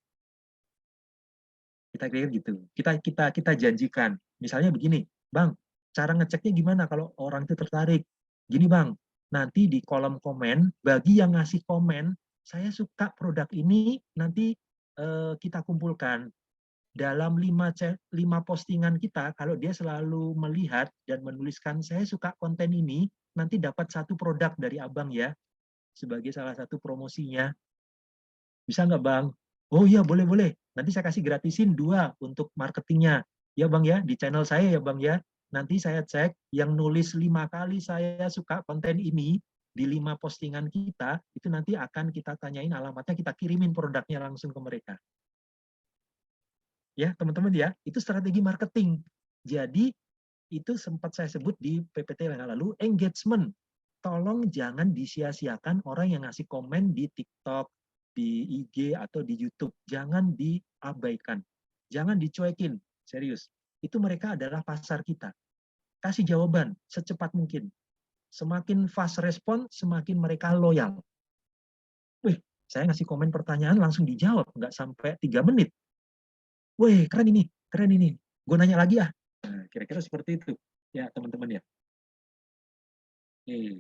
Kita kira gitu. Kita janjikan. Misalnya begini, bang, cara ngeceknya gimana kalau orang itu tertarik? Gini bang, nanti di kolom komen, bagi yang ngasih komen, saya suka produk ini, nanti kita kumpulkan. Dalam 5 postingan kita, kalau dia selalu melihat dan menuliskan, saya suka konten ini, nanti dapat 1 produk dari abang ya, sebagai salah satu promosinya. Bisa nggak bang? Oh iya boleh. Nanti saya kasih gratisin 2 untuk marketingnya. Ya bang ya, di channel saya ya bang ya. Nanti saya cek yang nulis 5 kali saya suka konten ini, di 5 postingan kita, itu nanti akan kita tanyain alamatnya, kita kirimin produknya langsung ke mereka. Ya teman-teman ya, itu strategi marketing. Jadi itu sempat saya sebut di PPT yang lalu, engagement. Tolong jangan disia-siakan orang yang ngasih komen di TikTok, di IG atau di YouTube. Jangan diabaikan. Jangan dicuekin. Serius. Itu mereka adalah pasar kita. Kasih jawaban secepat mungkin. Semakin fast respon, semakin mereka loyal. Wih, saya ngasih komen pertanyaan langsung dijawab. Nggak sampai 3 menit. Wih, keren ini. Gue nanya lagi ah. Nah, kira-kira seperti itu. Ya, teman-teman ya. Oke.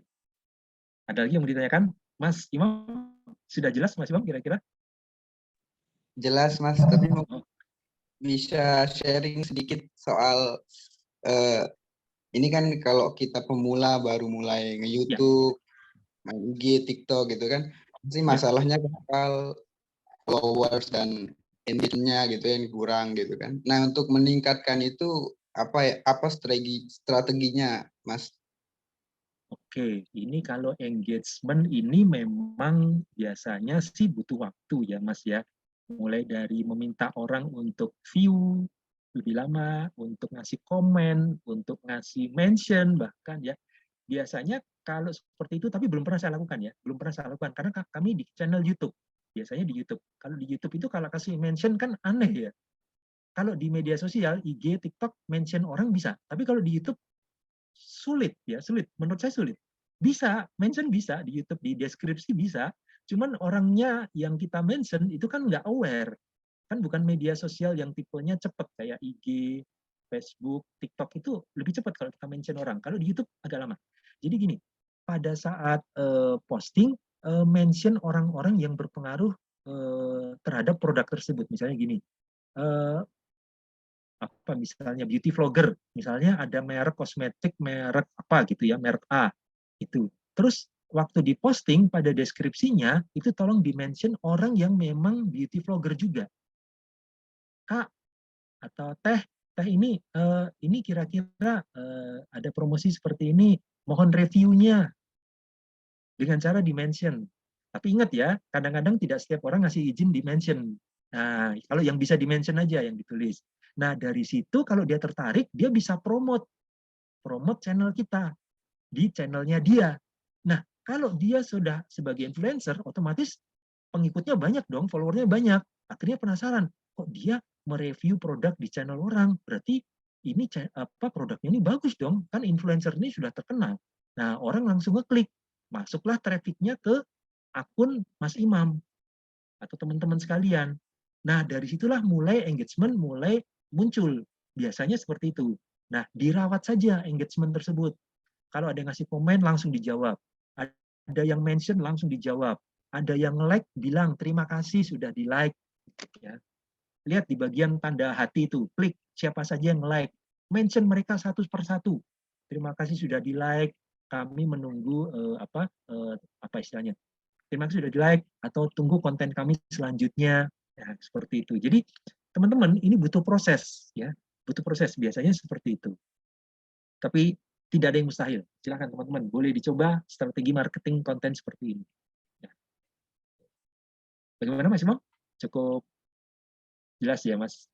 Ada lagi yang mau ditanyakan? Mas Imam, sudah jelas Mas Imam kira-kira? Jelas Mas, tapi bisa sharing sedikit soal ini kan kalau kita pemula baru mulai nge-YouTube, main IG, TikTok gitu kan, pasti masalahnya soal followers dan engagement-nya gitu yang kurang gitu kan. Nah, untuk meningkatkan itu apa strateginya, Mas? Oke, ini kalau engagement ini memang biasanya sih butuh waktu ya Mas ya. Mulai dari meminta orang untuk view lebih lama, untuk ngasih komen, untuk ngasih mention bahkan ya. Biasanya kalau seperti itu, tapi belum pernah saya lakukan ya, belum pernah saya lakukan karena kami di channel YouTube. Biasanya di YouTube. Kalau di YouTube itu kalau kasih mention kan aneh ya. Kalau di media sosial, IG, TikTok, mention orang bisa. Tapi kalau di YouTube sulit ya, sulit. Menurut saya sulit. Bisa, mention bisa di YouTube, di deskripsi bisa. Cuman orangnya yang kita mention itu kan nggak aware. Kan bukan media sosial yang tipenya cepat kayak IG, Facebook, TikTok itu lebih cepat kalau kita mention orang. Kalau di YouTube agak lama. Jadi gini, pada saat posting, mention orang-orang yang berpengaruh terhadap produk tersebut. Misalnya gini, apa misalnya beauty vlogger, misalnya ada merek kosmetik, merek apa gitu ya, merek A itu. Terus waktu diposting pada deskripsinya itu tolong dimention orang yang memang beauty vlogger juga. Kak atau teh ini kira-kira ada promosi seperti ini, mohon reviewnya dengan cara dimention. Tapi ingat ya, kadang-kadang tidak setiap orang ngasih izin dimention. Nah, kalau yang bisa dimention aja yang ditulis. Nah, dari situ kalau dia tertarik, dia bisa promote channel kita di channelnya dia. Nah, kalau dia sudah sebagai influencer, otomatis pengikutnya banyak dong, followernya banyak. Akhirnya penasaran, kok dia mereview produk di channel orang? Berarti ini produknya ini bagus dong, kan influencer ini sudah terkenal. Nah, orang langsung ngeklik, masuklah trafficnya ke akun Mas Imam atau teman-teman sekalian. Nah, dari situlah mulai engagement mulai muncul. Biasanya seperti itu. Nah, dirawat saja engagement tersebut. Kalau ada yang ngasih komen, langsung dijawab. Ada yang mention, langsung dijawab. Ada yang like, bilang terima kasih sudah di-like. Ya. Lihat di bagian tanda hati itu, klik siapa saja yang like. Mention mereka satu persatu. Terima kasih sudah di-like. Kami menunggu apa istilahnya? Terima kasih sudah di-like atau tunggu konten kami selanjutnya. Ya, seperti itu. Jadi teman-teman ini butuh proses, ya, butuh proses. Biasanya seperti itu. Tapi tidak ada yang mustahil. Silakan teman-teman, boleh dicoba strategi marketing konten seperti ini. Ya. Bagaimana Mas Imam? Cukup jelas ya Mas?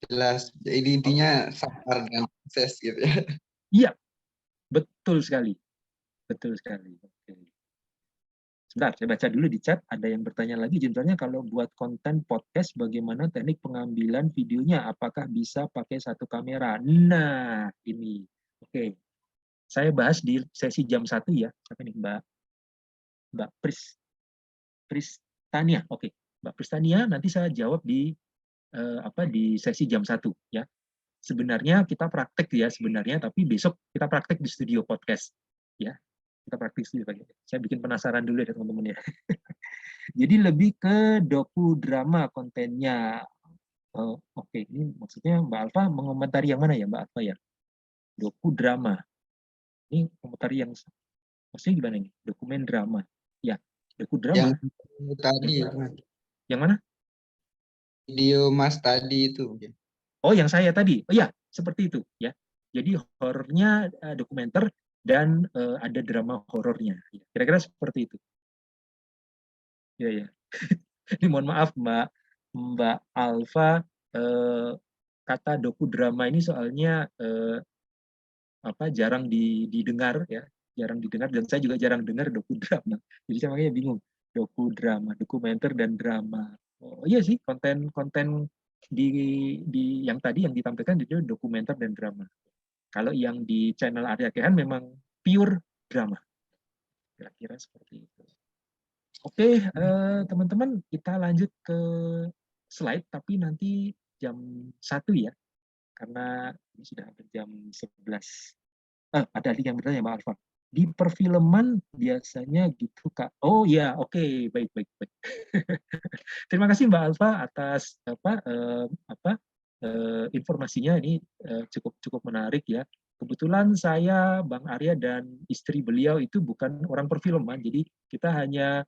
Jelas. Jadi intinya sabar dan proses gitu ya. Iya, betul sekali. Betul sekali. Oke. Sebentar, saya baca dulu di chat. Ada yang bertanya lagi, jenderalnya kalau buat konten podcast, bagaimana teknik pengambilan videonya? Apakah bisa pakai satu kamera? Nah, ini. Oke. Saya bahas di sesi jam 1 ya. Siapa nih, Mbak Pristania. Oke. Mbak Pristania, nanti saya jawab di di sesi jam 1 ya. Sebenarnya kita praktek ya sebenarnya, tapi besok kita praktek di studio podcast ya. Kita praktik studio podcast. Saya bikin penasaran dulu ya teman-teman ya. Jadi lebih ke doku drama kontennya. Oke, ini maksudnya Mbak Alfa mengomentari yang mana ya Mbak Alfa ya? Doku drama. Ini komentari yang maksudnya gimana nih? Dokumen drama. Ya, doku drama. Yang tadi, Yang mana? video Mas tadi itu. Oh, yang saya tadi. Oh ya, seperti itu ya. Jadi horornya dokumenter dan ada drama horornya. Kira-kira seperti itu. Ya ya. Ini mohon maaf Mbak Alfa, kata doku drama ini soalnya jarang didengar ya, jarang didengar dan saya juga jarang dengar doku drama. Jadi saya makanya bingung. Doku drama, dokumenter dan drama. Oh iya sih, konten di yang tadi yang ditampilkan itu dokumenter dan drama. Kalau yang di channel Arya Kehan memang pure drama. Kira-kira seperti itu. Oke, teman-teman, kita lanjut ke slide, tapi nanti jam 1 ya, karena ini sudah hampir jam 11. Ada lagi yang bertanya Mbak Alfa. Di perfilman biasanya gitu Kak. Oh ya, oke, baik. Terima kasih Mbak Alfa atas informasinya, ini cukup menarik ya. Kebetulan saya, Bang Arya dan istri beliau itu bukan orang perfilman, jadi kita hanya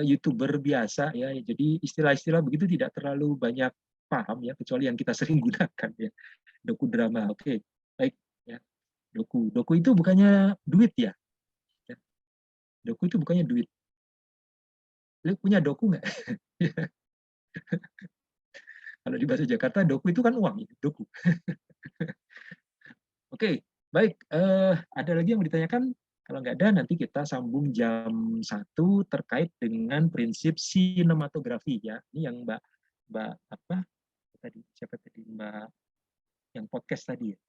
YouTuber biasa ya. Jadi istilah-istilah begitu tidak terlalu banyak paham ya, kecuali yang kita sering gunakan ya. Doku drama. Oke, baik ya. Doku itu bukannya duit ya? Doku itu bukannya duit. Lu punya doku nggak? Kalau di bahasa Jakarta, doku itu kan uang, doku. Oke, baik. Ada lagi yang mau ditanyakan? Kalau nggak ada, nanti kita sambung jam 1 terkait dengan prinsip sinematografi ya. Ini yang Mbak tadi, siapa tadi Mbak yang podcast tadi ya?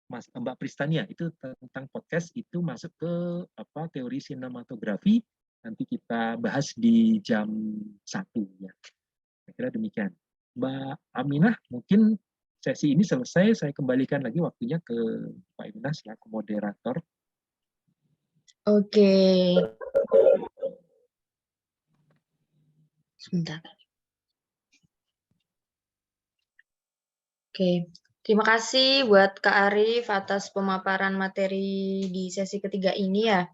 Mbak Pristania itu tentang podcast itu masuk ke teori sinematografi, nanti kita bahas di jam 1 ya. Kira-kira demikian. Mbak Aminah, mungkin sesi ini selesai, saya kembalikan lagi waktunya ke Pak Aminah selaku moderator. Oke. Sebentar. Oke. Terima kasih buat Kak Arif atas pemaparan materi di sesi ketiga ini ya.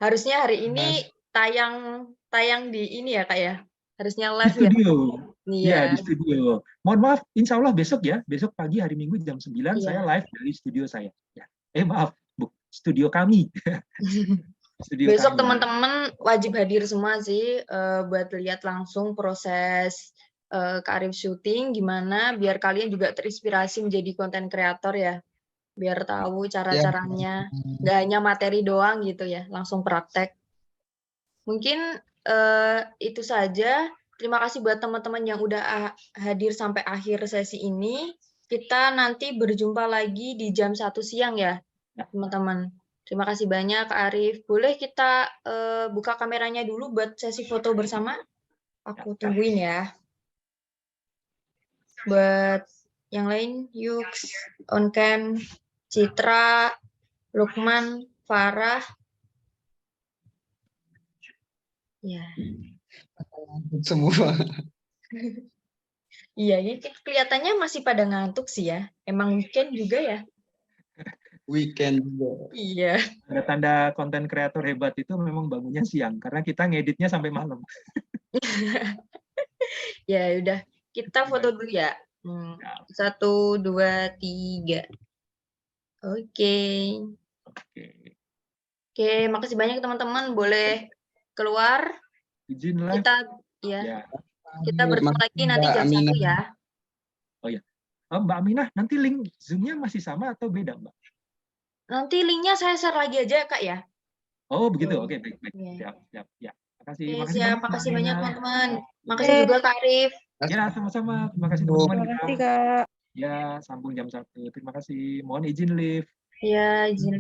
Harusnya hari ini tayang di ini ya Kak ya. Harusnya live di studio. Iya. Ya, di studio. Mohon maaf, insya Allah besok ya. Besok pagi hari Minggu jam 9 Iya. saya live dari studio saya. Ya. Maaf, studio kami. Studio besok kami. Teman-teman wajib hadir semua sih buat lihat langsung proses Kak Arif syuting gimana, biar kalian juga terinspirasi menjadi konten kreator ya, biar tahu cara-caranya, nggak hanya materi doang gitu ya, langsung praktek. Mungkin itu saja. Terima kasih buat teman-teman yang udah hadir sampai akhir sesi ini. Kita nanti berjumpa lagi di jam 1 siang ya, teman-teman. Terima kasih banyak Kak Arif. Boleh kita buka kameranya dulu buat sesi foto bersama? Aku tungguin ya. Buat Yang lain, Yux, Oncam, Citra, Lukman, Farah. Ya, Semua. iya, ini kelihatannya masih pada ngantuk sih ya. Emang weekend juga ya? Weekend juga. Iya. Tanda-tanda konten kreator hebat itu memang bangunnya siang karena kita ngeditnya sampai malam. Ya udah, kita foto dulu ya. 1, 2, 3. Oke. Oke. Oke, makasih banyak teman-teman. Boleh keluar. Izinlah. Kita ya. Ya. Kita bertemu lagi nanti Mbak jam Aminah. 1 ya. Mbak Aminah, nanti link Zoom-nya masih sama atau beda, Mbak? Nanti linknya saya share lagi aja, Kak ya. Oh, begitu. Tuh. Oke, baik. Iya. Siap, siap. Ya. Makasih, Oke, makasih siap. banyak, Mbak Makasih banyak Aminah. teman-teman. Makasih juga Kak Arif. Ya, sama-sama. Terima kasih teman-teman. Terima kasih, Kak. Ya, sambung jam 1. Terima kasih. Mohon izin live. Ya, izin